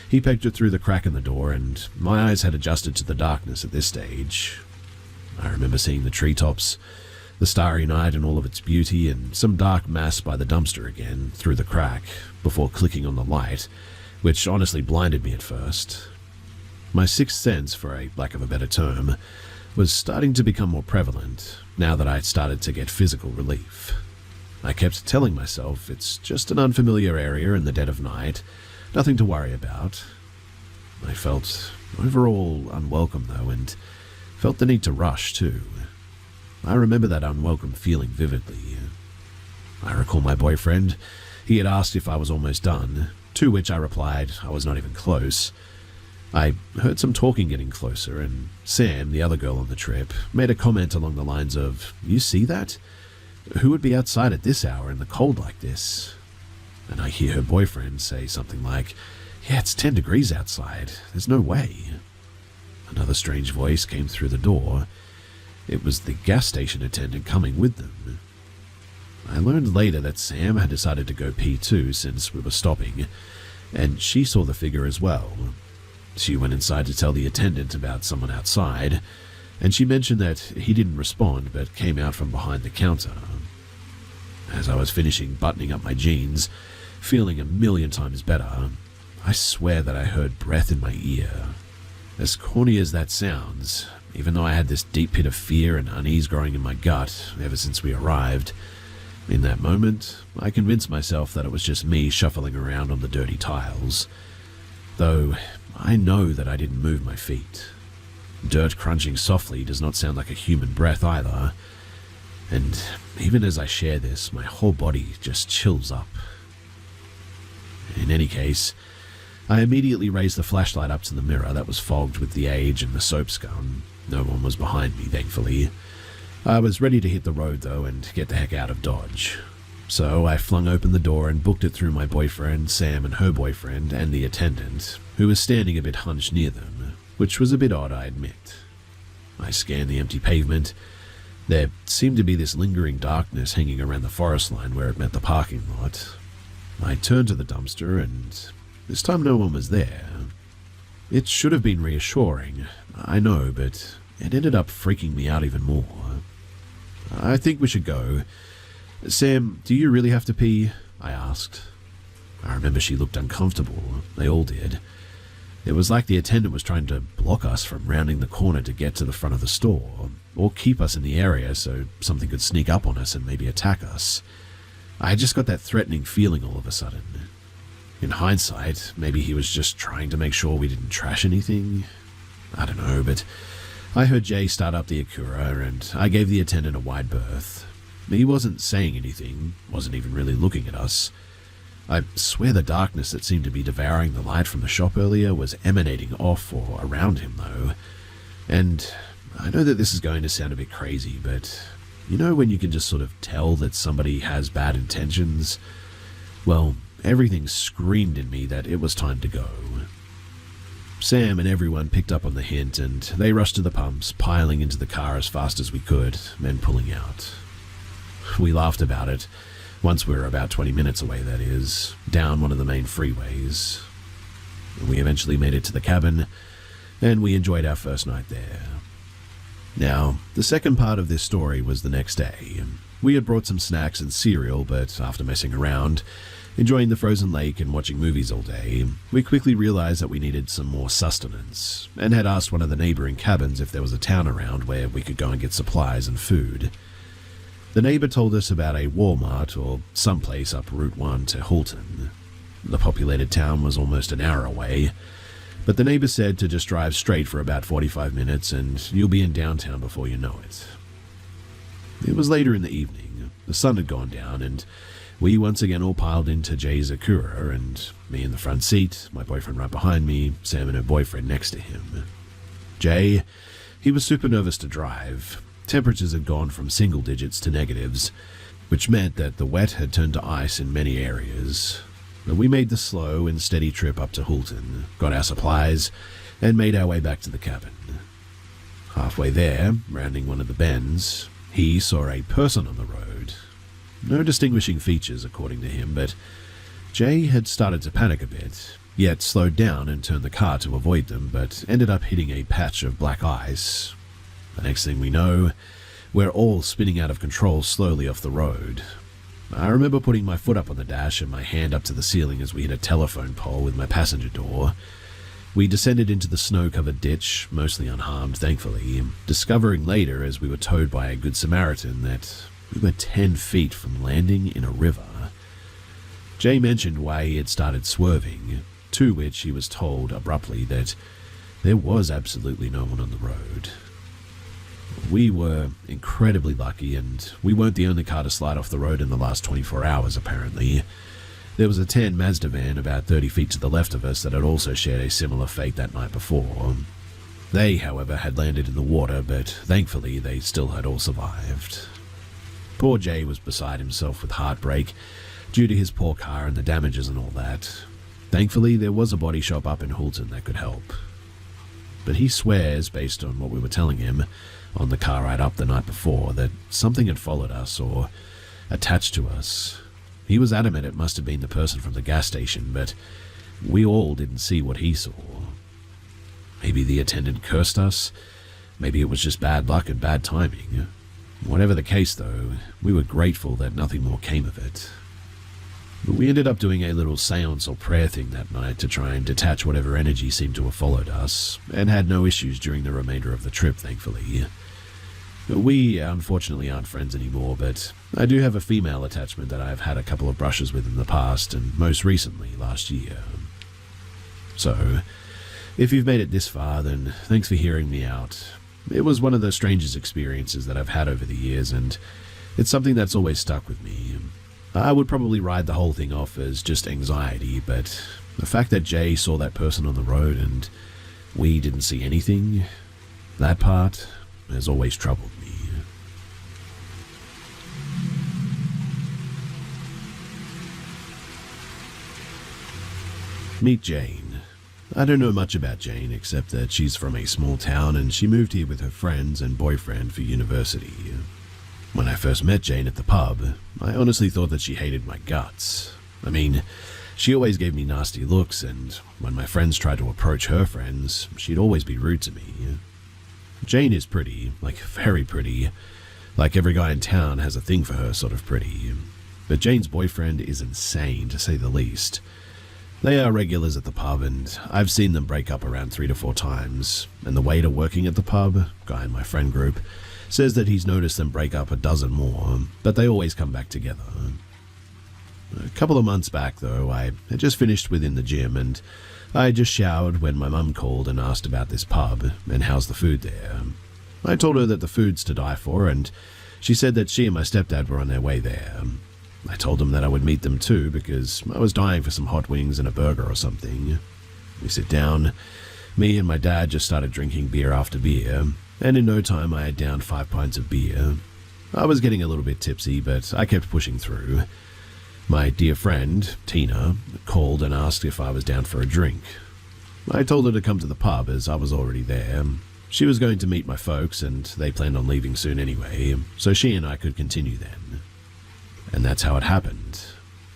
he peeked it through the crack in the door, and my eyes had adjusted to the darkness at this stage. I remember seeing the treetops, the starry night in all of its beauty, and some dark mass by the dumpster again, through the crack, before clicking on the light, which honestly blinded me at first. My sixth sense, for a lack of a better term, was starting to become more prevalent now that I had started to get physical relief. I kept telling myself it's just an unfamiliar area in the dead of night, nothing to worry about. I felt overall unwelcome though, and felt the need to rush too. I remember that unwelcome feeling vividly. I recall my boyfriend. He had asked if I was almost done, to which I replied I was not even close. I heard some talking getting closer, and Sam, the other girl on the trip, made a comment along the lines of, "You see that? Who would be outside at this hour in the cold like this?" And I hear her boyfriend say something like, "Yeah, it's 10 degrees outside. There's no way." Another strange voice came through the door. It was the gas station attendant coming with them. I learned later that Sam had decided to go pee too since we were stopping, and she saw the figure as well. She went inside to tell the attendant about someone outside, and she mentioned that he didn't respond but came out from behind the counter. As I was finishing buttoning up my jeans, feeling a million times better, I swear that I heard breath in my ear. As corny as that sounds, even though I had this deep pit of fear and unease growing in my gut ever since we arrived, in that moment, I convinced myself that it was just me shuffling around on the dirty tiles. Though, I know that I didn't move my feet. Dirt crunching softly does not sound like a human breath either, and even as I share this, my whole body just chills up. In any case, I immediately raised the flashlight up to the mirror that was fogged with the age and the soap scum. No one was behind me, thankfully. I was ready to hit the road, though, and get the heck out of Dodge. So I flung open the door and booked it through my boyfriend, Sam, and her boyfriend, and the attendant, who was standing a bit hunched near them, which was a bit odd, I admit. I scanned the empty pavement. There seemed to be this lingering darkness hanging around the forest line where it met the parking lot. I turned to the dumpster, and this time no one was there. It should have been reassuring, I know, but it ended up freaking me out even more. "I think we should go. Sam, do you really have to pee?" I asked. I remember she looked uncomfortable. They all did. It was like the attendant was trying to block us from rounding the corner to get to the front of the store, or keep us in the area so something could sneak up on us and maybe attack us. I just got that threatening feeling all of a sudden. In hindsight, maybe he was just trying to make sure we didn't trash anything. I don't know, but I heard Jay start up the Acura, and I gave the attendant a wide berth. He wasn't saying anything, wasn't even really looking at us. I swear the darkness that seemed to be devouring the light from the shop earlier was emanating off or around him, though. And I know that this is going to sound a bit crazy, but you know when you can just sort of tell that somebody has bad intentions? Well, everything screamed in me that it was time to go. Sam and everyone picked up on the hint, and they rushed to the pumps, piling into the car as fast as we could, then pulling out. We laughed about it, once we were about 20 minutes away, that is, down one of the main freeways. We eventually made it to the cabin, and we enjoyed our first night there. Now, the second part of this story was the next day. We had brought some snacks and cereal, but after messing around, enjoying the frozen lake and watching movies all day, we quickly realized that we needed some more sustenance, and had asked one of the neighboring cabins if there was a town around where we could go and get supplies and food. The neighbor told us about a Walmart or someplace up Route 1 to Hulton. The populated town was almost an hour away, but the neighbor said to just drive straight for about 45 minutes and you'll be in downtown before you know it. It was later in the evening. The sun had gone down, and we once again all piled into Jay's Acura, and me in the front seat, my boyfriend right behind me, Sam and her boyfriend next to him. Jay, he was super nervous to drive. Temperatures had gone from single digits to negatives, which meant that the wet had turned to ice in many areas. But we made the slow and steady trip up to Hulton, got our supplies, and made our way back to the cabin. Halfway there, rounding one of the bends, he saw a person on the road. No distinguishing features, according to him, but Jay had started to panic a bit, yet slowed down and turned the car to avoid them, but ended up hitting a patch of black ice. The next thing we know, we're all spinning out of control slowly off the road. I remember putting my foot up on the dash and my hand up to the ceiling as we hit a telephone pole with my passenger door. We descended into the snow-covered ditch, mostly unharmed, thankfully, discovering later as we were towed by a good Samaritan that we were 10 feet from landing in a river. Jay mentioned why he had started swerving, to which he was told abruptly that there was absolutely no one on the road. We were incredibly lucky, and we weren't the only car to slide off the road in the last 24 hours, apparently. There was a tan Mazda van about 30 feet to the left of us that had also shared a similar fate that night before. They, however, had landed in the water, but thankfully they still had all survived. Poor Jay was beside himself with heartbreak due to his poor car and the damages and all that. Thankfully, there was a body shop up in Hulton that could help. But he swears, based on what we were telling him on the car ride up the night before, that something had followed us or attached to us. He was adamant it must have been the person from the gas station, but we all didn't see what he saw. Maybe the attendant cursed us. Maybe it was just bad luck and bad timing. Whatever the case, though, we were grateful that nothing more came of it. But we ended up doing a little seance or prayer thing that night to try and detach whatever energy seemed to have followed us, and had no issues during the remainder of the trip, thankfully. We, unfortunately, aren't friends anymore, but I do have a female attachment that I've had a couple of brushes with in the past, and most recently, last year. So, if you've made it this far, then thanks for hearing me out. It was one of the strangest experiences that I've had over the years, and it's something that's always stuck with me. I would probably write the whole thing off as just anxiety, but the fact that Jay saw that person on the road and we didn't see anything, that part has always troubled me. Meet Jane. I don't know much about Jane except that she's from a small town and she moved here with her friends and boyfriend for university. When I first met Jane at the pub, I honestly thought that she hated my guts. I mean, she always gave me nasty looks, and when my friends tried to approach her friends, she'd always be rude to me. Jane is pretty, like very pretty. Like every guy in town has a thing for her sort of pretty. But Jane's boyfriend is insane, to say the least. They are regulars at the pub, and I've seen them break up around 3 to 4 times, and the waiter working at the pub, guy in my friend group, says that he's noticed them break up a dozen more, but they always come back together. A couple of months back, though, I had just finished within the gym, and I had just showered when my mum called and asked about this pub, and how's the food there. I told her that the food's to die for, and she said that she and my stepdad were on their way there. I told them that I would meet them too, because I was dying for some hot wings and a burger or something. We sit down. Me and my dad just started drinking beer after beer, and in no time I had downed 5 pints of beer. I was getting a little bit tipsy, but I kept pushing through. My dear friend, Tina, called and asked if I was down for a drink. I told her to come to the pub as I was already there. She was going to meet my folks, and they planned on leaving soon anyway, so she and I could continue then. And that's how it happened.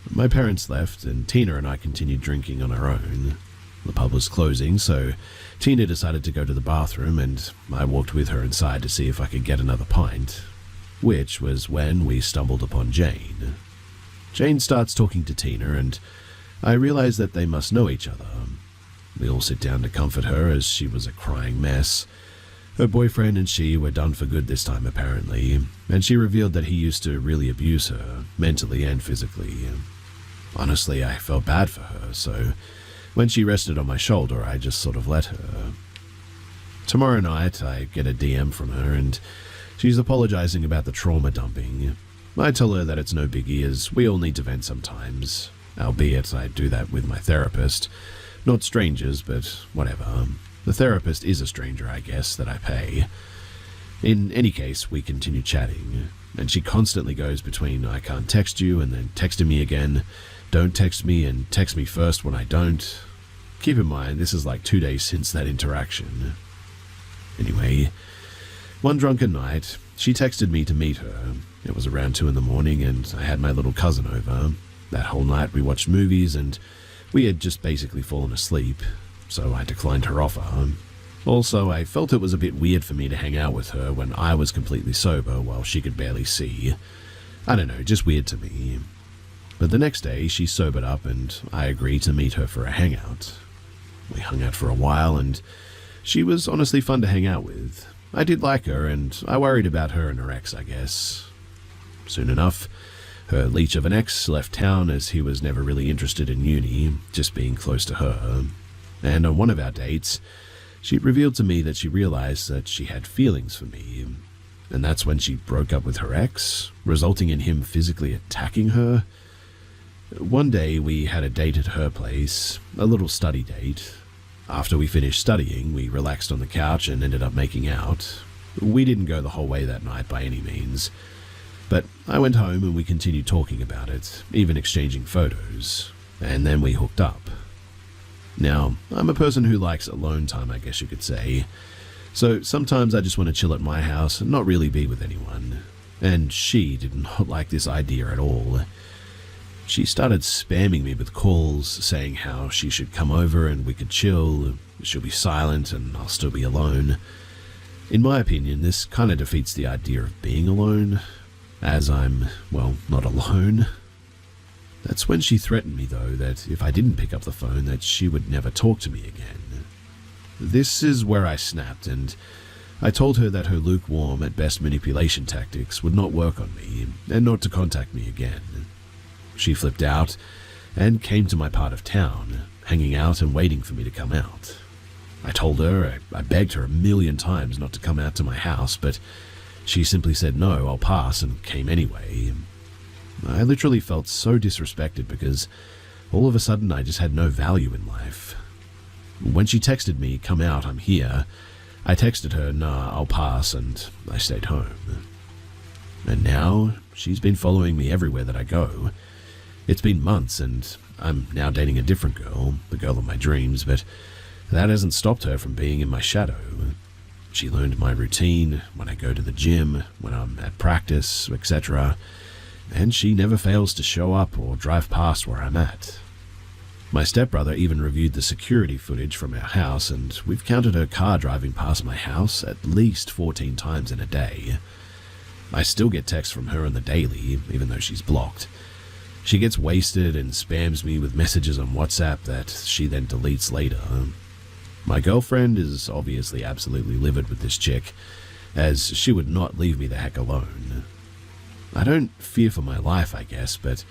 My parents left, and Tina and I continued drinking on our own. The pub was closing, so Tina decided to go to the bathroom, and I walked with her inside to see if I could get another pint, which was when we stumbled upon Jane. Jane starts talking to Tina, and I realize that they must know each other. We all sit down to comfort her as she was a crying mess. Her boyfriend and she were done for good this time, apparently, and she revealed that he used to really abuse her, mentally and physically. Honestly, I felt bad for her, so when she rested on my shoulder, I just sort of let her. Tomorrow night, I get a DM from her, and she's apologizing about the trauma dumping. I tell her that it's no biggie, as we all need to vent sometimes, albeit I do that with my therapist. Not strangers, but whatever. The therapist is a stranger, I guess, that I pay. In any case, we continue chatting, and she constantly goes between I can't text you and then texting me again, don't text me and text me first when I don't. Keep in mind, this is like 2 days since that interaction. Anyway, one drunken night, she texted me to meet her. It was around 2 in the morning, and I had my little cousin over. That whole night we watched movies, and we had just basically fallen asleep, so I declined her offer. Also, I felt it was a bit weird for me to hang out with her when I was completely sober while she could barely see. I don't know, just weird to me. But the next day, she sobered up and I agreed to meet her for a hangout. We hung out for a while, and she was honestly fun to hang out with. I did like her, and I worried about her and her ex, I guess. Soon enough, her leech of an ex left town as he was never really interested in uni, just being close to her. And on one of our dates, she revealed to me that she realized that she had feelings for me. And that's when she broke up with her ex, resulting in him physically attacking her. One day we had a date at her place, a little study date. After we finished studying, we relaxed on the couch and ended up making out. We didn't go the whole way that night by any means, but I went home and we continued talking about it, even exchanging photos, and then we hooked up. Now, I'm a person who likes alone time, I guess you could say, so sometimes I just want to chill at my house and not really be with anyone, and she did not like this idea at all. She started spamming me with calls, saying how she should come over and we could chill, she'll be silent and I'll still be alone. In my opinion, this kind of defeats the idea of being alone, as I'm, well, not alone. That's when she threatened me, though, that if I didn't pick up the phone, that she would never talk to me again. This is where I snapped, and I told her that her lukewarm, at best manipulation tactics would not work on me, and not to contact me again. She flipped out and came to my part of town, hanging out and waiting for me to come out. I told her, I begged her a million times not to come out to my house, but she simply said no, I'll pass, and came anyway. I literally felt so disrespected because all of a sudden I just had no value in life. When she texted me, come out, I'm here, I texted her, nah, I'll pass, and I stayed home. And now she's been following me everywhere that I go. It's been months, and I'm now dating a different girl, the girl of my dreams, but that hasn't stopped her from being in my shadow. She learned my routine, when I go to the gym, when I'm at practice, etc., and she never fails to show up or drive past where I'm at. My stepbrother even reviewed the security footage from our house, and we've counted her car driving past my house at least 14 times in a day. I still get texts from her on the daily, even though she's blocked. She gets wasted and spams me with messages on WhatsApp that she then deletes later. My girlfriend is obviously absolutely livid with this chick, as she would not leave me the heck alone. I don't fear for my life, I guess, but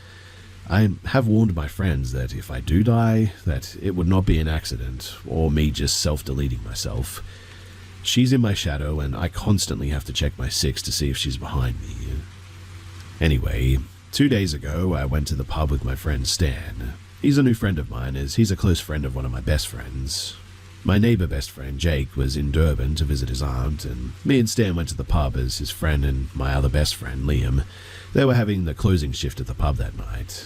I have warned my friends that if I do die, that it would not be an accident or me just self-deleting myself. She's in my shadow and I constantly have to check my 6 to see if she's behind me. Anyway, 2 days ago I went to the pub with my friend Stan. He's a new friend of mine as he's a close friend of one of my best friends. My neighbour best friend Jake was in Durban to visit his aunt, and me and Stan went to the pub as his friend and my other best friend, Liam. They were having the closing shift at the pub that night.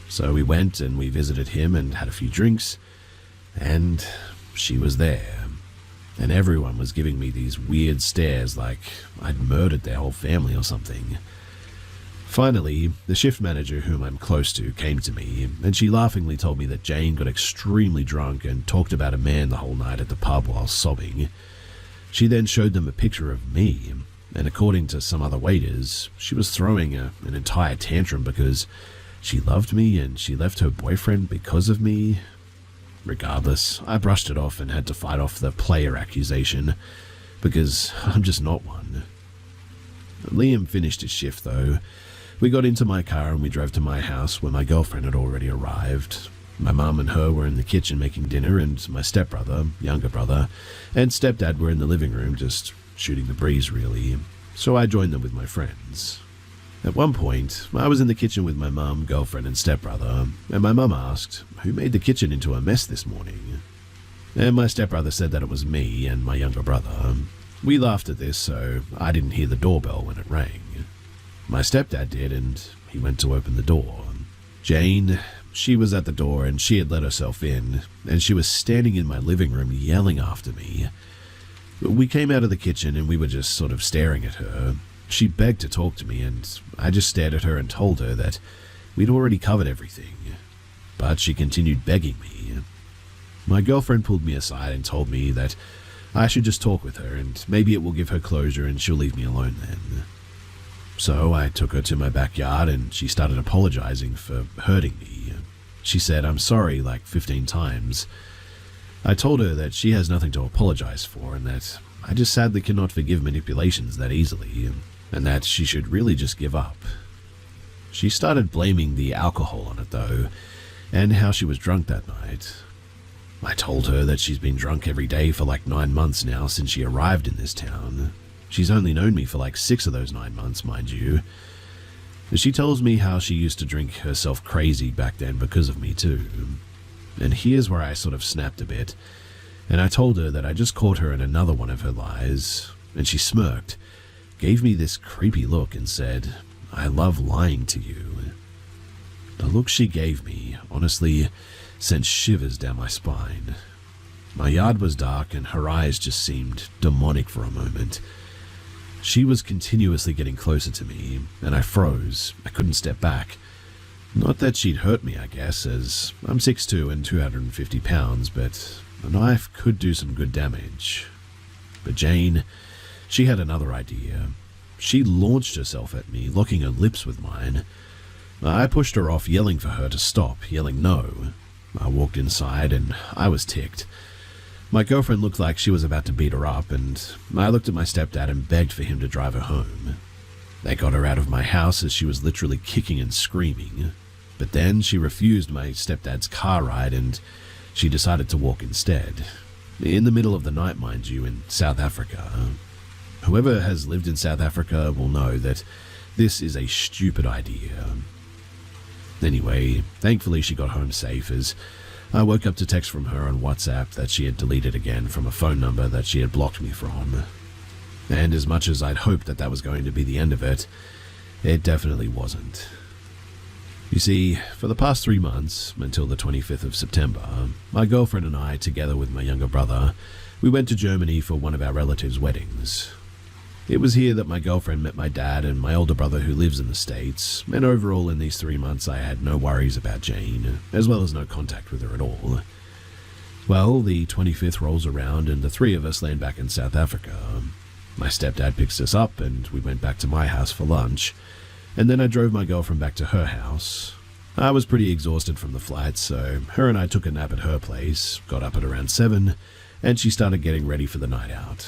So we went and we visited him and had a few drinks, and she was there. And everyone was giving me these weird stares like I'd murdered their whole family or something. Finally, the shift manager whom I'm close to came to me, and she laughingly told me that Jane got extremely drunk and talked about a man the whole night at the pub while sobbing. She then showed them a picture of me, and according to some other waiters, she was throwing an entire tantrum because she loved me and she left her boyfriend because of me. Regardless, I brushed it off and had to fight off the player accusation, because I'm just not one. Liam finished his shift though. We got into my car and we drove to my house where my girlfriend had already arrived. My mum and her were in the kitchen making dinner, and my stepbrother, younger brother, and stepdad were in the living room just shooting the breeze really, so I joined them with my friends. At one point, I was in the kitchen with my mum, girlfriend and stepbrother, and my mum asked, who made the kitchen into a mess this morning? And my stepbrother said that it was me and my younger brother. We laughed at this, so I didn't hear the doorbell when it rang. My stepdad did, and he went to open the door. Jane, she was at the door and she had let herself in, and she was standing in my living room yelling after me. We came out of the kitchen and we were just sort of staring at her. She begged to talk to me, and I just stared at her and told her that we'd already covered everything. But she continued begging me. My girlfriend pulled me aside and told me that I should just talk with her and maybe it will give her closure and she'll leave me alone then. So I took her to my backyard and she started apologizing for hurting me. She said, I'm sorry, like 15 times. I told her that she has nothing to apologize for and that I just sadly cannot forgive manipulations that easily, and that she should really just give up. She started blaming the alcohol on it though, and how she was drunk that night. I told her that she's been drunk every day for like 9 months now since she arrived in this town. She's only known me for like 6 of those 9 months, mind you. She tells me how she used to drink herself crazy back then because of me too. And here's where I sort of snapped a bit, and I told her that I just caught her in another one of her lies, and she smirked, gave me this creepy look and said, "I love lying to you." The look she gave me, honestly, sent shivers down my spine. My yard was dark and her eyes just seemed demonic for a moment. She was continuously getting closer to me, and I froze. I couldn't step back. Not that she'd hurt me, I guess, as I'm 6'2" and 250 pounds, but a knife could do some good damage. But Jane, she had another idea. She launched herself at me, locking her lips with mine. I pushed her off, yelling for her to stop, yelling no. I walked inside, and I was ticked. My girlfriend looked like she was about to beat her up, and I looked at my stepdad and begged for him to drive her home. They got her out of my house as she was literally kicking and screaming. But then she refused my stepdad's car ride and she decided to walk instead. In the middle of the night, mind you, in South Africa. Whoever has lived in South Africa will know that this is a stupid idea. Anyway, thankfully she got home safe as I woke up to text from her on WhatsApp that she had deleted again from a phone number that she had blocked me from. And as much as I'd hoped that that was going to be the end of it, it definitely wasn't. You see, for the past 3 months, until the 25th of September, my girlfriend and I, together with my younger brother, we went to Germany for one of our relatives' weddings. It was here that my girlfriend met my dad and my older brother who lives in the States, and overall in these 3 months I had no worries about Jane, as well as no contact with her at all. Well, the 25th rolls around and the 3 of us land back in South Africa. My stepdad picks us up and we went back to my house for lunch, and then I drove my girlfriend back to her house. I was pretty exhausted from the flight, so her and I took a nap at her place, got up at around 7, and she started getting ready for the night out.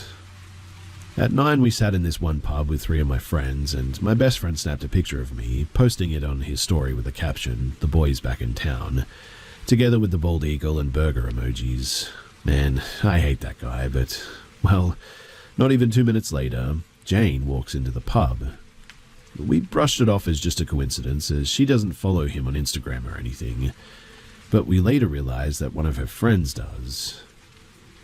At 9 we sat in this one pub with 3 of my friends, and my best friend snapped a picture of me, posting it on his story with the caption, "The boys back in town," together with the bald eagle and burger emojis. Man, I hate that guy, but, well, not even 2 minutes later, Jane walks into the pub. We brushed it off as just a coincidence, as she doesn't follow him on Instagram or anything, but we later realized that one of her friends does.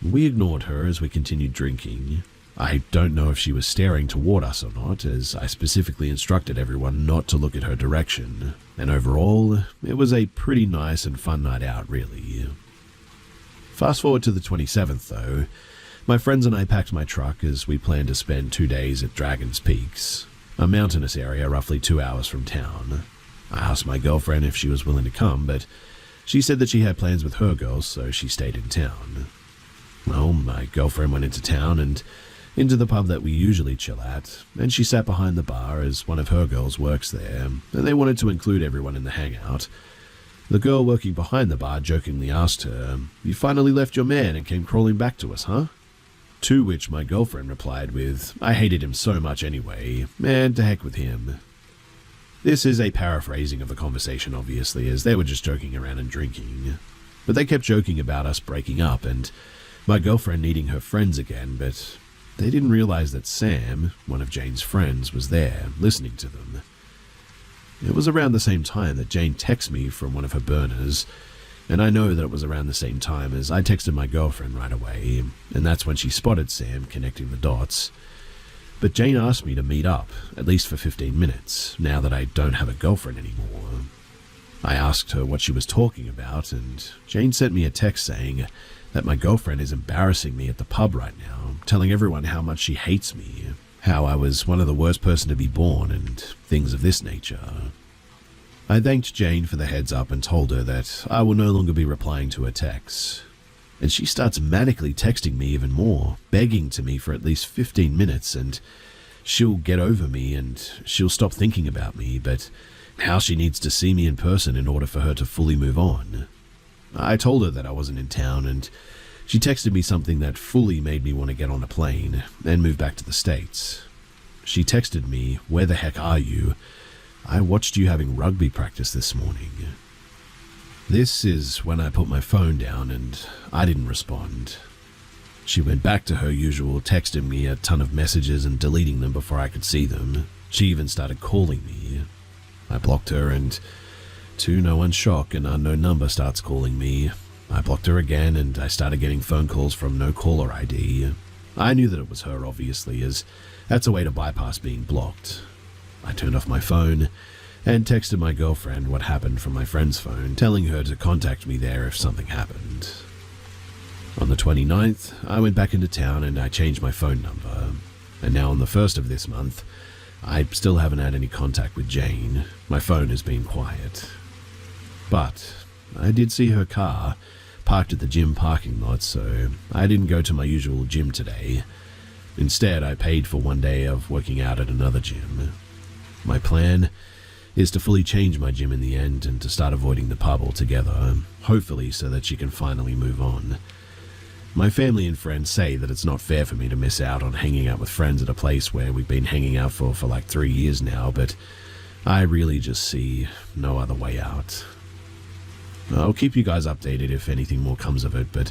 We ignored her as we continued drinking. I don't know if she was staring toward us or not, as I specifically instructed everyone not to look at her direction, and overall, it was a pretty nice and fun night out, really. Fast forward to the 27th, though. My friends and I packed my truck as we planned to spend 2 days at Dragon's Peaks, a mountainous area roughly 2 hours from town. I asked my girlfriend if she was willing to come, but she said that she had plans with her girls, so she stayed in town. Well, my girlfriend went into town and into the pub that we usually chill at, and she sat behind the bar as one of her girls works there, and they wanted to include everyone in the hangout. The girl working behind the bar jokingly asked her, "You finally left your man and came crawling back to us, huh?" To which my girlfriend replied with, "I hated him so much anyway, and to heck with him." This is a paraphrasing of the conversation, obviously, as they were just joking around and drinking. But they kept joking about us breaking up and my girlfriend needing her friends again, but they didn't realize that Sam, one of Jane's friends, was there, listening to them. It was around the same time that Jane texted me from one of her burners, and I know that it was around the same time as I texted my girlfriend right away, and that's when she spotted Sam connecting the dots. But Jane asked me to meet up, at least for 15 minutes, now that I don't have a girlfriend anymore. I asked her what she was talking about, and Jane sent me a text saying that my girlfriend is embarrassing me at the pub right now, telling everyone how much she hates me, how I was one of the worst person to be born, and things of this nature. I thanked Jane for the heads up and told her that I will no longer be replying to her texts. And she starts manically texting me even more, begging to me for at least 15 minutes, and she'll get over me and she'll stop thinking about me, but how she needs to see me in person in order for her to fully move on. I told her that I wasn't in town, and She texted me something that fully made me want to get on a plane and move back to the States. She texted me, "Where the heck are you? I watched you having rugby practice this morning." This is when I put my phone down and I didn't respond. She went back to her usual texting me a ton of messages and deleting them before I could see them. She even started calling me. I blocked her, and to no one's shock, an unknown number starts calling me. I blocked her again, and I started getting phone calls from no caller ID. I knew that it was her, obviously, as that's a way to bypass being blocked. I turned off my phone and texted my girlfriend what happened from my friend's phone, telling her to contact me there if something happened. On the 29th, I went back into town and I changed my phone number. And now on the 1st of this month, I still haven't had any contact with Jane. My phone has been quiet. But I did see her car parked at the gym parking lot, so I didn't go to my usual gym today. Instead, I paid for one day of working out at another gym. My plan is to fully change my gym in the end and to start avoiding the pub altogether, hopefully so that she can finally move on. My family and friends say that it's not fair for me to miss out on hanging out with friends at a place where we've been hanging out for like 3 years now, but I really just see no other way out. I'll keep you guys updated if anything more comes of it, but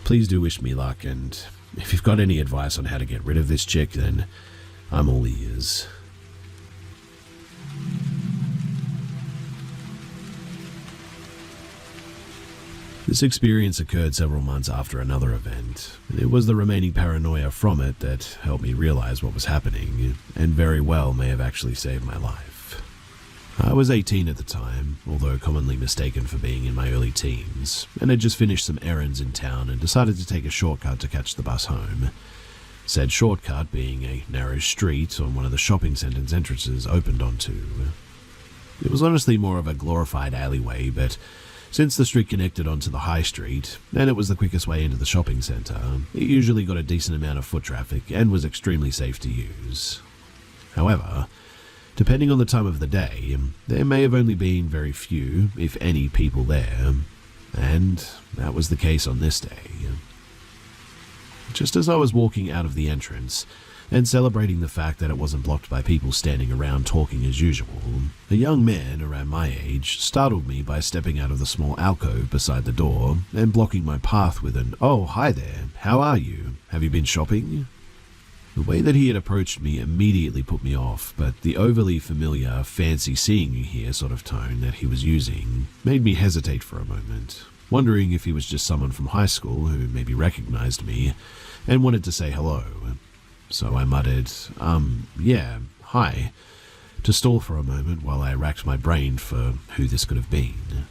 please do wish me luck, and if you've got any advice on how to get rid of this chick, then I'm all ears. This experience occurred several months after another event, and it was the remaining paranoia from it that helped me realize what was happening, and very well may have actually saved my life. I was 18 at the time, although commonly mistaken for being in my early teens, and had just finished some errands in town and decided to take a shortcut to catch the bus home. Said shortcut being a narrow street on one of the shopping centre's entrances opened onto. It was honestly more of a glorified alleyway, but since the street connected onto the high street, and it was the quickest way into the shopping centre, it usually got a decent amount of foot traffic and was extremely safe to use. However, depending on the time of the day, there may have only been very few, if any, people there, and that was the case on this day. Just as I was walking out of the entrance, and celebrating the fact that it wasn't blocked by people standing around talking as usual, a young man around my age startled me by stepping out of the small alcove beside the door and blocking my path with an, "Oh, hi there, how are you? Have you been shopping?" The way that he had approached me immediately put me off, but the overly familiar, fancy seeing you here sort of tone that he was using made me hesitate for a moment, wondering if he was just someone from high school who maybe recognized me and wanted to say hello. So I muttered, yeah, hi, to stall for a moment while I racked my brain for who this could have been.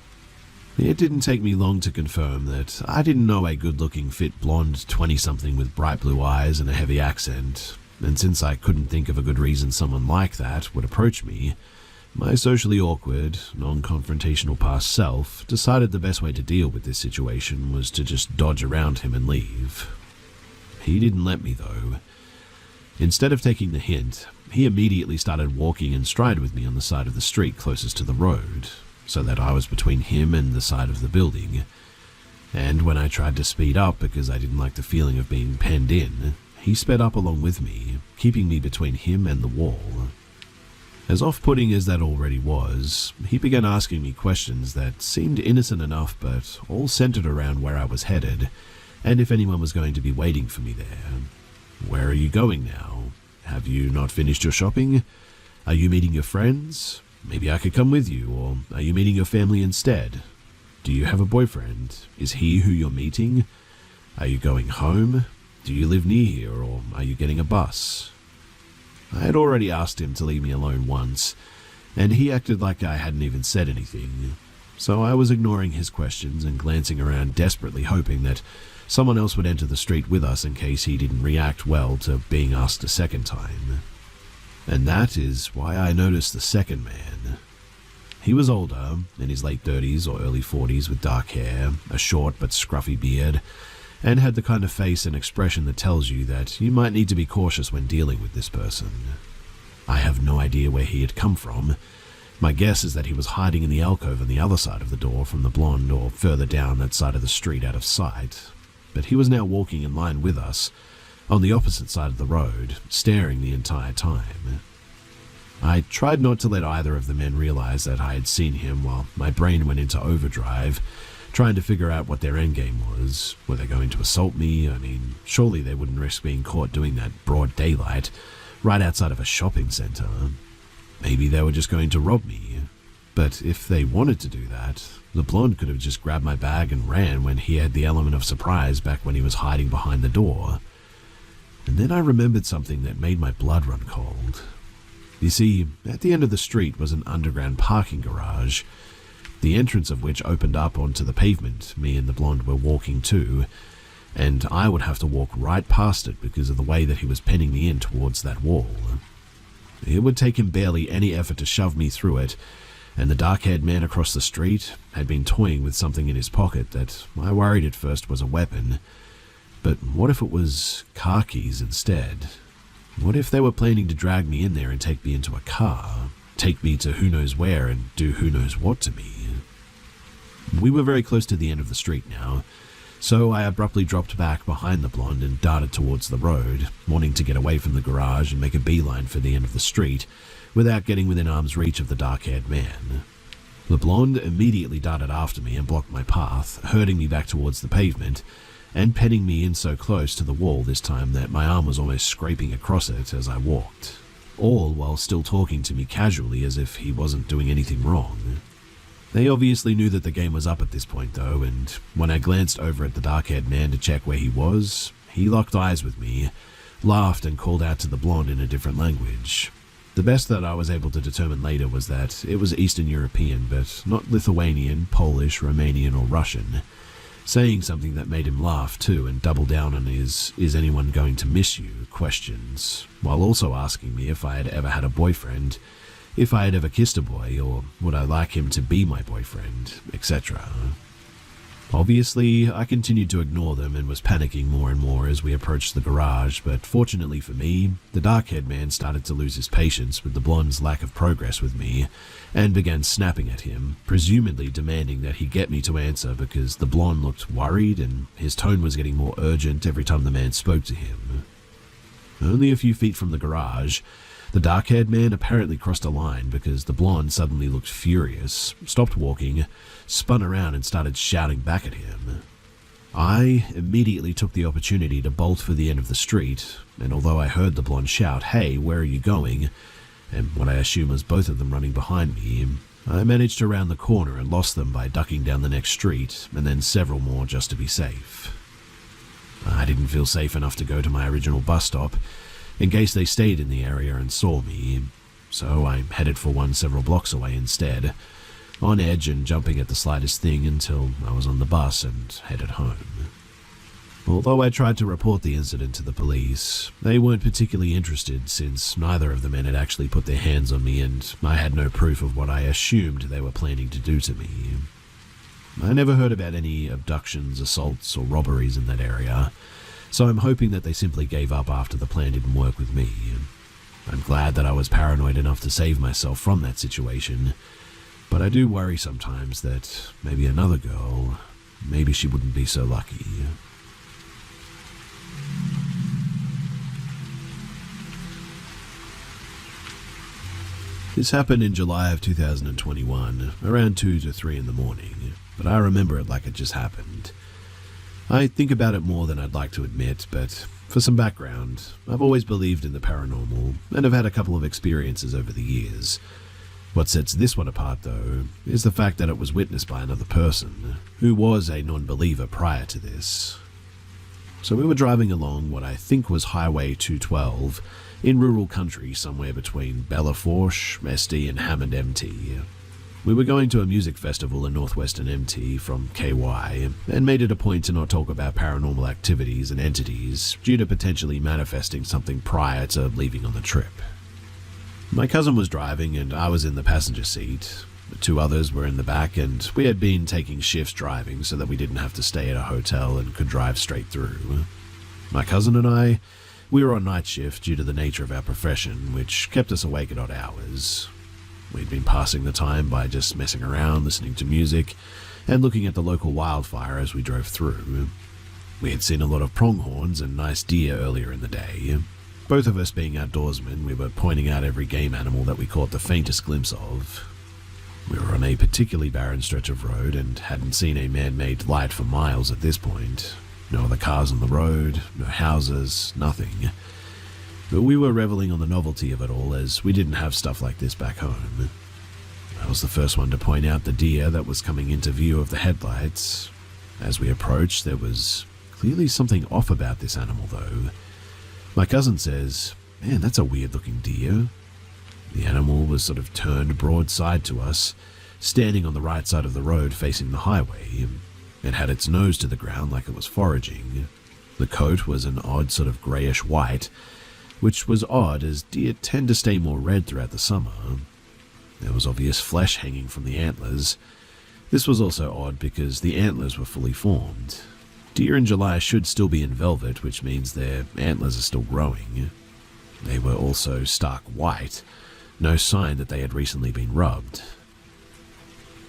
It didn't take me long to confirm that I didn't know a good-looking, fit blonde 20-something with bright blue eyes and a heavy accent, and since I couldn't think of a good reason someone like that would approach me, my socially awkward, non-confrontational past self decided the best way to deal with this situation was to just dodge around him and leave. He didn't let me, though. Instead of taking the hint, he immediately started walking in stride with me on the side of the street closest to the road, so that I was between him and the side of the building. And when I tried to speed up because I didn't like the feeling of being penned in, he sped up along with me, keeping me between him and the wall. As off-putting as that already was, he began asking me questions that seemed innocent enough but all centered around where I was headed, and if anyone was going to be waiting for me there. Where are you going now? Have you not finished your shopping? Are you meeting your friends? Maybe I could come with you, or are you meeting your family instead? Do you have a boyfriend? Is he who you're meeting? Are you going home? Do you live near here, or are you getting a bus? I had already asked him to leave me alone once, and he acted like I hadn't even said anything, so I was ignoring his questions and glancing around desperately hoping that someone else would enter the street with us in case he didn't react well to being asked a second time. And that is why I noticed the second man. He was older, in his late 30s or early 40s with dark hair, a short but scruffy beard, and had the kind of face and expression that tells you that you might need to be cautious when dealing with this person. I have no idea where he had come from. My guess is that he was hiding in the alcove on the other side of the door from the blonde or further down that side of the street out of sight. but he was now walking in line with us, on the opposite side of the road, staring the entire time. I tried not to let either of the men realize that I had seen him while my brain went into overdrive, trying to figure out what their endgame was. Were they going to assault me? I mean, surely they wouldn't risk being caught doing that broad daylight, right outside of a shopping center. Maybe they were just going to rob me. But if they wanted to do that, the blonde could have just grabbed my bag and ran when he had the element of surprise back when he was hiding behind the door. And then I remembered something that made my blood run cold. You see, at the end of the street was an underground parking garage, the entrance of which opened up onto the pavement me and the blonde were walking to, and I would have to walk right past it because of the way that he was pinning me in towards that wall. It would take him barely any effort to shove me through it, and the dark-haired man across the street had been toying with something in his pocket that I worried at first was a weapon. But what if it was car keys instead? What if they were planning to drag me in there and take me into a car, take me to who knows where and do who knows what to me? We were very close to the end of the street now, so I abruptly dropped back behind the blonde and darted towards the road, wanting to get away from the garage and make a beeline for the end of the street, without getting within arm's reach of the dark-haired man. The blonde immediately darted after me and blocked my path, herding me back towards the pavement, and penning me in so close to the wall this time that my arm was almost scraping across it as I walked, all while still talking to me casually as if he wasn't doing anything wrong. They obviously knew that the game was up at this point though, and when I glanced over at the dark-haired man to check where he was, he locked eyes with me, laughed and called out to the blonde in a different language. The best that I was able to determine later was that it was Eastern European, but not Lithuanian, Polish, Romanian or Russian, saying something that made him laugh too and double down on his "is anyone going to miss you" questions, while also asking me if I had ever had a boyfriend, if I had ever kissed a boy, or would I like him to be my boyfriend, etc. Obviously, I continued to ignore them and was panicking more and more as we approached the garage, but fortunately for me, the dark-haired man started to lose his patience with the blonde's lack of progress with me, and began snapping at him, presumably demanding that he get me to answer because the blonde looked worried and his tone was getting more urgent every time the man spoke to him. Only a few feet from the garage, the dark-haired man apparently crossed a line because the blonde suddenly looked furious, stopped walking, spun around and started shouting back at him. I immediately took the opportunity to bolt for the end of the street, and although I heard the blonde shout, "Hey, where are you going?" and what I assume was both of them running behind me, I managed to round the corner and lost them by ducking down the next street, and then several more just to be safe. I didn't feel safe enough to go to my original bus stop, in case they stayed in the area and saw me, so I headed for one several blocks away instead, on edge and jumping at the slightest thing until I was on the bus and headed home. Although I tried to report the incident to the police, they weren't particularly interested since neither of the men had actually put their hands on me and I had no proof of what I assumed they were planning to do to me. I never heard about any abductions, assaults, or robberies in that area, so I'm hoping that they simply gave up after the plan didn't work with me. I'm glad that I was paranoid enough to save myself from that situation, but I do worry sometimes that maybe another girl, maybe she wouldn't be so lucky. This happened in July of 2021, around 2 to 3 in the morning, but I remember it like it just happened. I think about it more than I'd like to admit, but for some background, I've always believed in the paranormal and have had a couple of experiences over the years. What sets this one apart, though, is the fact that it was witnessed by another person who was a non-believer prior to this. So we were driving along what I think was Highway 212 in rural country somewhere between Belleforche, St and Hammond MT. We were going to a music festival in northwestern MT from KY and made it a point to not talk about paranormal activities and entities due to potentially manifesting something prior to leaving on the trip. My cousin was driving and I was in the passenger seat. The 2 others were in the back and we had been taking shifts driving so that we didn't have to stay at a hotel and could drive straight through. My cousin and we were on night shift due to the nature of our profession, which kept us awake at odd hours. We'd been passing the time by just messing around, listening to music, and looking at the local wildfire as we drove through. We had seen a lot of pronghorns and nice deer earlier in the day. Both of us being outdoorsmen, we were pointing out every game animal that we caught the faintest glimpse of. We were on a particularly barren stretch of road and hadn't seen a man-made light for miles at this point. No other cars on the road, no houses, nothing. But we were reveling on the novelty of it all, as we didn't have stuff like this back home. I was the first one to point out the deer that was coming into view of the headlights. As we approached, there was clearly something off about this animal, though. My cousin says, "Man, that's a weird-looking deer." The animal was sort of turned broadside to us, standing on the right side of the road facing the highway. It had its nose to the ground like it was foraging. The coat was an odd sort of greyish white, which was odd as deer tend to stay more red throughout the summer. There was obvious flesh hanging from the antlers. This was also odd because the antlers were fully formed. Deer in July should still be in velvet, which means their antlers are still growing. They were also stark white, no sign that they had recently been rubbed.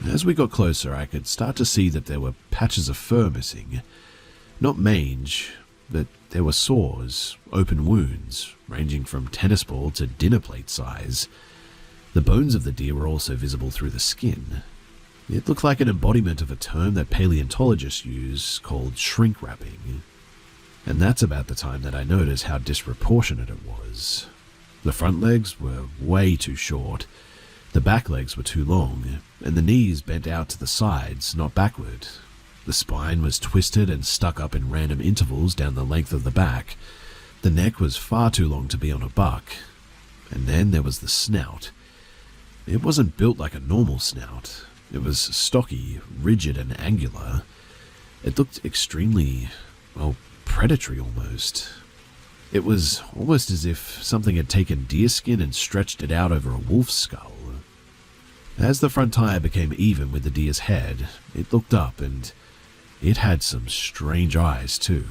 As we got closer, I could start to see that there were patches of fur missing. Not mange, but there were sores, open wounds, ranging from tennis ball to dinner plate size. The bones of the deer were also visible through the skin. It looked like an embodiment of a term that paleontologists use called shrink wrapping. And that's about the time that I noticed how disproportionate it was. The front legs were way too short, the back legs were too long, and the knees bent out to the sides, not backward. The spine was twisted and stuck up in random intervals down the length of the back. The neck was far too long to be on a buck. And then there was the snout. It wasn't built like a normal snout. It was stocky, rigid, and angular. It looked extremely, predatory almost. It was almost as if something had taken deer skin and stretched it out over a wolf's skull. As the front tire became even with the deer's head, it looked up, and it had some strange eyes too.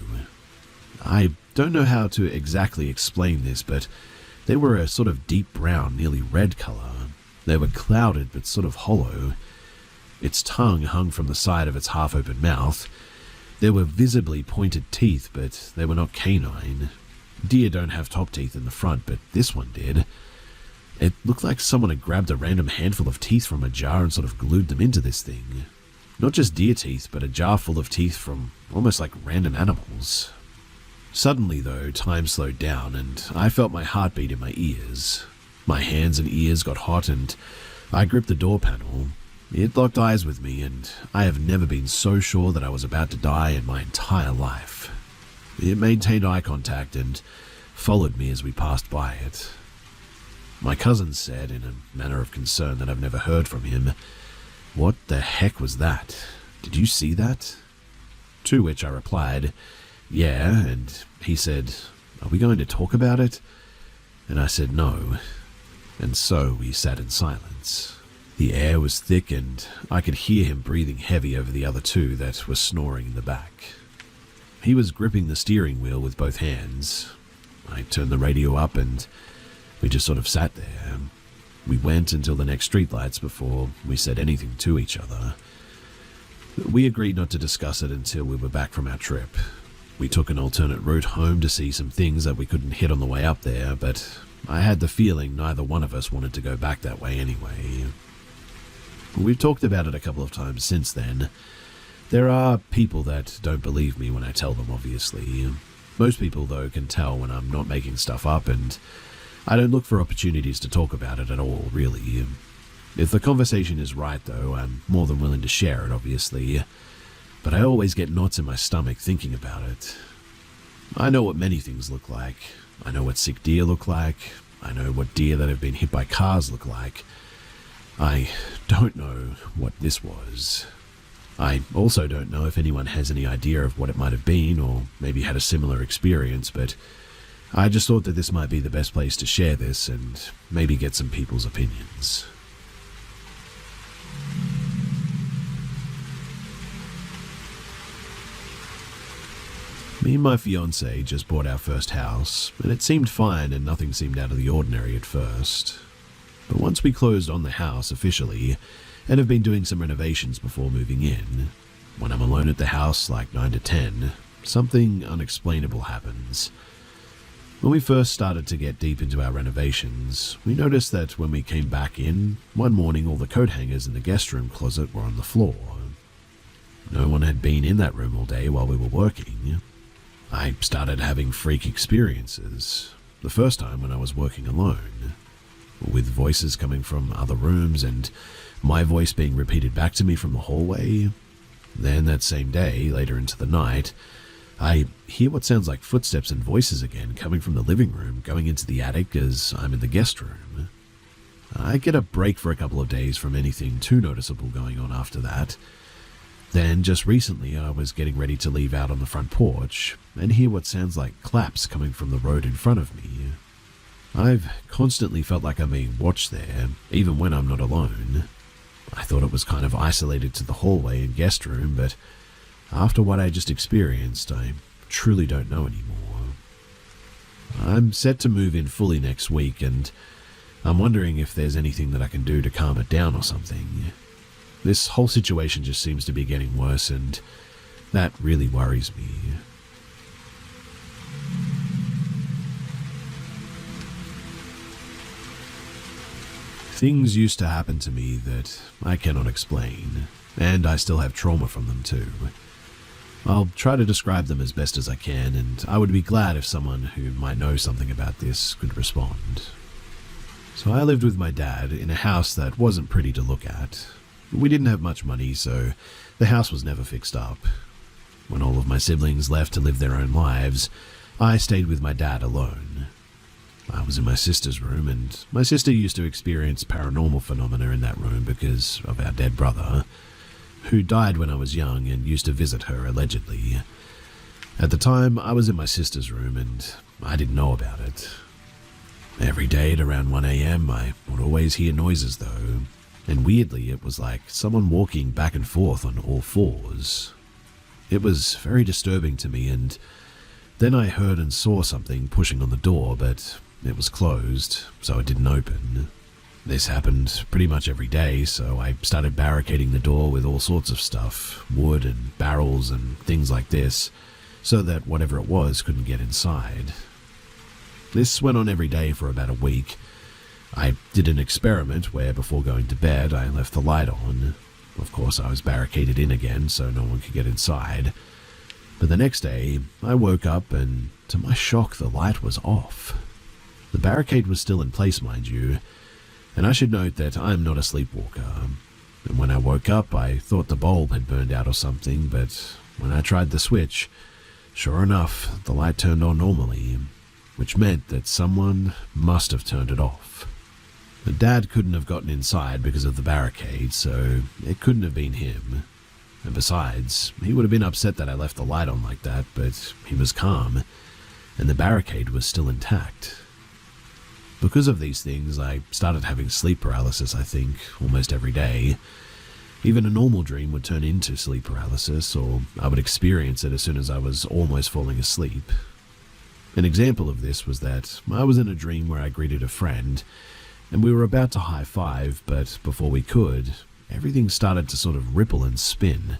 I don't know how to exactly explain this, but they were a sort of deep brown, nearly red color. They were clouded but sort of hollow. Its tongue hung from the side of its half-open mouth. There were visibly pointed teeth, but they were not canine. Deer don't have top teeth in the front, but this one did. It looked like someone had grabbed a random handful of teeth from a jar and sort of glued them into this thing. Not just deer teeth, but a jar full of teeth from almost like random animals. Suddenly, though, time slowed down, and I felt my heartbeat in my ears. My hands and ears got hot, and I gripped the door panel. It locked eyes with me, and I have never been so sure that I was about to die in my entire life. It maintained eye contact and followed me as we passed by it. My cousin said, in a manner of concern that I've never heard from him, "What the heck was that? Did you see that?" To which I replied, "Yeah," and he said, "Are we going to talk about it?" And I said no. And so we sat in silence. The air was thick, and I could hear him breathing heavy over the other two that were snoring in the back. He was gripping the steering wheel with both hands. I turned the radio up, and we just sort of sat there. We went until the next streetlights before we said anything to each other. We agreed not to discuss it until we were back from our trip. We took an alternate route home to see some things that we couldn't hit on the way up there, but I had the feeling neither one of us wanted to go back that way anyway. We've talked about it a couple of times since then. There are people that don't believe me when I tell them, obviously. Most people, though, can tell when I'm not making stuff up, and I don't look for opportunities to talk about it at all, really. If the conversation is right, though, I'm more than willing to share it, obviously. But I always get knots in my stomach thinking about it. I know what many things look like. I know what sick deer look like. I know what deer that have been hit by cars look like. I don't know what this was. I also don't know if anyone has any idea of what it might have been, or maybe had a similar experience, but I just thought that this might be the best place to share this and maybe get some people's opinions. Me and my fiancée just bought our first house, and it seemed fine and nothing seemed out of the ordinary at first. But once we closed on the house officially, and have been doing some renovations before moving in, when I'm alone at the house like 9 to 10, something unexplainable happens. When we first started to get deep into our renovations, we noticed that when we came back in, one morning all the coat hangers in the guest room closet were on the floor. No one had been in that room all day while we were working. I started having freak experiences, the first time when I was working alone, with voices coming from other rooms and my voice being repeated back to me from the hallway. Then that same day, later into the night, I hear what sounds like footsteps and voices again coming from the living room, going into the attic as I'm in the guest room. I get a break for a couple of days from anything too noticeable going on after that. Then, just recently, I was getting ready to leave out on the front porch and hear what sounds like claps coming from the road in front of me. I've constantly felt like I'm being watched there, even when I'm not alone. I thought it was kind of isolated to the hallway and guest room, but after what I just experienced, I truly don't know anymore. I'm set to move in fully next week, and I'm wondering if there's anything that I can do to calm it down or something. This whole situation just seems to be getting worse, and that really worries me. Things used to happen to me that I cannot explain, and I still have trauma from them too. I'll try to describe them as best as I can, and I would be glad if someone who might know something about this could respond. So I lived with my dad in a house that wasn't pretty to look at. We didn't have much money, so the house was never fixed up. When all of my siblings left to live their own lives, I stayed with my dad alone. I was in my sister's room, and my sister used to experience paranormal phenomena in that room because of our dead brother, who died when I was young and used to visit her allegedly. At the time, I was in my sister's room and I didn't know about it. Every day at around 1 a.m. I would always hear noises though, and weirdly it was like someone walking back and forth on all fours. It was very disturbing to me, and then I heard and saw something pushing on the door, but it was closed, so it didn't open. This happened pretty much every day, so I started barricading the door with all sorts of stuff, wood and barrels and things like this, so that whatever it was couldn't get inside. This went on every day for about a week. I did an experiment where before going to bed I left the light on. Of course I was barricaded in again so no one could get inside. But the next day I woke up and to my shock the light was off. The barricade was still in place, mind you, and I should note that I'm not a sleepwalker. And when I woke up I thought the bulb had burned out or something, but when I tried the switch, sure enough the light turned on normally, which meant that someone must have turned it off. The dad couldn't have gotten inside because of the barricade, so it couldn't have been him. And besides, he would have been upset that I left the light on like that, but he was calm, and the barricade was still intact. Because of these things, I started having sleep paralysis, I think, almost every day. Even a normal dream would turn into sleep paralysis, or I would experience it as soon as I was almost falling asleep. An example of this was that I was in a dream where I greeted a friend, and we were about to high-five, but before we could, everything started to sort of ripple and spin.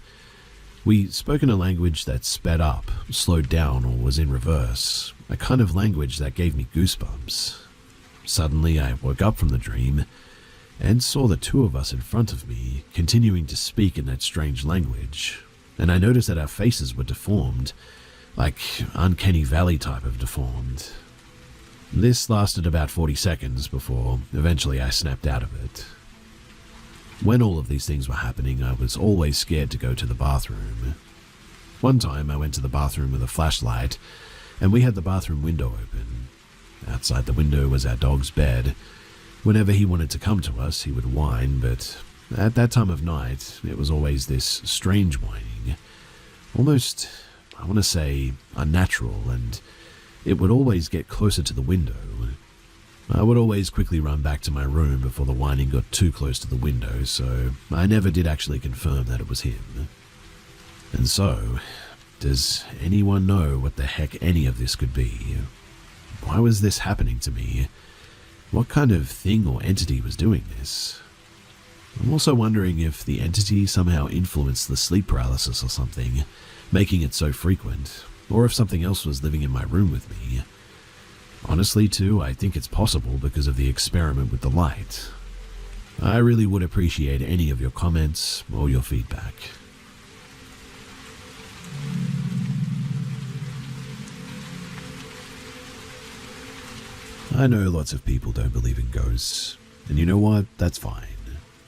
We spoke in a language that sped up, slowed down, or was in reverse, a kind of language that gave me goosebumps. Suddenly, I woke up from the dream and saw the two of us in front of me continuing to speak in that strange language, and I noticed that our faces were deformed, like uncanny valley type of deformed. This lasted about 40 seconds before eventually I snapped out of it. When all of these things were happening, I was always scared to go to the bathroom. One time I went to the bathroom with a flashlight, and we had the bathroom window open. Outside the window was our dog's bed. Whenever he wanted to come to us, he would whine, but at that time of night, it was always this strange whining. Almost, I want to say, unnatural, and it would always get closer to the window. I would always quickly run back to my room before the whining got too close to the window, so I never did actually confirm that it was him. And so, does anyone know what the heck any of this could be? Why was this happening to me? What kind of thing or entity was doing this? I'm also wondering if the entity somehow influenced the sleep paralysis or something, making it so frequent, or if something else was living in my room with me. Honestly, too, I think it's possible because of the experiment with the light. I really would appreciate any of your comments or your feedback. I know lots of people don't believe in ghosts, and you know what? That's fine.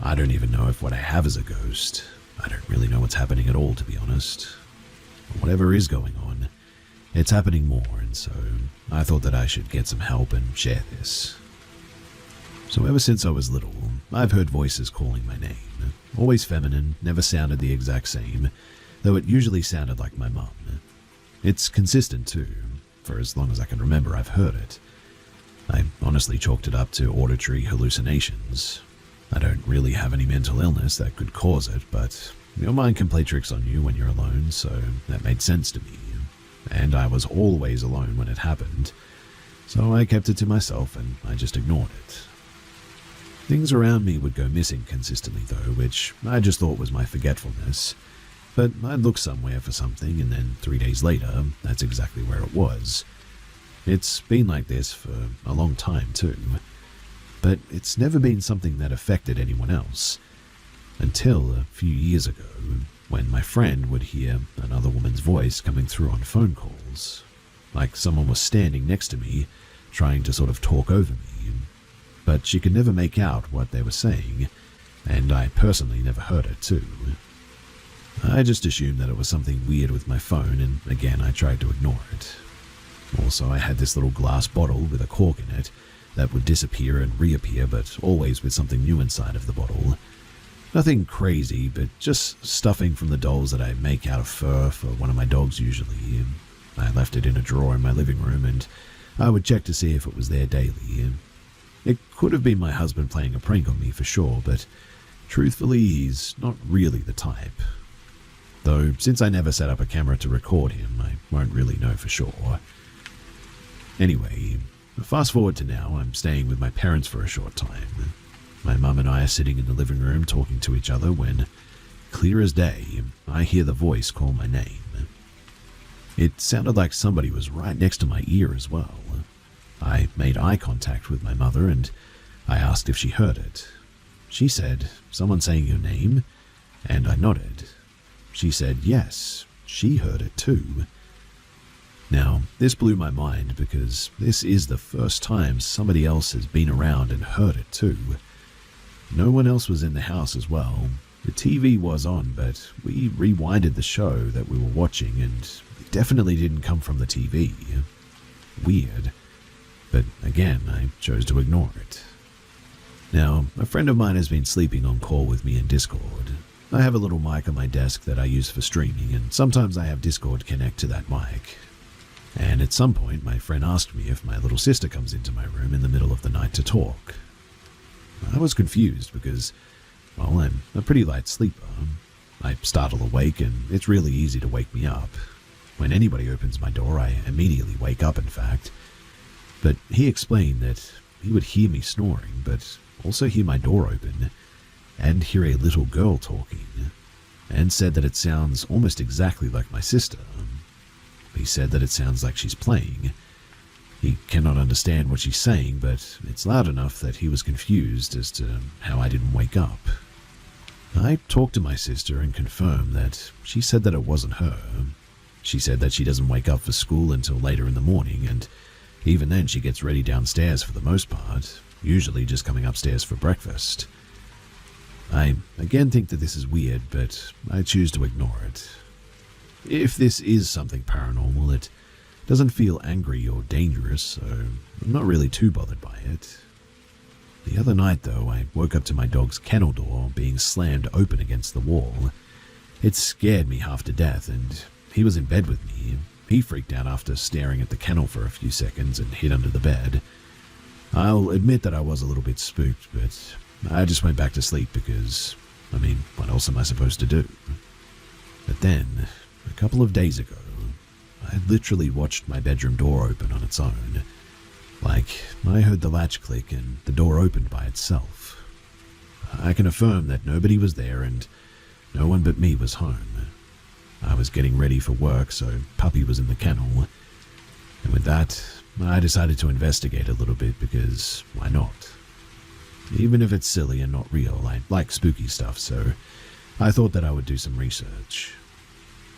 I don't even know if what I have is a ghost. I don't really know what's happening at all, to be honest. Whatever is going on, it's happening more, and so I thought that I should get some help and share this. So ever since I was little, I've heard voices calling my name. Always feminine, never sounded the exact same, though it usually sounded like my mum. It's consistent too. For as long as I can remember, I've heard it. I honestly chalked it up to auditory hallucinations. I don't really have any mental illness that could cause it, but your mind can play tricks on you when you're alone, so that made sense to me. And I was always alone when it happened, so I kept it to myself and I just ignored it. Things around me would go missing consistently though, which I just thought was my forgetfulness. But I'd look somewhere for something and then 3 days later, that's exactly where it was. It's been like this for a long time too, but it's never been something that affected anyone else. Until a few years ago, when my friend would hear another woman's voice coming through on phone calls, like someone was standing next to me, trying to sort of talk over me, but she could never make out what they were saying, and I personally never heard it too. I just assumed that it was something weird with my phone, and again I tried to ignore it. Also, I had this little glass bottle with a cork in it that would disappear and reappear, but always with something new inside of the bottle. Nothing crazy, but just stuffing from the dolls that I make out of fur for one of my dogs usually. I left it in a drawer in my living room, and I would check to see if it was there daily. It could have been my husband playing a prank on me for sure, but truthfully, he's not really the type. Though, since I never set up a camera to record him, I won't really know for sure. Anyway, fast forward to now, I'm staying with my parents for a short time. My mum and I are sitting in the living room talking to each other when, clear as day, I hear the voice call my name. It sounded like somebody was right next to my ear as well. I made eye contact with my mother and I asked if she heard it. She said, "Someone saying your name?" And I nodded. She said, yes, she heard it too. Now, this blew my mind because this is the first time somebody else has been around and heard it too. No one else was in the house as well. The TV was on, but we rewinded the show that we were watching and it definitely didn't come from the TV. Weird. But again, I chose to ignore it. Now, a friend of mine has been sleeping on call with me in Discord. I have a little mic on my desk that I use for streaming, and sometimes I have Discord connect to that mic. And at some point, my friend asked me if my little sister comes into my room in the middle of the night to talk. I was confused because, well, I'm a pretty light sleeper. I startle awake and it's really easy to wake me up. When anybody opens my door, I immediately wake up, in fact. But he explained that he would hear me snoring, but also hear my door open and hear a little girl talking, and said that it sounds almost exactly like my sister. He said that it sounds like she's playing. He cannot understand what she's saying, but it's loud enough that he was confused as to how I didn't wake up. I talked to my sister and confirmed that she said that it wasn't her. She said that she doesn't wake up for school until later in the morning, and even then she gets ready downstairs for the most part, usually just coming upstairs for breakfast. I again think that this is weird, but I choose to ignore it. If this is something paranormal, it doesn't feel angry or dangerous, so I'm not really too bothered by it. The other night, though, I woke up to my dog's kennel door being slammed open against the wall. It scared me half to death, and he was in bed with me. He freaked out after staring at the kennel for a few seconds and hid under the bed. I'll admit that I was a little bit spooked, but I just went back to sleep because, what else am I supposed to do? But then, a couple of days ago, I literally watched my bedroom door open on its own. Like, I heard the latch click and the door opened by itself. I can affirm that nobody was there and no one but me was home. I was getting ready for work, so Puppy was in the kennel. And with that, I decided to investigate a little bit because why not? Even if it's silly and not real, I like spooky stuff, so I thought that I would do some research.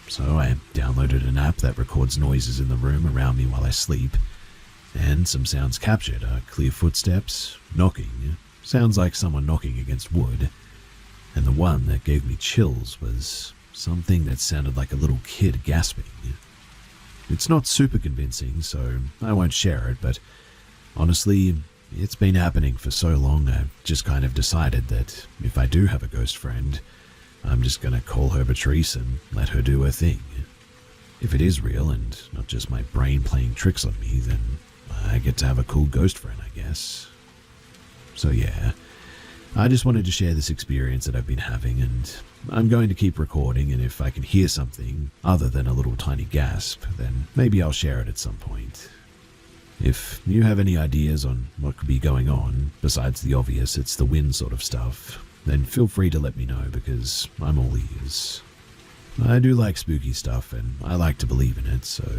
So I downloaded an app that records noises in the room around me while I sleep, and some sounds captured are clear footsteps, knocking, sounds like someone knocking against wood, and the one that gave me chills was something that sounded like a little kid gasping. It's not super convincing, so I won't share it, but honestly, it's been happening for so long I've just kind of decided that if I do have a ghost friend, I'm just gonna call her Patrice and let her do her thing. If it is real and not just my brain playing tricks on me, then I get to have a cool ghost friend, I guess. So yeah, I just wanted to share this experience that I've been having, and I'm going to keep recording, and if I can hear something other than a little tiny gasp, then maybe I'll share it at some point. If you have any ideas on what could be going on, besides the obvious it's the wind sort of stuff, then feel free to let me know because I'm all ears. I do like spooky stuff and I like to believe in it, so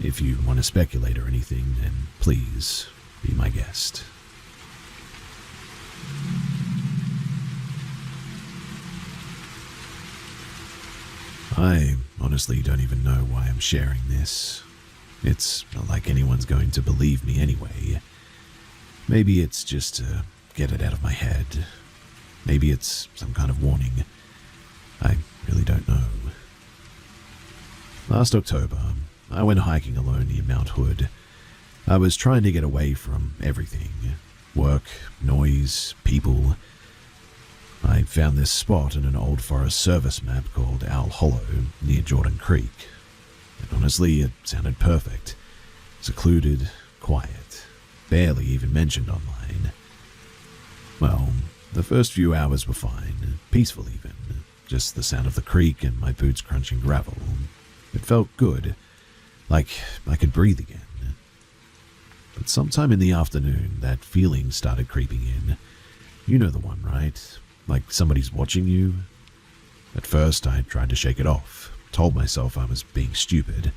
if you want to speculate or anything, then please be my guest. I honestly don't even know why I'm sharing this. It's not like anyone's going to believe me anyway. Maybe it's just to get it out of my head. Maybe it's some kind of warning. I really don't know. Last October, I went hiking alone near Mount Hood. I was trying to get away from everything. Work, noise, people. I found this spot in an old Forest Service map called Owl Hollow near Jordan Creek. And honestly, it sounded perfect. Secluded, quiet, barely even mentioned online. Well, the first few hours were fine, peaceful even. Just the sound of the creek and my boots crunching gravel. It felt good, like I could breathe again. But sometime in the afternoon, that feeling started creeping in. You know the one, right? Like somebody's watching you. At first, I tried to shake it off, told myself I was being stupid.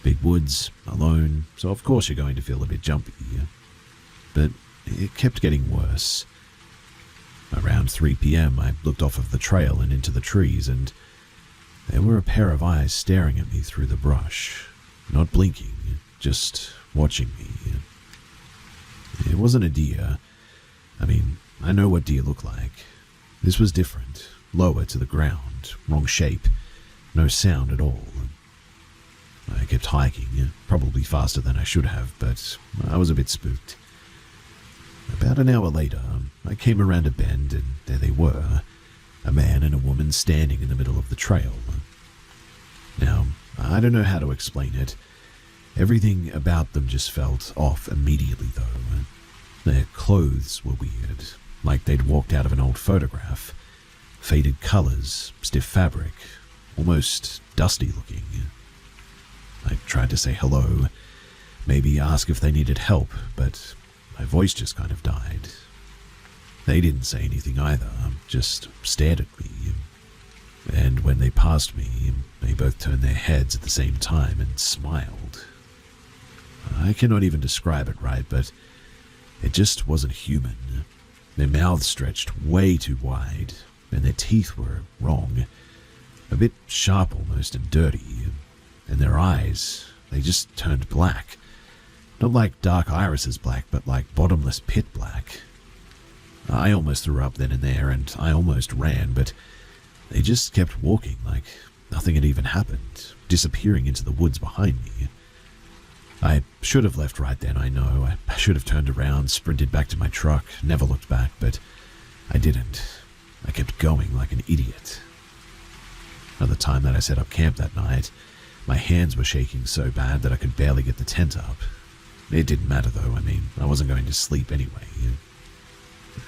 Big woods, alone, so of course you're going to feel a bit jumpy. But it kept getting worse. Around 3 p.m., I looked off of the trail and into the trees, and there were a pair of eyes staring at me through the brush, not blinking, just watching me. It wasn't a deer. I mean, I know what deer look like. This was different, lower to the ground, wrong shape, no sound at all. I kept hiking, probably faster than I should have, but I was a bit spooked. About an hour later, I came around a bend and there they were, a man and a woman standing in the middle of the trail. Now, I don't know how to explain it. Everything about them just felt off immediately though. Their clothes were weird, like they'd walked out of an old photograph. Faded colors, stiff fabric, almost dusty looking. I tried to say hello, maybe ask if they needed help, but my voice just kind of died. They didn't say anything either, just stared at me. And when they passed me, they both turned their heads at the same time and smiled. I cannot even describe it right, but it just wasn't human. Their mouths stretched way too wide, and their teeth were wrong, a bit sharp almost and dirty, and their eyes, they just turned black. Not like dark irises black, but like bottomless pit black. I almost threw up then and there, and I almost ran, but they just kept walking like nothing had even happened, disappearing into the woods behind me. I should have left right then, I know. I should have turned around, sprinted back to my truck, never looked back, but I didn't. I kept going like an idiot. At the time that I set up camp that night, my hands were shaking so bad that I could barely get the tent up. It didn't matter though, I mean, I wasn't going to sleep anyway.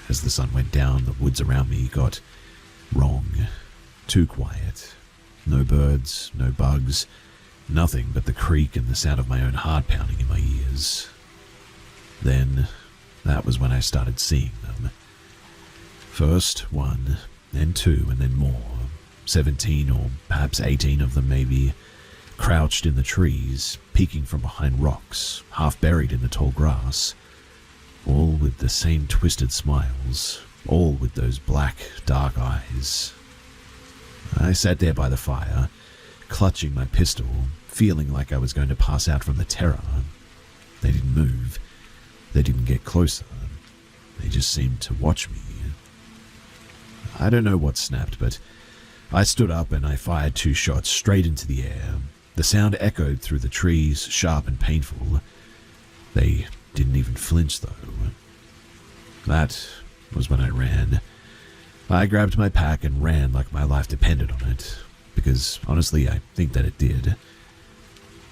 As the sun went down, the woods around me got wrong, too quiet. No birds, no bugs, nothing but the creak and the sound of my own heart pounding in my ears. Then, that was when I started seeing them. First one, then two, and then more. 17 or perhaps 18 of them maybe, crouched in the trees, peeking from behind rocks, half buried in the tall grass, all with the same twisted smiles, all with those black, dark eyes. I sat there by the fire, clutching my pistol, feeling like I was going to pass out from the terror. They didn't move. They didn't get closer. They just seemed to watch me. I don't know what snapped, but I stood up and I fired 2 shots straight into the air. The sound echoed through the trees, sharp and painful. They didn't even flinch, though. That was when I ran. I grabbed my pack and ran like my life depended on it, because honestly, I think that it did.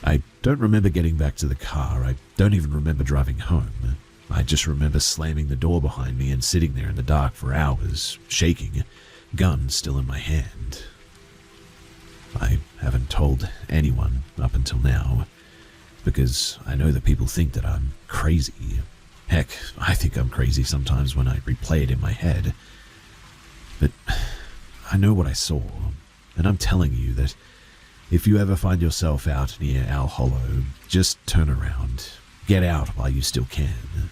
I don't remember getting back to the car. I don't even remember driving home. I just remember slamming the door behind me and sitting there in the dark for hours, shaking, gun still in my hand. I haven't told anyone up until now, because I know that people think that I'm crazy. Heck, I think I'm crazy sometimes when I replay it in my head. But I know what I saw, and I'm telling you that if you ever find yourself out near Owl Hollow, just turn around. Get out while you still can,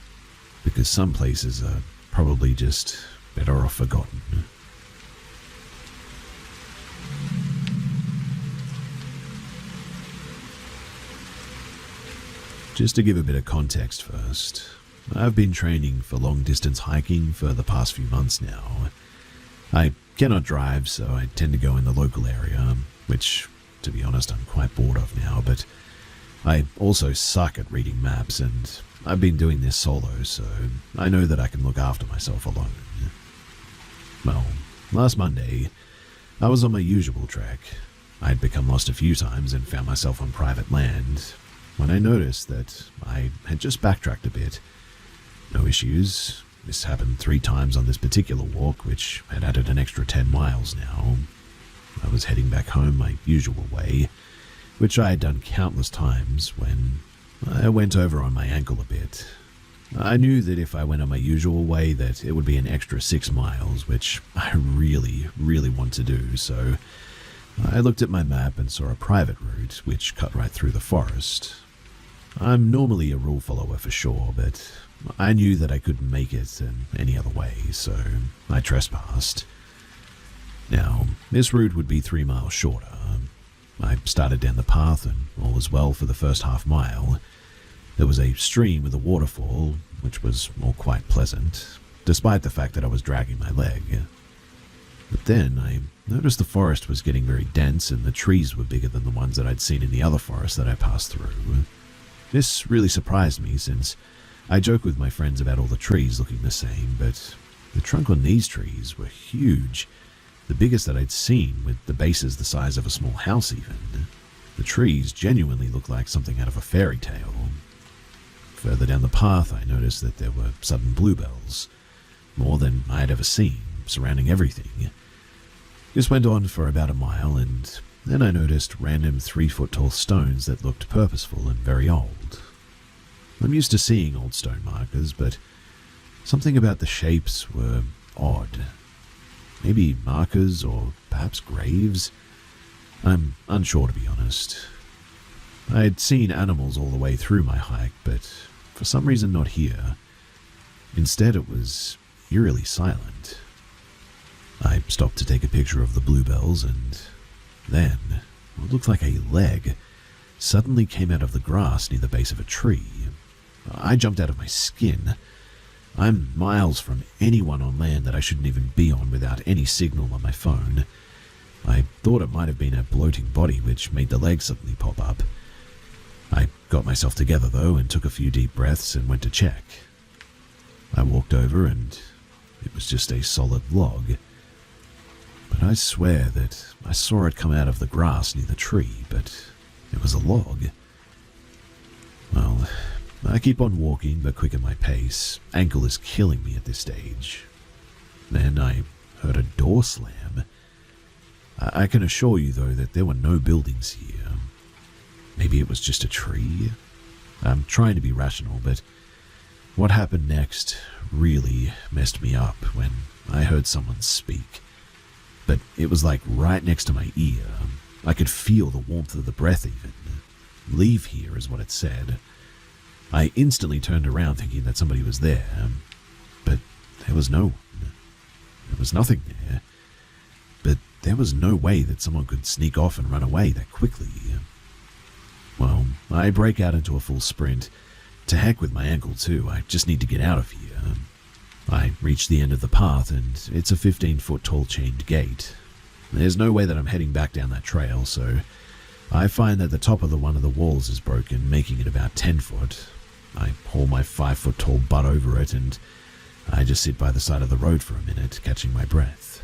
because some places are probably just better off forgotten. Just to give a bit of context first, I've been training for long-distance hiking for the past few months now. I cannot drive, so I tend to go in the local area, which, to be honest, I'm quite bored of now, but I also suck at reading maps, and I've been doing this solo, so I know that I can look after myself alone. Well, last Monday, I was on my usual trek. I'd become lost a few times and found myself on private land, when I noticed that I had just backtracked a bit. No issues. This happened 3 times on this particular walk, which had added an extra 10 miles now. I was heading back home my usual way, which I had done countless times when I went over on my ankle a bit. I knew that if I went on my usual way that it would be an extra 6 miles, which I really, really want to do, so I looked at my map and saw a private route which cut right through the forest. I'm normally a rule follower for sure, but I knew that I couldn't make it in any other way, so I trespassed. Now, this route would be 3 miles shorter. I started down the path and all was well for the first half mile. There was a stream with a waterfall, which was all quite pleasant, despite the fact that I was dragging my leg. But then I noticed the forest was getting very dense and the trees were bigger than the ones that I'd seen in the other forest that I passed through. This really surprised me since I joke with my friends about all the trees looking the same, but the trunk on these trees were huge, the biggest that I'd seen, with the bases the size of a small house even. The trees genuinely looked like something out of a fairy tale. Further down the path, I noticed that there were sudden bluebells, more than I had ever seen, surrounding everything. This went on for about a mile, and then I noticed random 3-foot-tall stones that looked purposeful and very old. I'm used to seeing old stone markers, but something about the shapes were odd. Maybe markers or perhaps graves? I'm unsure, to be honest. I had seen animals all the way through my hike, but for some reason not here. Instead, it was eerily silent. I stopped to take a picture of the bluebells, and then what looked like a leg suddenly came out of the grass near the base of a tree. I jumped out of my skin. I'm miles from anyone on land that I shouldn't even be on without any signal on my phone. I thought it might have been a bloating body which made the leg suddenly pop up. I got myself together though and took a few deep breaths and went to check. I walked over and it was just a solid log. But I swear that I saw it come out of the grass near the tree, but it was a log. Well, I keep on walking, but quicken my pace. Ankle is killing me at this stage. Then I heard a door slam. I can assure you, though, that there were no buildings here. Maybe it was just a tree? I'm trying to be rational, but what happened next really messed me up when I heard someone speak. but it was like right next to my ear. I could feel the warmth of the breath even. "Leave here," is what it said. I instantly turned around thinking that somebody was there, but there was no one. There was nothing there. But there was no way that someone could sneak off and run away that quickly. Well, I break out into a full sprint. To heck with my ankle too, I just need to get out of here. I reach the end of the path and it's a 15-foot tall chained gate. There's no way that I'm heading back down that trail, so I find that the top of one of the walls is broken, making it about 10 foot. I haul my 5-foot tall butt over it and I just sit by the side of the road for a minute, catching my breath.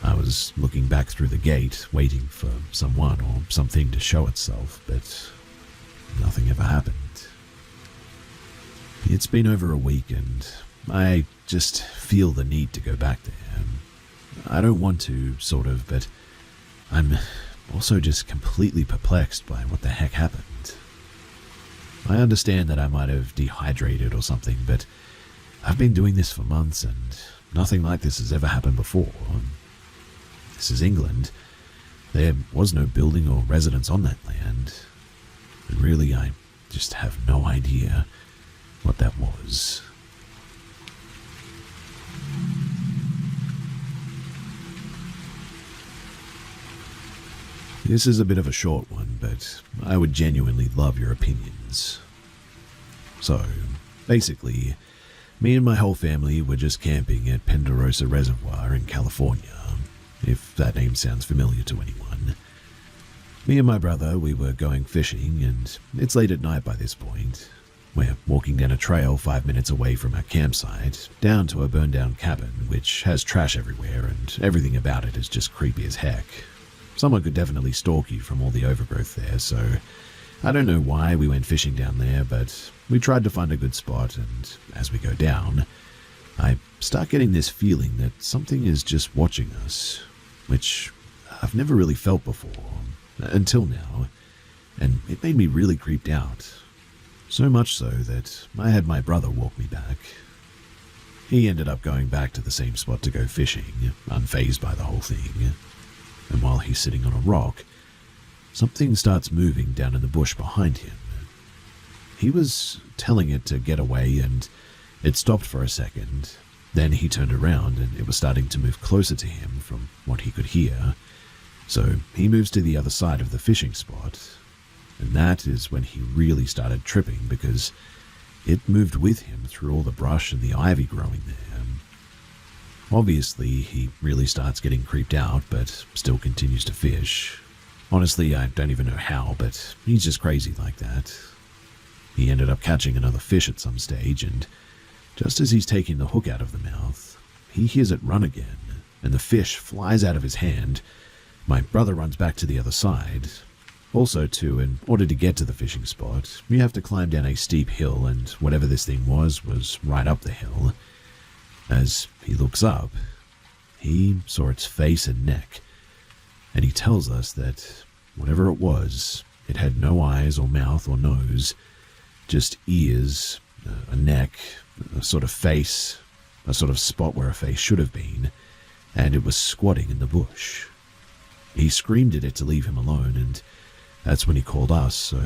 I was looking back through the gate, waiting for someone or something to show itself, but nothing ever happened. It's been over a week and I just feel the need to go back there. I don't want to, sort of, but I'm also just completely perplexed by what the heck happened. I understand that I might have dehydrated or something, but I've been doing this for months and nothing like this has ever happened before. This is England. There was no building or residence on that land. And really, I just have no idea what that was. This is a bit of a short one, but I would genuinely love your opinions. So, basically, me and my whole family were just camping at Penderosa Reservoir in California, if that name sounds familiar to anyone. Me and my brother, we were going fishing, and it's late at night by this point. We're walking down a trail 5 minutes away from our campsite, down to a burned-down cabin, which has trash everywhere, and everything about it is just creepy as heck. Someone could definitely stalk you from all the overgrowth there, so I don't know why we went fishing down there, but we tried to find a good spot, and as we go down, I start getting this feeling that something is just watching us, which I've never really felt before, until now, and it made me really creeped out. So much so that I had my brother walk me back. He ended up going back to the same spot to go fishing, unfazed by the whole thing. And while he's sitting on a rock, something starts moving down in the bush behind him. He was telling it to get away and it stopped for a second. Then he turned around and it was starting to move closer to him from what he could hear. So he moves to the other side of the fishing spot. And that is when he really started tripping because it moved with him through all the brush and the ivy growing there. Obviously, he really starts getting creeped out, but still continues to fish. Honestly, I don't even know how, but he's just crazy like that. He ended up catching another fish at some stage, and just as he's taking the hook out of the mouth, he hears it run again, and the fish flies out of his hand. My brother runs back to the other side. Also, too, in order to get to the fishing spot, you have to climb down a steep hill, and whatever this thing was right up the hill. As he looks up, he saw its face and neck, and he tells us that whatever it was, it had no eyes or mouth or nose, just ears, a neck, a sort of face, a sort of spot where a face should have been, and it was squatting in the bush. He screamed at it to leave him alone, and that's when he called us, so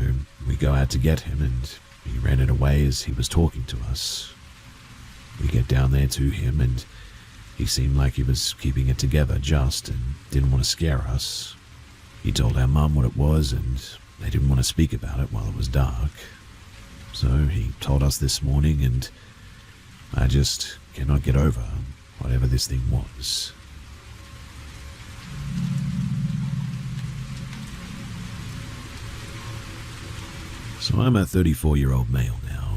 we go out to get him, and he ran it away as he was talking to us. We get down there to him, and he seemed like he was keeping it together just and didn't want to scare us. He told our mum what it was, and they didn't want to speak about it while it was dark. So he told us this morning, and I just cannot get over whatever this thing was. So I'm a 34-year-old male now,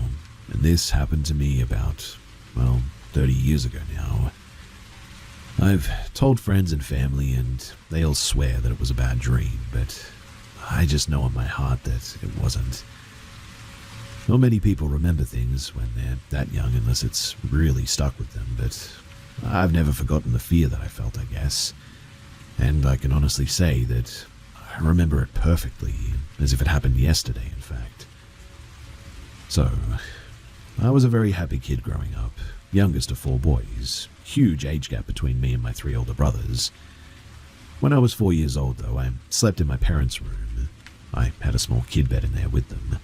and this happened to me about 30 years ago now. I've told friends and family, and they all swear that it was a bad dream, but I just know in my heart that it wasn't. Not many people remember things when they're that young unless it's really stuck with them, but I've never forgotten the fear that I felt, I guess. And I can honestly say that I remember it perfectly, as if it happened yesterday, in fact. So, I was a very happy kid growing up, youngest of 4 boys, huge age gap between me and my 3 older brothers. When I was 4 years old, though, I slept in my parents' room. I had a small kid bed in there with them.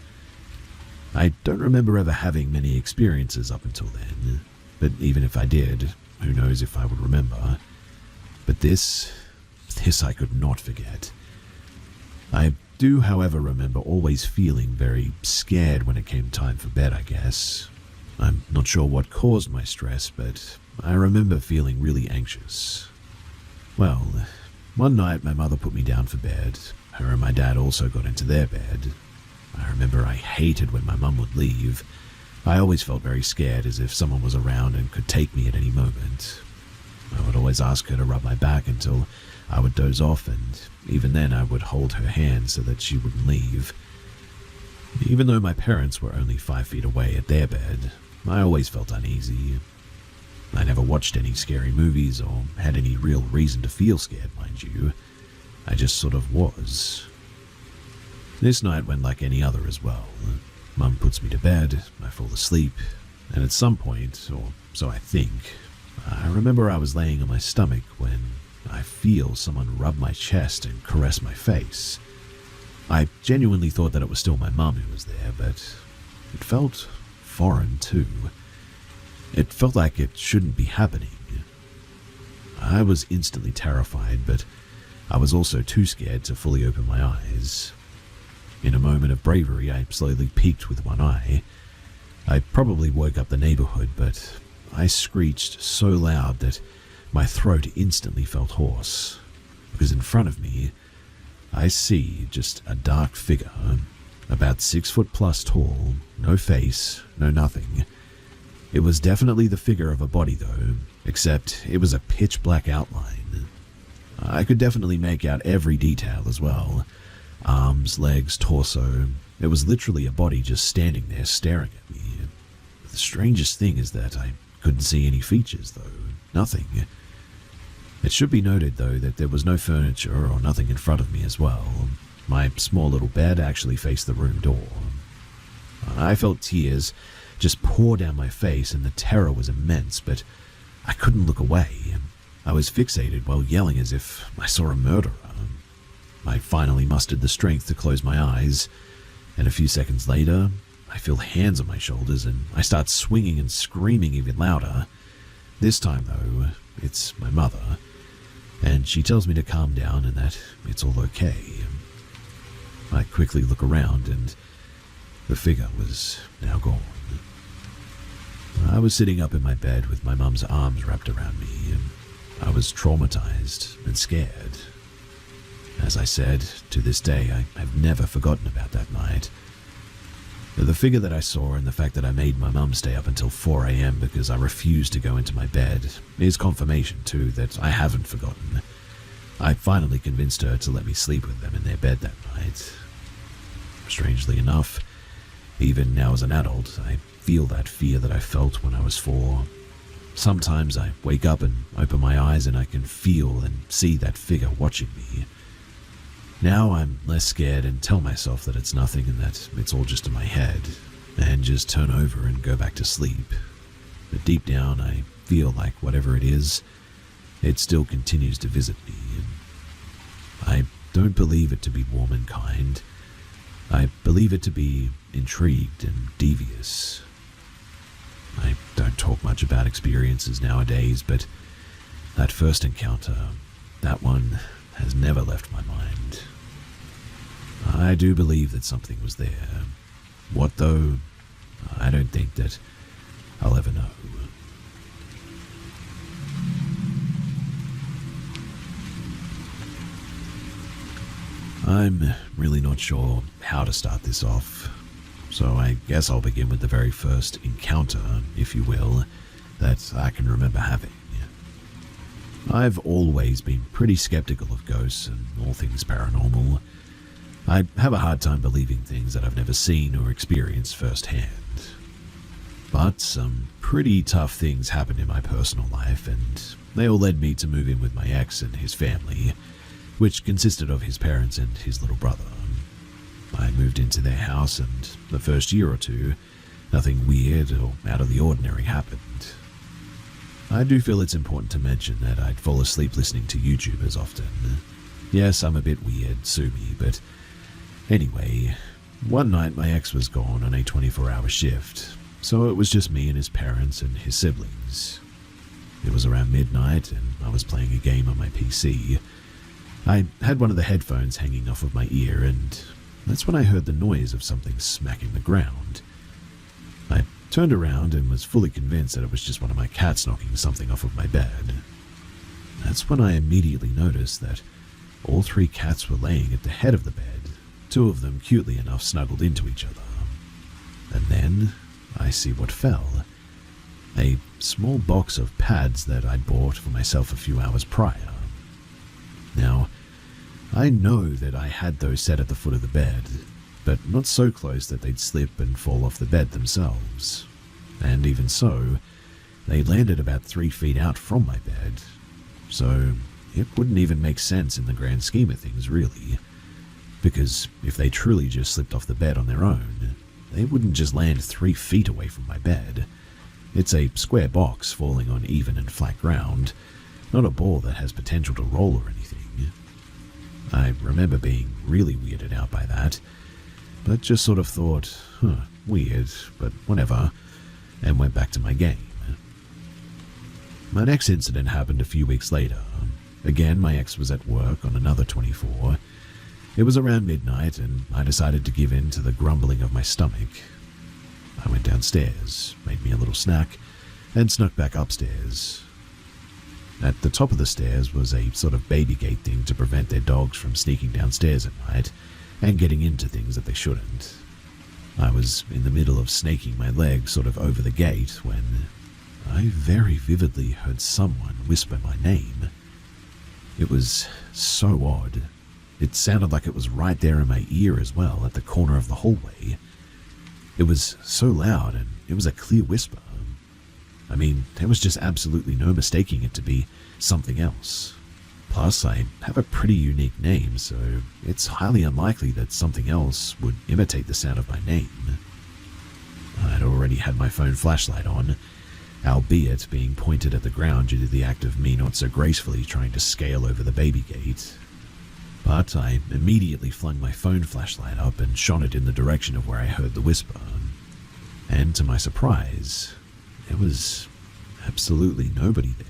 I don't remember ever having many experiences up until then, but even if I did, who knows if I would remember. But this I could not forget. I do, however, remember always feeling very scared when it came time for bed, I guess. I'm not sure what caused my stress, but I remember feeling really anxious. Well, one night my mother put me down for bed. Her and my dad also got into their bed. I remember I hated when my mum would leave. I always felt very scared, as if someone was around and could take me at any moment. I would always ask her to rub my back until I would doze off, and even then I would hold her hand so that she wouldn't leave. Even though my parents were only 5 feet away at their bed, I always felt uneasy. I never watched any scary movies or had any real reason to feel scared, mind you. I just sort of was. This night went like any other as well. Mum puts me to bed, I fall asleep, and at some point, or so I think, I remember I was laying on my stomach when I feel someone rub my chest and caress my face. I genuinely thought that it was still my mum who was there, but it felt foreign too. It felt like it shouldn't be happening. I was instantly terrified, but I was also too scared to fully open my eyes. In a moment of bravery, I slowly peeked with one eye. I probably woke up the neighborhood, but I screeched so loud that my throat instantly felt hoarse, because in front of me, I see just a dark figure, about 6 foot plus tall, no face, no nothing. It was definitely the figure of a body though, except it was a pitch black outline. I could definitely make out every detail as well. Arms, legs, torso. It was literally a body just standing there staring at me. The strangest thing is that I couldn't see any features though, nothing. It should be noted though that there was no furniture or nothing in front of me as well. My small little bed actually faced the room door. I felt tears just pour down my face and the terror was immense, but I couldn't look away. I was fixated while yelling as if I saw a murderer. I finally mustered the strength to close my eyes, and a few seconds later, I feel hands on my shoulders and I start swinging and screaming even louder. This time though, it's my mother, and she tells me to calm down and that it's all okay. I quickly look around and the figure was now gone. I was sitting up in my bed with my mum's arms wrapped around me, and I was traumatized and scared. As I said, to this day, I have never forgotten about that night. The figure that I saw and the fact that I made my mum stay up until 4 a.m. because I refused to go into my bed is confirmation, too, that I haven't forgotten. I finally convinced her to let me sleep with them in their bed that night. Strangely enough, even now as an adult, I feel that fear that I felt when I was 4. Sometimes I wake up and open my eyes and I can feel and see that figure watching me. Now I'm less scared and tell myself that it's nothing and that it's all just in my head, and just turn over and go back to sleep. But deep down I feel like whatever it is, it still continues to visit me. I don't believe it to be warm and kind. I believe it to be intrigued and devious. I don't talk much about experiences nowadays, but that first encounter, that one has never left my mind. I do believe that something was there. What though? I don't think that I'll ever know. I'm really not sure how to start this off, so I guess I'll begin with the very first encounter, if you will, that I can remember having. I've always been pretty skeptical of ghosts and all things paranormal. I have a hard time believing things that I've never seen or experienced firsthand. But some pretty tough things happened in my personal life, and they all led me to move in with my ex and his family, which consisted of his parents and his little brother. I moved into their house, and the first year or two, nothing weird or out of the ordinary happened. I do feel it's important to mention that I'd fall asleep listening to YouTube as often. Yes, I'm a bit weird, sue me, but anyway, one night my ex was gone on a 24-hour shift, so it was just me and his parents and his siblings. It was around midnight and I was playing a game on my PC. I had one of the headphones hanging off of my ear, and that's when I heard the noise of something smacking the ground. I turned around and was fully convinced that it was just one of my cats knocking something off of my bed. That's when I immediately noticed that all three cats were laying at the head of the bed, two of them cutely enough snuggled into each other. And then I see what fell. A small box of pads that I'd bought for myself a few hours prior. Now, I know that I had those set at the foot of the bed, but not so close that they'd slip and fall off the bed themselves. And even so, they landed about 3 feet out from my bed, so it wouldn't even make sense in the grand scheme of things, really. Because if they truly just slipped off the bed on their own, they wouldn't just land 3 feet away from my bed. It's a square box falling on even and flat ground, not a ball that has potential to roll or anything. I remember being really weirded out by that, but just sort of thought, weird, but whatever, and went back to my game. My next incident happened a few weeks later. Again, my ex was at work on another 24. It was around midnight, and I decided to give in to the grumbling of my stomach. I went downstairs, made me a little snack, and snuck back upstairs. At the top of the stairs was a sort of baby gate thing to prevent their dogs from sneaking downstairs at night and getting into things that they shouldn't. I was in the middle of snaking my leg sort of over the gate when I very vividly heard someone whisper my name. It was so odd. It sounded like it was right there in my ear as well, at the corner of the hallway. It was so loud, and it was a clear whisper. I mean, there was just absolutely no mistaking it to be something else. Plus, I have a pretty unique name, so it's highly unlikely that something else would imitate the sound of my name. I'd already had my phone flashlight on, albeit being pointed at the ground due to the act of me not so gracefully trying to scale over the baby gate. But I immediately flung my phone flashlight up and shone it in the direction of where I heard the whisper. And to my surprise, there was absolutely nobody there.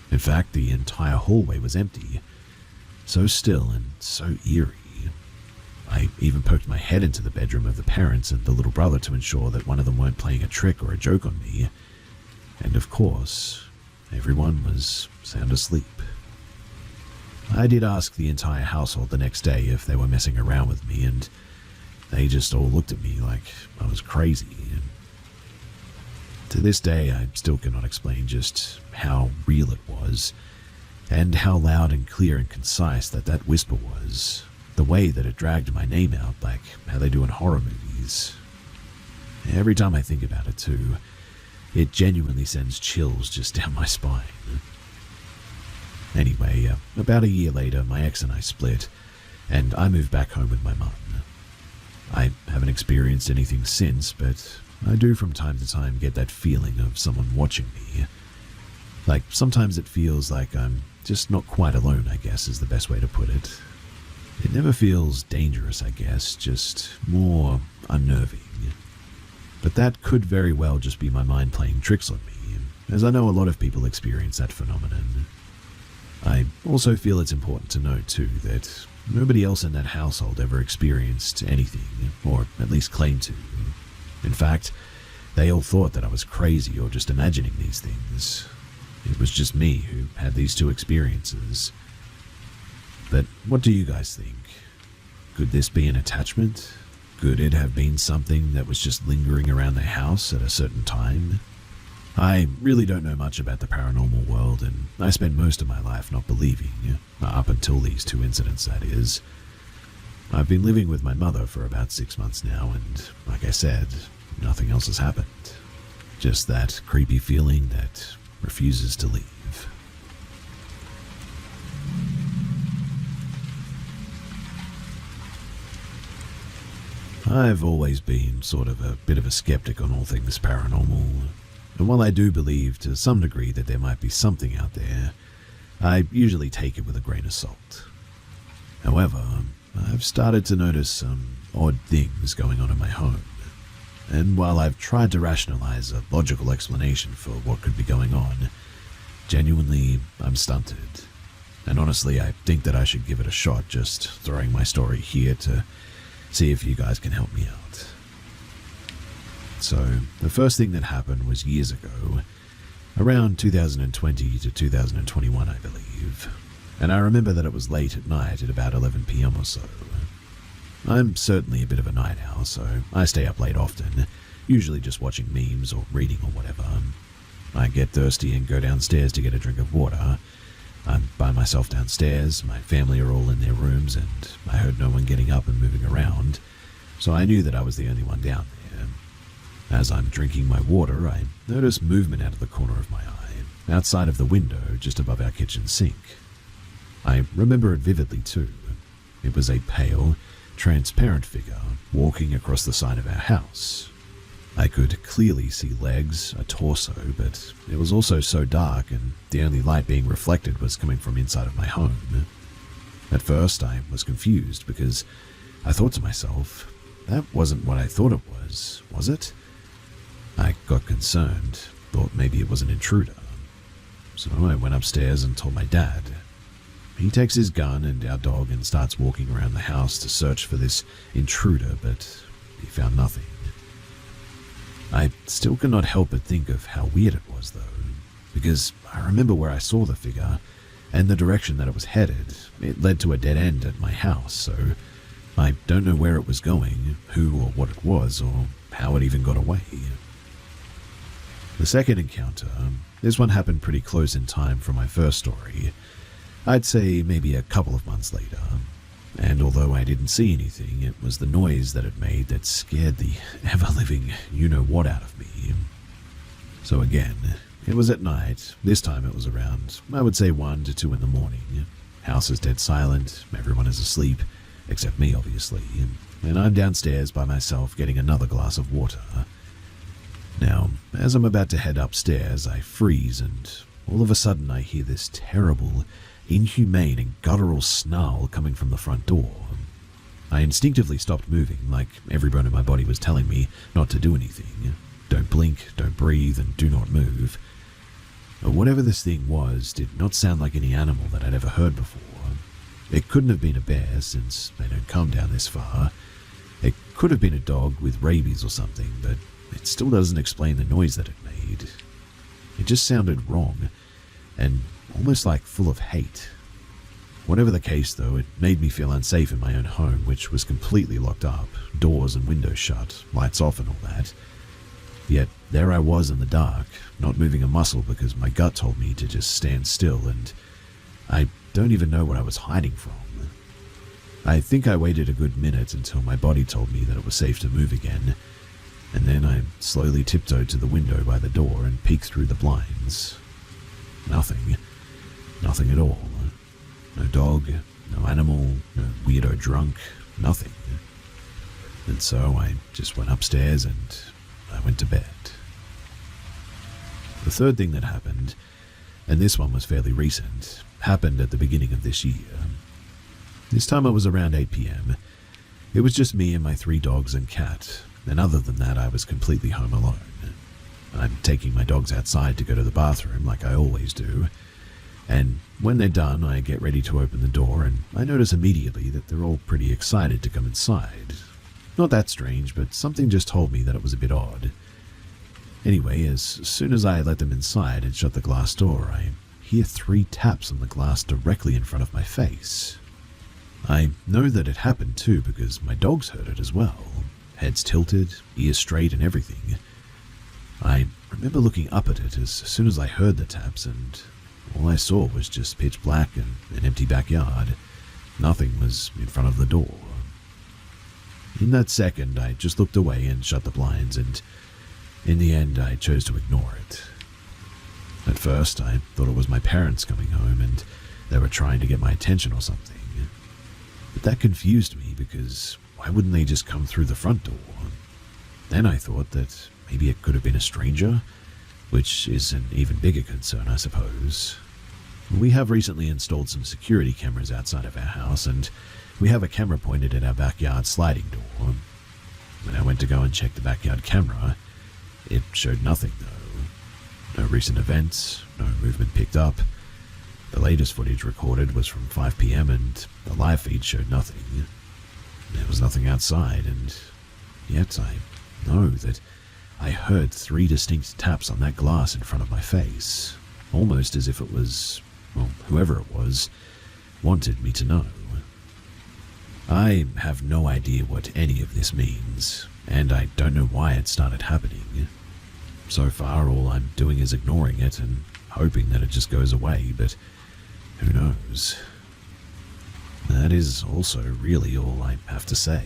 In fact, the entire hallway was empty, so still and so eerie. I even poked my head into the bedroom of the parents and the little brother to ensure that one of them weren't playing a trick or a joke on me. And of course, everyone was sound asleep. I did ask the entire household the next day if they were messing around with me, and they just all looked at me like I was crazy. To this day, I still cannot explain just how real it was, and how loud and clear and concise that whisper was, the way that it dragged my name out like how they do in horror movies. Every time I think about it too, it genuinely sends chills just down my spine. Anyway, about a year later, my ex and I split, and I moved back home with my mum. I haven't experienced anything since, but I do from time to time get that feeling of someone watching me. Like, sometimes it feels like I'm just not quite alone, I guess is the best way to put it. It never feels dangerous, I guess, just more unnerving. But that could very well just be my mind playing tricks on me, as I know a lot of people experience that phenomenon. I also feel it's important to note, too, that nobody else in that household ever experienced anything, or at least claimed to. In fact, they all thought that I was crazy or just imagining these things. It was just me who had these two experiences. But what do you guys think? Could this be an attachment? Could it have been something that was just lingering around the house at a certain time? I really don't know much about the paranormal world, and I spent most of my life not believing, up until these two incidents, that is. I've been living with my mother for about 6 months now, and like I said, nothing else has happened. Just that creepy feeling that refuses to leave. I've always been sort of a bit of a skeptic on all things paranormal. And while I do believe to some degree that there might be something out there, I usually take it with a grain of salt. However, I've started to notice some odd things going on in my home. And while I've tried to rationalize a logical explanation for what could be going on, genuinely, I'm stunted. And honestly, I think that I should give it a shot, just throwing my story here to see if you guys can help me out. So, the first thing that happened was years ago, around 2020 to 2021, I believe. And I remember that it was late at night at about 11 p.m. or so. I'm certainly a bit of a night owl, so I stay up late often, usually just watching memes or reading or whatever. I get thirsty and go downstairs to get a drink of water. I'm by myself downstairs, my family are all in their rooms, and I heard no one getting up and moving around, so I knew that I was the only one down there. As I'm drinking my water, I notice movement out of the corner of my eye, outside of the window just above our kitchen sink. I remember it vividly too. It was a pale, transparent figure walking across the side of our house. I could clearly see legs, a torso, but it was also so dark and the only light being reflected was coming from inside of my home. At first, I was confused because I thought to myself, that wasn't what I thought it was it? I got concerned, thought maybe it was an intruder. So I went upstairs and told my dad. He takes his gun and our dog and starts walking around the house to search for this intruder, but he found nothing. I still could not help but think of how weird it was, though, because I remember where I saw the figure and the direction that it was headed. It led to a dead end at my house, so I don't know where it was going, who or what it was, or how it even got away. The second encounter, this one happened pretty close in time from my first story. I'd say maybe a couple of months later. And although I didn't see anything, it was the noise that it made that scared the ever-living you-know-what out of me. So again, it was at night. This time it was around, I would say 1 to 2 in the morning. House is dead silent, everyone is asleep, except me obviously, and I'm downstairs by myself getting another glass of water. Now, as I'm about to head upstairs, I freeze and all of a sudden I hear this terrible, inhumane and guttural snarl coming from the front door. I instinctively stopped moving, like every bone in my body was telling me not to do anything. Don't blink, don't breathe, and do not move. Whatever this thing was did not sound like any animal that I'd ever heard before. It couldn't have been a bear, since they don't come down this far. It could have been a dog with rabies or something, but it still doesn't explain the noise that it made. It just sounded wrong, and almost like full of hate. Whatever the case, though, it made me feel unsafe in my own home, which was completely locked up, doors and windows shut, lights off and all that. Yet there I was in the dark, not moving a muscle because my gut told me to just stand still, and I don't even know what I was hiding from. I think I waited a good minute until my body told me that it was safe to move again, and then I slowly tiptoed to the window by the door and peeked through the blinds. Nothing. Nothing at all. No dog, no animal, no weirdo drunk, nothing. And so I just went upstairs and I went to bed. The third thing that happened, and this one was fairly recent, happened at the beginning of this year. This time it was around 8 p.m. It was just me and my 3 dogs and cat, and other than that I was completely home alone. I'm taking my dogs outside to go to the bathroom like I always do, and when they're done I get ready to open the door and I notice immediately that they're all pretty excited to come inside. Not that strange, but something just told me that it was a bit odd. Anyway, as soon as I let them inside and shut the glass door, I hear 3 taps on the glass directly in front of my face. I know that it happened too because my dogs heard it as well, heads tilted, ears straight and everything. I remember looking up at it as soon as I heard the taps, and all I saw was just pitch black and an empty backyard. Nothing was in front of the door. In that second, I just looked away and shut the blinds, and in the end, I chose to ignore it. At first, I thought it was my parents coming home and they were trying to get my attention or something. But that confused me because why wouldn't they just come through the front door? Then I thought that maybe it could have been a stranger, which is an even bigger concern, I suppose. We have recently installed some security cameras outside of our house, and we have a camera pointed at our backyard sliding door. When I went to go and check the backyard camera, it showed nothing though. No recent events, no movement picked up. The latest footage recorded was from 5 p.m. and the live feed showed nothing. There was nothing outside, and yet I know that I heard 3 distinct taps on that glass in front of my face, almost as if it was, well, whoever it was, wanted me to know. I have no idea what any of this means, and I don't know why it started happening. So far, all I'm doing is ignoring it and hoping that it just goes away, but who knows? That is also really all I have to say.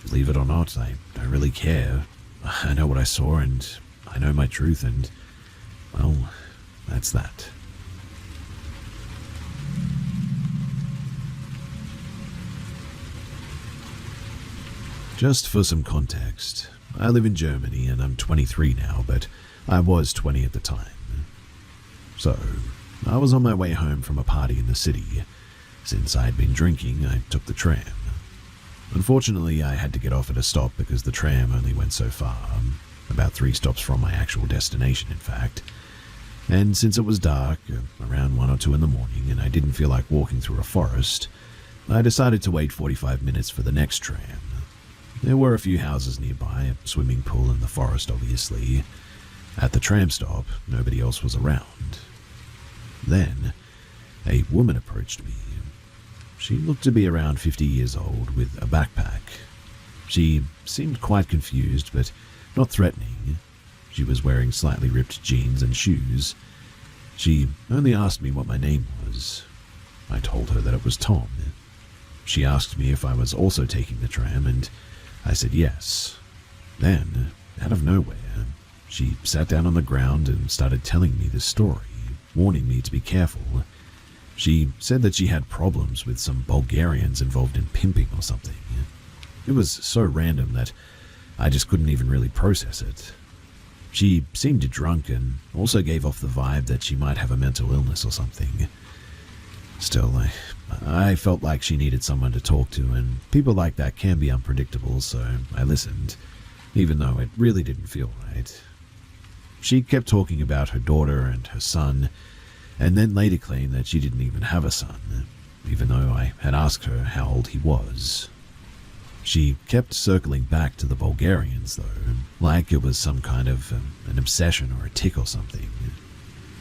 Believe it or not, I don't really care. I know what I saw, and I know my truth, and, well, that's that. Just for some context, I live in Germany and I'm 23 now, but I was 20 at the time. So, I was on my way home from a party in the city. Since I had been drinking, I took the tram. Unfortunately, I had to get off at a stop because the tram only went so far, about 3 stops from my actual destination, in fact. And since it was dark, around 1 or 2 in the morning, and I didn't feel like walking through a forest, I decided to wait 45 minutes for the next tram. There were a few houses nearby, a swimming pool in the forest, obviously. At the tram stop, nobody else was around. Then, a woman approached me. She looked to be around 50 years old, with a backpack. She seemed quite confused, but not threatening. She was wearing slightly ripped jeans and shoes. She only asked me what my name was. I told her that it was Tom. She asked me if I was also taking the tram, and I said yes. Then, out of nowhere, she sat down on the ground and started telling me this story, warning me to be careful. She said that she had problems with some Bulgarians involved in pimping or something. It was so random that I just couldn't even really process it. She seemed drunk and also gave off the vibe that she might have a mental illness or something. Still, I felt like she needed someone to talk to, and people like that can be unpredictable, so I listened, even though it really didn't feel right. She kept talking about her daughter and her son, and then later claimed that she didn't even have a son, even though I had asked her how old he was. She kept circling back to the Bulgarians, though, like it was some kind of an obsession or a tick or something.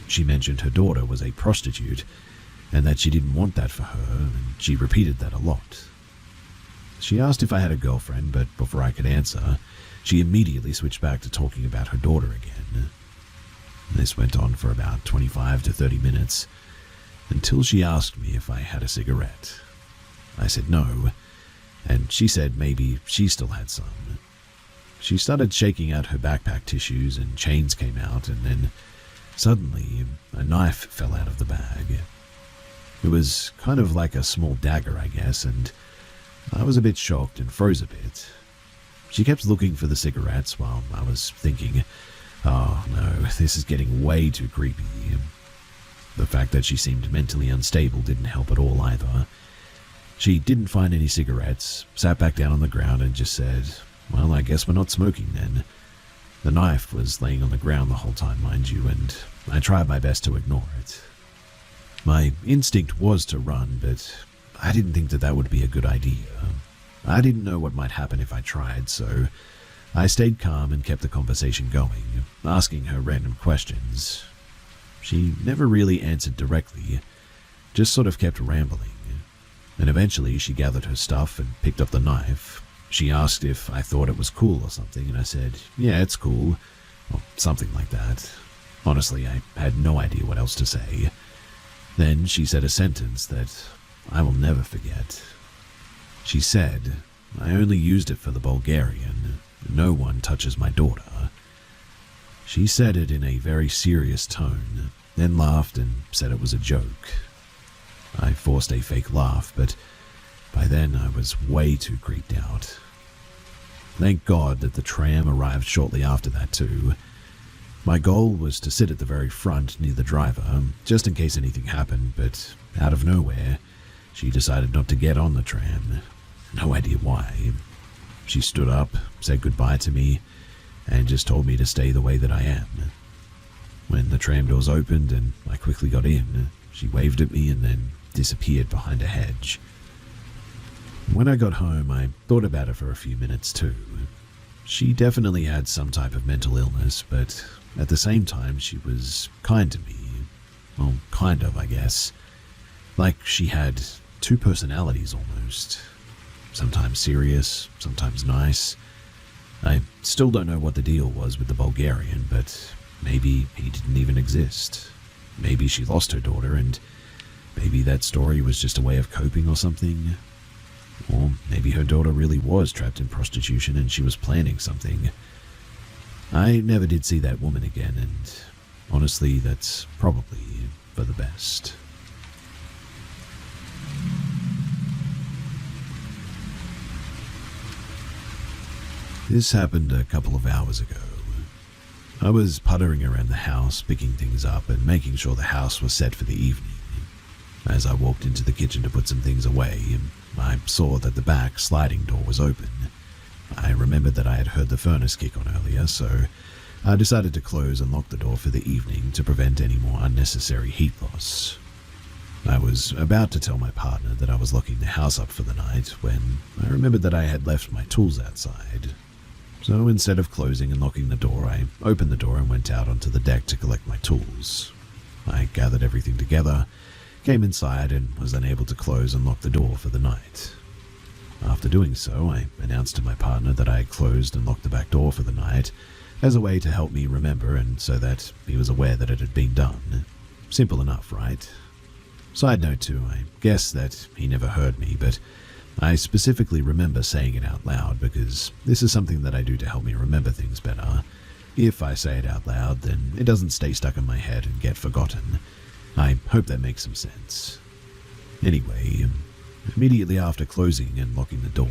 She mentioned her daughter was a prostitute, and that she didn't want that for her, and she repeated that a lot. She asked if I had a girlfriend, but before I could answer, she immediately switched back to talking about her daughter again. This went on for about 25 to 30 minutes, until she asked me if I had a cigarette. I said no, and she said maybe she still had some. She started shaking out her backpack tissues and chains came out, and then suddenly a knife fell out of the bag. It was kind of like a small dagger, I guess, and I was a bit shocked and froze a bit. She kept looking for the cigarettes while I was thinking, oh no, this is getting way too creepy. The fact that she seemed mentally unstable didn't help at all either. She didn't find any cigarettes, sat back down on the ground and just said, well, I guess we're not smoking then. The knife was laying on the ground the whole time, mind you, and I tried my best to ignore it. My instinct was to run, but I didn't think that would be a good idea. I didn't know what might happen if I tried, so I stayed calm and kept the conversation going, asking her random questions. She never really answered directly, just sort of kept rambling. And eventually she gathered her stuff and picked up the knife. She asked if I thought it was cool or something, and I said, yeah, it's cool, or something like that. Honestly, I had no idea what else to say. Then she said a sentence that I will never forget. She said, I only used it for the Bulgarian. No one touches my daughter. She said it in a very serious tone, then laughed and said it was a joke. I forced a fake laugh, but by then I was way too creeped out. Thank God that the tram arrived shortly after that too. My goal was to sit at the very front near the driver, just in case anything happened, but out of nowhere, she decided not to get on the tram. No idea why. She stood up, said goodbye to me, and just told me to stay the way that I am. When the tram doors opened and I quickly got in, she waved at me and then disappeared behind a hedge. When I got home, I thought about it for a few minutes too. She definitely had some type of mental illness, but at the same time, she was kind to me. Well, kind of, I guess. Like she had two personalities almost. Sometimes serious, sometimes nice. I still don't know what the deal was with the Bulgarian, but maybe he didn't even exist. Maybe she lost her daughter, and maybe that story was just a way of coping or something. Or maybe her daughter really was trapped in prostitution and she was planning something. I never did see that woman again, and honestly, that's probably for the best. This happened a couple of hours ago. I was puttering around the house, picking things up and making sure the house was set for the evening. As I walked into the kitchen to put some things away, I saw that the back sliding door was open. I remembered that I had heard the furnace kick on earlier, so I decided to close and lock the door for the evening to prevent any more unnecessary heat loss. I was about to tell my partner that I was locking the house up for the night when I remembered that I had left my tools outside. So instead of closing and locking the door, I opened the door and went out onto the deck to collect my tools. I gathered everything together, came inside, and was unable to close and lock the door for the night. After doing so, I announced to my partner that I had closed and locked the back door for the night as a way to help me remember and so that he was aware that it had been done. Simple enough, right? Side note too, I guess that he never heard me, but I specifically remember saying it out loud because this is something that I do to help me remember things better. If I say it out loud, then it doesn't stay stuck in my head and get forgotten. I hope that makes some sense. Anyway, immediately after closing and locking the door,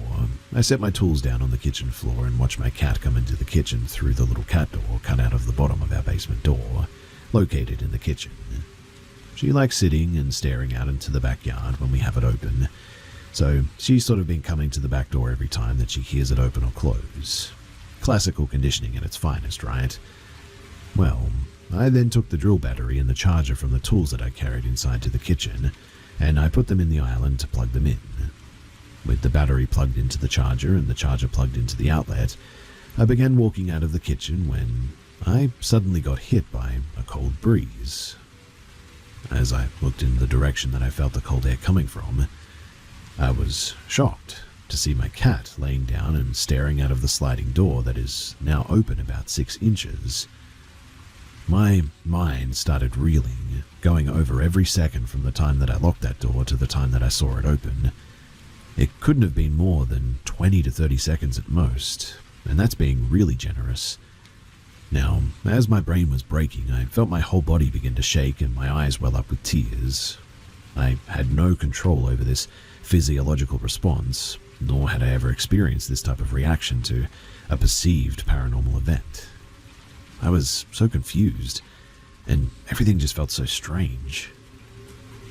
I set my tools down on the kitchen floor and watched my cat come into the kitchen through the little cat door cut out of the bottom of our basement door, located in the kitchen. She likes sitting and staring out into the backyard when we have it open, so she's sort of been coming to the back door every time that she hears it open or close. Classical conditioning at its finest, right? Well, I then took the drill battery and the charger from the tools that I carried inside to the kitchen, and I put them in the island to plug them in. With the battery plugged into the charger and the charger plugged into the outlet, I began walking out of the kitchen when I suddenly got hit by a cold breeze. As I looked in the direction that I felt the cold air coming from, I was shocked to see my cat laying down and staring out of the sliding door that is now open about 6 inches. My mind started reeling, going over every second from the time that I locked that door to the time that I saw it open. It couldn't have been more than 20 to 30 seconds at most, and that's being really generous. Now, as my brain was breaking, I felt my whole body begin to shake and my eyes well up with tears. I had no control over this physiological response, nor had I ever experienced this type of reaction to a perceived paranormal event. I was so confused, and everything just felt so strange.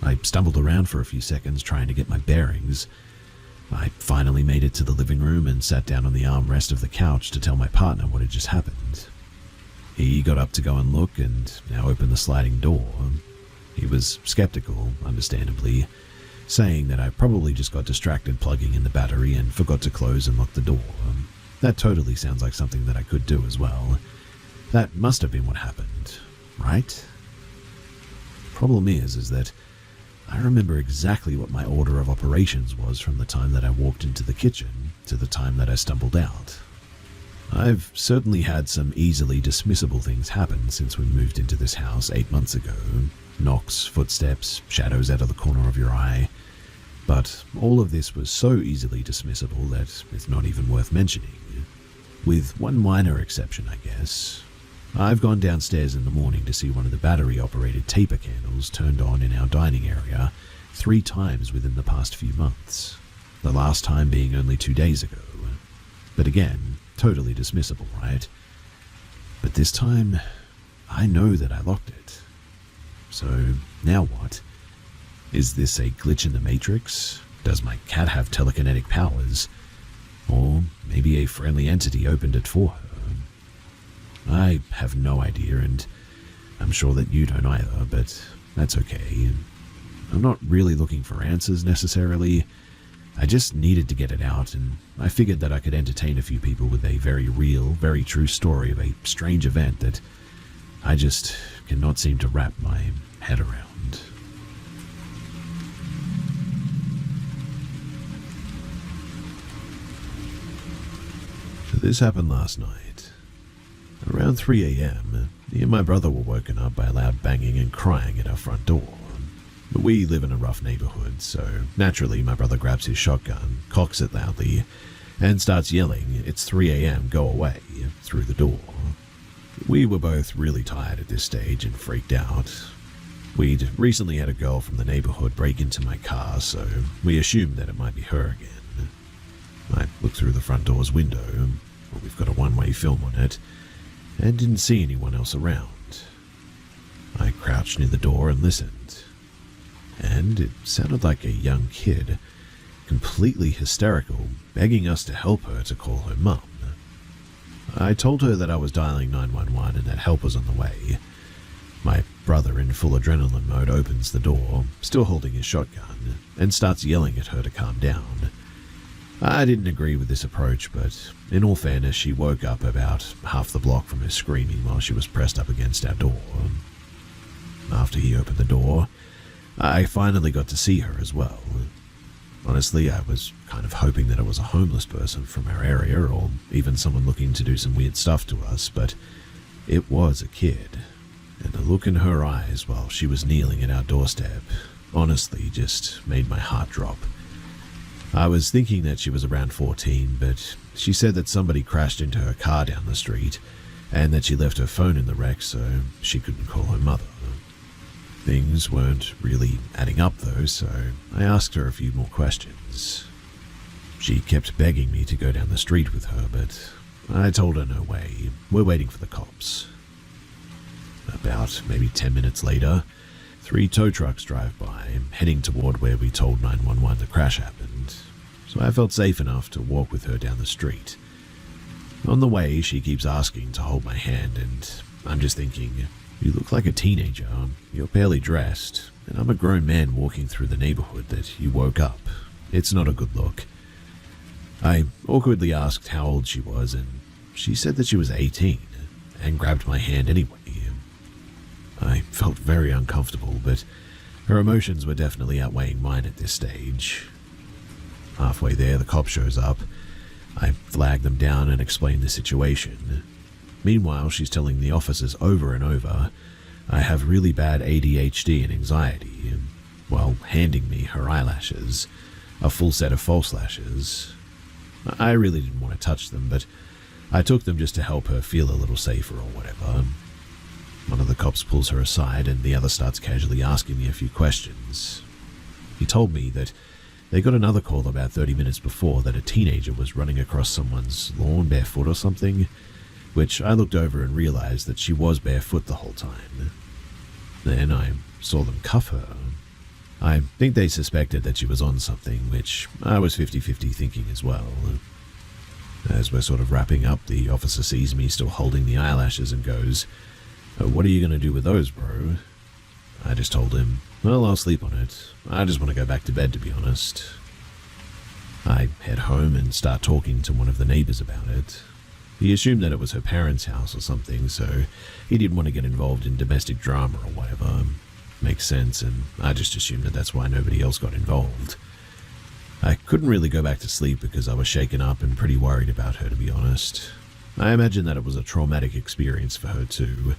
I stumbled around for a few seconds trying to get my bearings. I finally made it to the living room and sat down on the armrest of the couch to tell my partner what had just happened. He got up to go and look and now opened the sliding door. He was skeptical, understandably, saying that I probably just got distracted plugging in the battery and forgot to close and lock the door. That totally sounds like something that I could do as well. That must have been what happened, right? Problem is that I remember exactly what my order of operations was from the time that I walked into the kitchen to the time that I stumbled out. I've certainly had some easily dismissible things happen since we moved into this house 8 months ago. Knocks, footsteps, shadows out of the corner of your eye. But all of this was so easily dismissible that it's not even worth mentioning. With one minor exception, I guess. I've gone downstairs in the morning to see one of the battery-operated taper candles turned on in our dining area 3 times within the past few months. The last time being only 2 days ago. But again, totally dismissible, right? But this time, I know that I locked it. So now what? Is this a glitch in the Matrix? Does my cat have telekinetic powers? Or maybe a friendly entity opened it for her? I have no idea, and I'm sure that you don't either, but that's okay. I'm not really looking for answers necessarily. I just needed to get it out, and I figured that I could entertain a few people with a very real, very true story of a strange event that I just cannot seem to wrap my head around. So this happened last night. Around 3 a.m., me and my brother were woken up by a loud banging and crying at our front door. But we live in a rough neighborhood, so naturally my brother grabs his shotgun, cocks it loudly, and starts yelling, "It's 3 a.m., go away," through the door. We were both really tired at this stage and freaked out. We'd recently had a girl from the neighborhood break into my car, so we assumed that it might be her again. I looked through the front door's window, we've got a one-way film on it, and didn't see anyone else around. I crouched near the door and listened. And it sounded like a young kid, completely hysterical, begging us to help her to call her mum. I told her that I was dialing 911 and that help was on the way. My brother, in full adrenaline mode, opens the door, still holding his shotgun, and starts yelling at her to calm down. I didn't agree with this approach, but in all fairness, she woke up about half the block from her screaming while she was pressed up against our door. After he opened the door, I finally got to see her as well. Honestly, I was kind of hoping that it was a homeless person from our area or even someone looking to do some weird stuff to us, but it was a kid. And the look in her eyes while she was kneeling at our doorstep honestly just made my heart drop. I was thinking that she was around 14, but she said that somebody crashed into her car down the street and that she left her phone in the wreck so she couldn't call her mother. Things weren't really adding up though, so I asked her a few more questions. She kept begging me to go down the street with her, but I told her no way, we're waiting for the cops. About maybe 10 minutes later, 3 tow trucks drive by, heading toward where we told 911 the crash happened, so I felt safe enough to walk with her down the street. On the way, she keeps asking to hold my hand, and I'm just thinking, you look like a teenager, you're barely dressed, and I'm a grown man walking through the neighborhood that you woke up. It's not a good look. I awkwardly asked how old she was, and she said that she was 18, and grabbed my hand anyway. I felt very uncomfortable, but her emotions were definitely outweighing mine at this stage. Halfway there, the cop shows up. I flag them down and explain the situation. Meanwhile, she's telling the officers over and over I have really bad ADHD and anxiety, while handing me her eyelashes, a full set of false lashes. I really didn't want to touch them, but I took them just to help her feel a little safer or whatever. One of the cops pulls her aside and the other starts casually asking me a few questions. He told me that they got another call about 30 minutes before that a teenager was running across someone's lawn barefoot or something, which I looked over and realized that she was barefoot the whole time. Then I saw them cuff her. I think they suspected that she was on something, which I was 50-50 thinking as well. As we're sort of wrapping up, the officer sees me still holding the eyelashes and goes, "What are you going to do with those, bro?" I just told him, "Well, I'll sleep on it. I just want to go back to bed, to be honest." I head home and start talking to one of the neighbors about it. He assumed that it was her parents' house or something, so he didn't want to get involved in domestic drama or whatever. Makes sense, and I just assumed that that's why nobody else got involved. I couldn't really go back to sleep because I was shaken up and pretty worried about her, to be honest. I imagine that it was a traumatic experience for her too.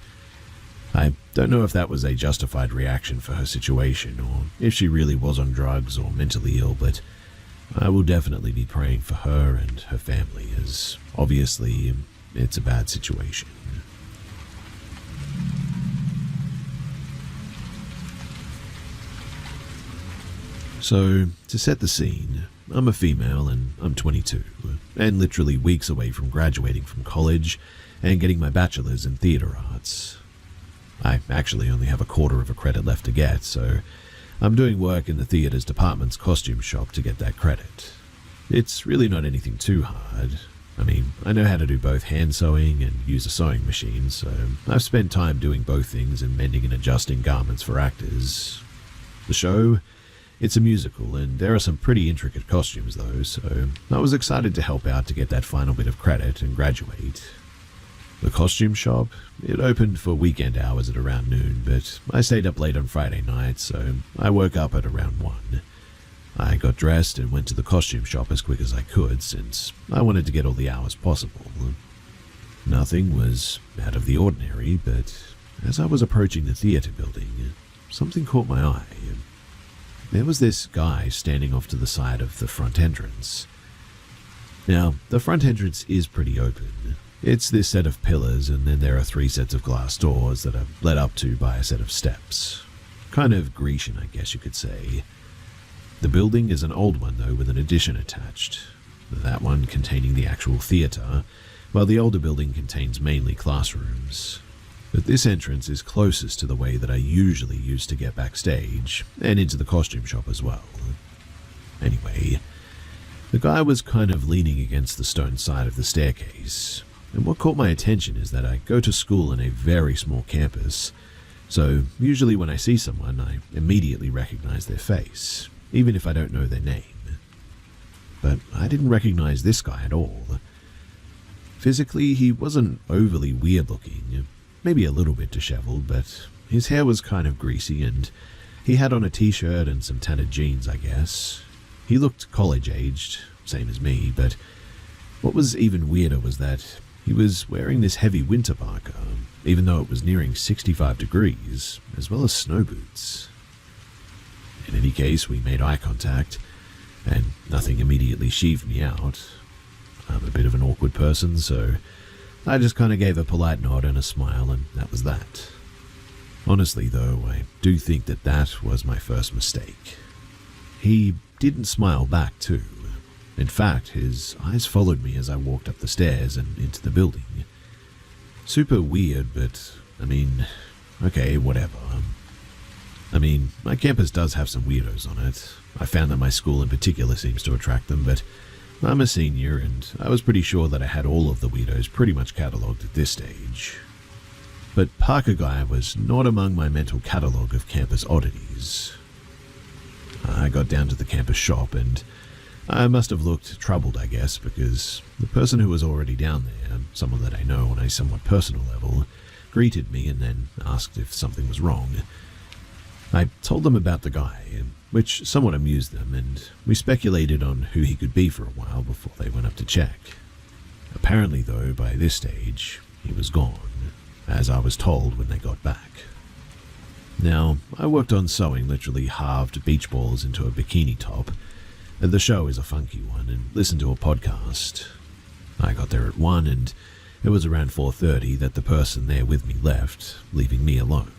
I don't know if that was a justified reaction for her situation, or if she really was on drugs or mentally ill, but I will definitely be praying for her and her family, as obviously it's a bad situation. So, to set the scene, I'm a female and I'm 22, and literally weeks away from graduating from college and getting my bachelor's in theater arts. I actually only have a quarter of a credit left to get, so I'm doing work in the theater's department's costume shop to get that credit. It's really not anything too hard. I mean, I know how to do both hand sewing and use a sewing machine, so I've spent time doing both things and mending and adjusting garments for actors. The show? It's a musical, and there are some pretty intricate costumes though, so I was excited to help out to get that final bit of credit and graduate. The costume shop? It opened for weekend hours at around noon, but I stayed up late on Friday night, so I woke up at around 1. I got dressed and went to the costume shop as quick as I could, since I wanted to get all the hours possible. Nothing was out of the ordinary, but as I was approaching the theater building, something caught my eye. There was this guy standing off to the side of the front entrance. Now, the front entrance is pretty open. It's this set of pillars, and then there are 3 sets of glass doors that are led up to by a set of steps. Kind of Grecian, I guess you could say. The building is an old one, though, with an addition attached. That one containing the actual theater, while the older building contains mainly classrooms. But this entrance is closest to the way that I usually use to get backstage, and into the costume shop as well. Anyway, the guy was kind of leaning against the stone side of the staircase. And what caught my attention is that I go to school in a very small campus, so usually when I see someone, I immediately recognize their face, even if I don't know their name. But I didn't recognize this guy at all. Physically, he wasn't overly weird looking, maybe a little bit disheveled, but his hair was kind of greasy and he had on a t-shirt and some tattered jeans, I guess. He looked college-aged, same as me, but what was even weirder was that he was wearing this heavy winter parka, even though it was nearing 65 degrees, as well as snow boots. In any case, we made eye contact, and nothing immediately sheeved me out. I'm a bit of an awkward person, so I just kind of gave a polite nod and a smile, and that was that. Honestly, though, I do think that that was my first mistake. He didn't smile back, too. In fact, his eyes followed me as I walked up the stairs and into the building. Super weird, but, I mean, okay, whatever. My campus does have some weirdos on it. I found that my school in particular seems to attract them, but I'm a senior, and I was pretty sure that I had all of the weirdos pretty much catalogued at this stage. But Parker Guy was not among my mental catalogue of campus oddities. I got down to the campus shop, and I must have looked troubled, I guess, because the person who was already down there, someone that I know on a somewhat personal level, greeted me and then asked if something was wrong. I told them about the guy, which somewhat amused them, and we speculated on who he could be for a while before they went up to check. Apparently, though, by this stage, he was gone, as I was told when they got back. Now, I worked on sewing literally halved beach balls into a bikini top. The show is a funky one, and listened to a podcast. I got there at 1, and it was around 4:30 that the person there with me left, leaving me alone.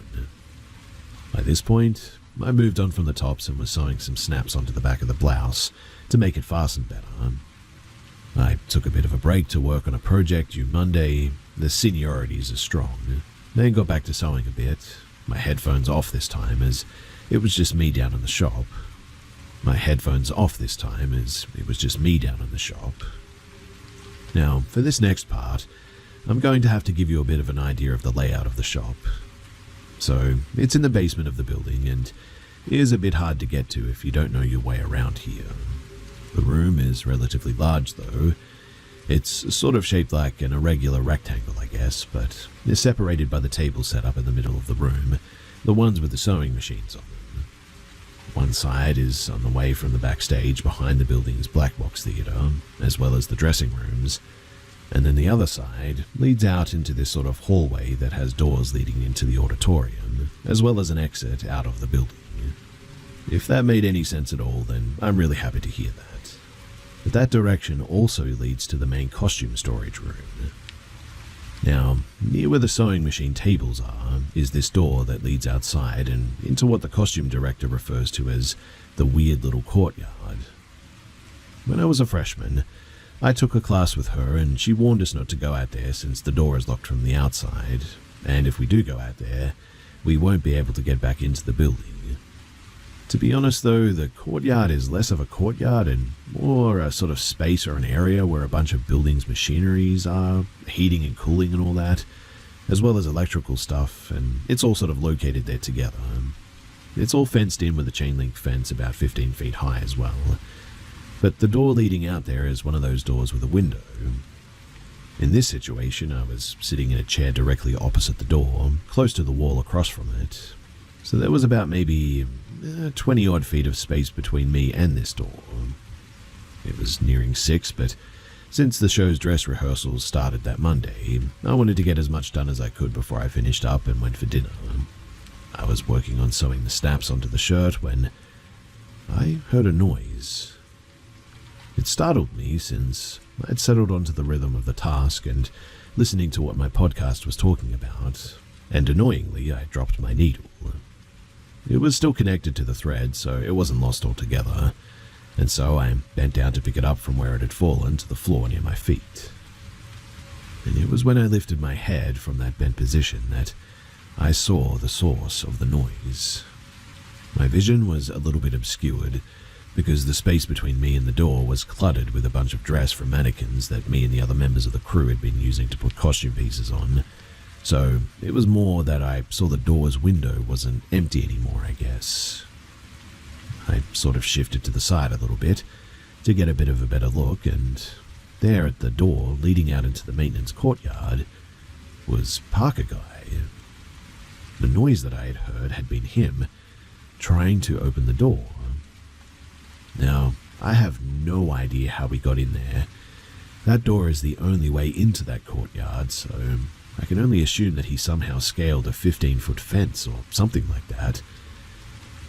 By this point, I moved on from the tops and was sewing some snaps onto the back of the blouse to make it fasten better. I took a bit of a break to work on a project due Monday. The seniorities are strong. Then got back to sewing a bit, my headphones off this time as it was just me down in the shop. Now, for this next part, I'm going to have to give you a bit of an idea of the layout of the shop. So, it's in the basement of the building, and is a bit hard to get to if you don't know your way around here. The room is relatively large, though. It's sort of shaped like an irregular rectangle, I guess, but is separated by the table set up in the middle of the room, the ones with the sewing machines on them. One side is on the way from the backstage behind the building's black box theater, as well as the dressing rooms, and then the other side leads out into this sort of hallway that has doors leading into the auditorium, as well as an exit out of the building. If that made any sense at all, then I'm really happy to hear that. But that direction also leads to the main costume storage room. Now, near where the sewing machine tables are is this door that leads outside and into what the costume director refers to as the weird little courtyard. When I was a freshman, I took a class with her and she warned us not to go out there since the door is locked from the outside. and if we do go out there, we won't be able to get back into the building. To be honest though, the courtyard is less of a courtyard and more a sort of space or an area where a bunch of buildings' machineries are, heating and cooling and all that, as well as electrical stuff, and it's all sort of located there together. It's all fenced in with a chain link fence about 15 feet high as well. But the door leading out there is one of those doors with a window. In this situation, I was sitting in a chair directly opposite the door, close to the wall across from it. So there was about maybe 20 odd feet of space between me and this door. It was nearing 6, but since the show's dress rehearsals started that Monday, I wanted to get as much done as I could before I finished up and went for dinner. I was working on sewing the snaps onto the shirt when I heard a noise. It startled me since I'd settled onto the rhythm of the task and listening to what my podcast was talking about, and annoyingly I dropped my needle. It was still connected to the thread, so it wasn't lost altogether, and so I bent down to pick it up from where it had fallen to the floor near my feet. And it was when I lifted my head from that bent position that I saw the source of the noise. My vision was a little bit obscured, because the space between me and the door was cluttered with a bunch of dress from mannequins that me and the other members of the crew had been using to put costume pieces on. So it was more that I saw the door's window wasn't empty anymore, I guess. I sort of shifted to the side a little bit to get a bit of a better look, and there at the door leading out into the maintenance courtyard was Parker Guy. The noise that I had heard had been him trying to open the door. Now, I have no idea how we got in there. That door is the only way into that courtyard, so I can only assume that he somehow scaled a 15-foot fence or something like that.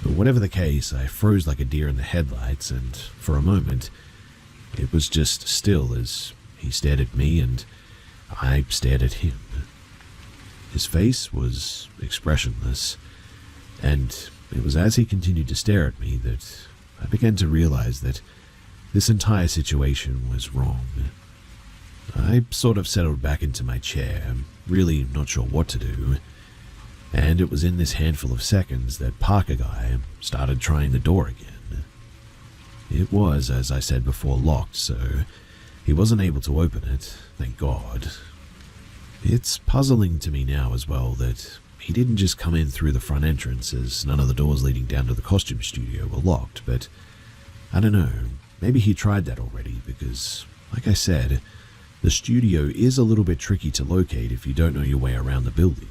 But whatever the case, I froze like a deer in the headlights, and for a moment, it was just still as he stared at me and I stared at him. His face was expressionless, and it was as he continued to stare at me that I began to realize that this entire situation was wrong. I sort of settled back into my chair, really not sure what to do, and it was in this handful of seconds that Parker Guy started trying the door again. It was, as I said before, locked, so he wasn't able to open it, thank God. It's puzzling to me now as well that he didn't just come in through the front entrance, as none of the doors leading down to the costume studio were locked, but I don't know, maybe he tried that already because, like I said, the studio is a little bit tricky to locate if you don't know your way around the building.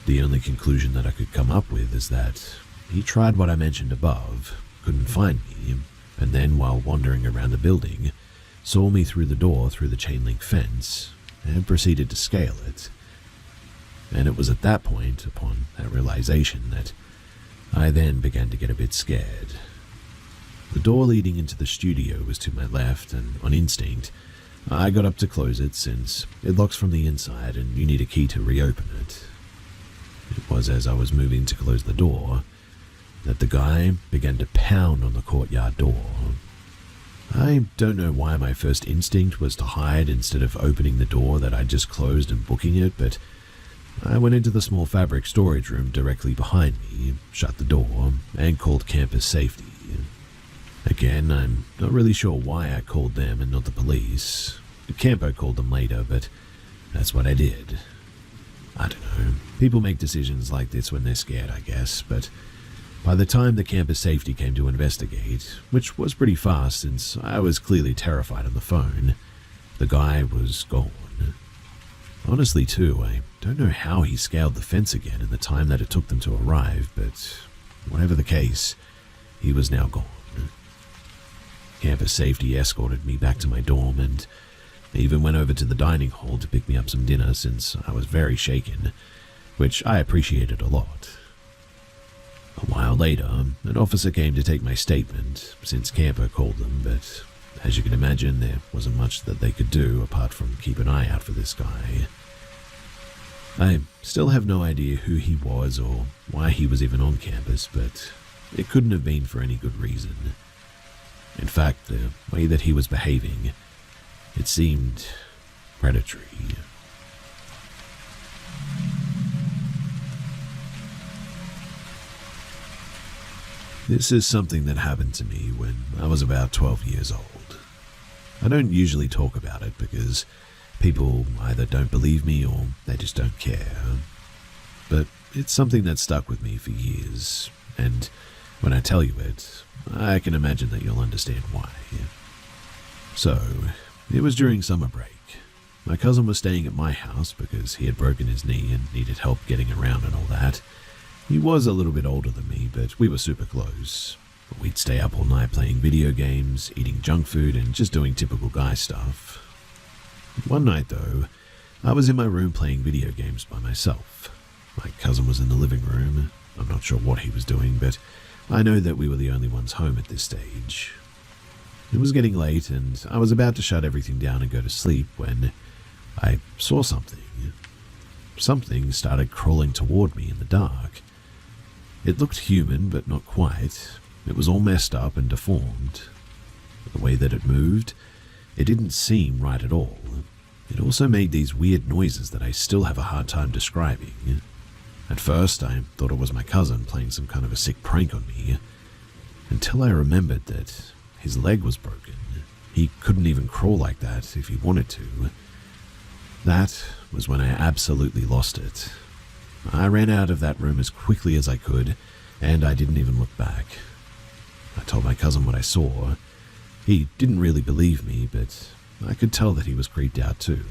The only conclusion that I could come up with is that he tried what I mentioned above, couldn't find me, and then while wandering around the building, saw me through the door through the chain link fence, and proceeded to scale it. And it was at that point, upon that realization, that I then began to get a bit scared. The door leading into the studio was to my left, and on instinct, I got up to close it since it locks from the inside and you need a key to reopen it. It was as I was moving to close the door that the guy began to pound on the courtyard door. I don't know why my first instinct was to hide instead of opening the door that I'd just closed and booking it, but I went into the small fabric storage room directly behind me, shut the door, and called campus safety. Again, I'm not really sure why I called them and not the police. Campo called them later, but that's what I did. I don't know, people make decisions like this when they're scared, I guess, but by the time the campus safety came to investigate, which was pretty fast since I was clearly terrified on the phone, the guy was gone. Honestly, too, I don't know how he scaled the fence again in the time that it took them to arrive, but whatever the case, he was now gone. Campus safety escorted me back to my dorm and even went over to the dining hall to pick me up some dinner since I was very shaken, which I appreciated a lot. A while later, an officer came to take my statement since Campo called them, but as you can imagine, there wasn't much that they could do apart from keep an eye out for this guy. I still have no idea who he was or why he was even on campus, but it couldn't have been for any good reason. In fact, the way that he was behaving, it seemed predatory. This is something that happened to me when I was about 12 years old. I don't usually talk about it because people either don't believe me or they just don't care. But it's something that stuck with me for years, and when I tell you it, I can imagine that you'll understand why. So, it was during summer break. My cousin was staying at my house because he had broken his knee and needed help getting around and all that. He was a little bit older than me, but we were super close. We'd stay up all night playing video games, eating junk food, and just doing typical guy stuff. One night, though, I was in my room playing video games by myself. My cousin was in the living room. I'm not sure what he was doing, but I know that we were the only ones home at this stage. It was getting late, and I was about to shut everything down and go to sleep when I saw something. Something started crawling toward me in the dark. It looked human, but not quite. It was all messed up and deformed. The way that it moved, it didn't seem right at all. It also made these weird noises that I still have a hard time describing. At first, I thought it was my cousin playing some kind of a sick prank on me, until I remembered that his leg was broken. He couldn't even crawl like that if he wanted to. That was when I absolutely lost it. I ran out of that room as quickly as I could, and I didn't even look back. I told my cousin what I saw. He didn't really believe me, but I could tell that he was creeped out too.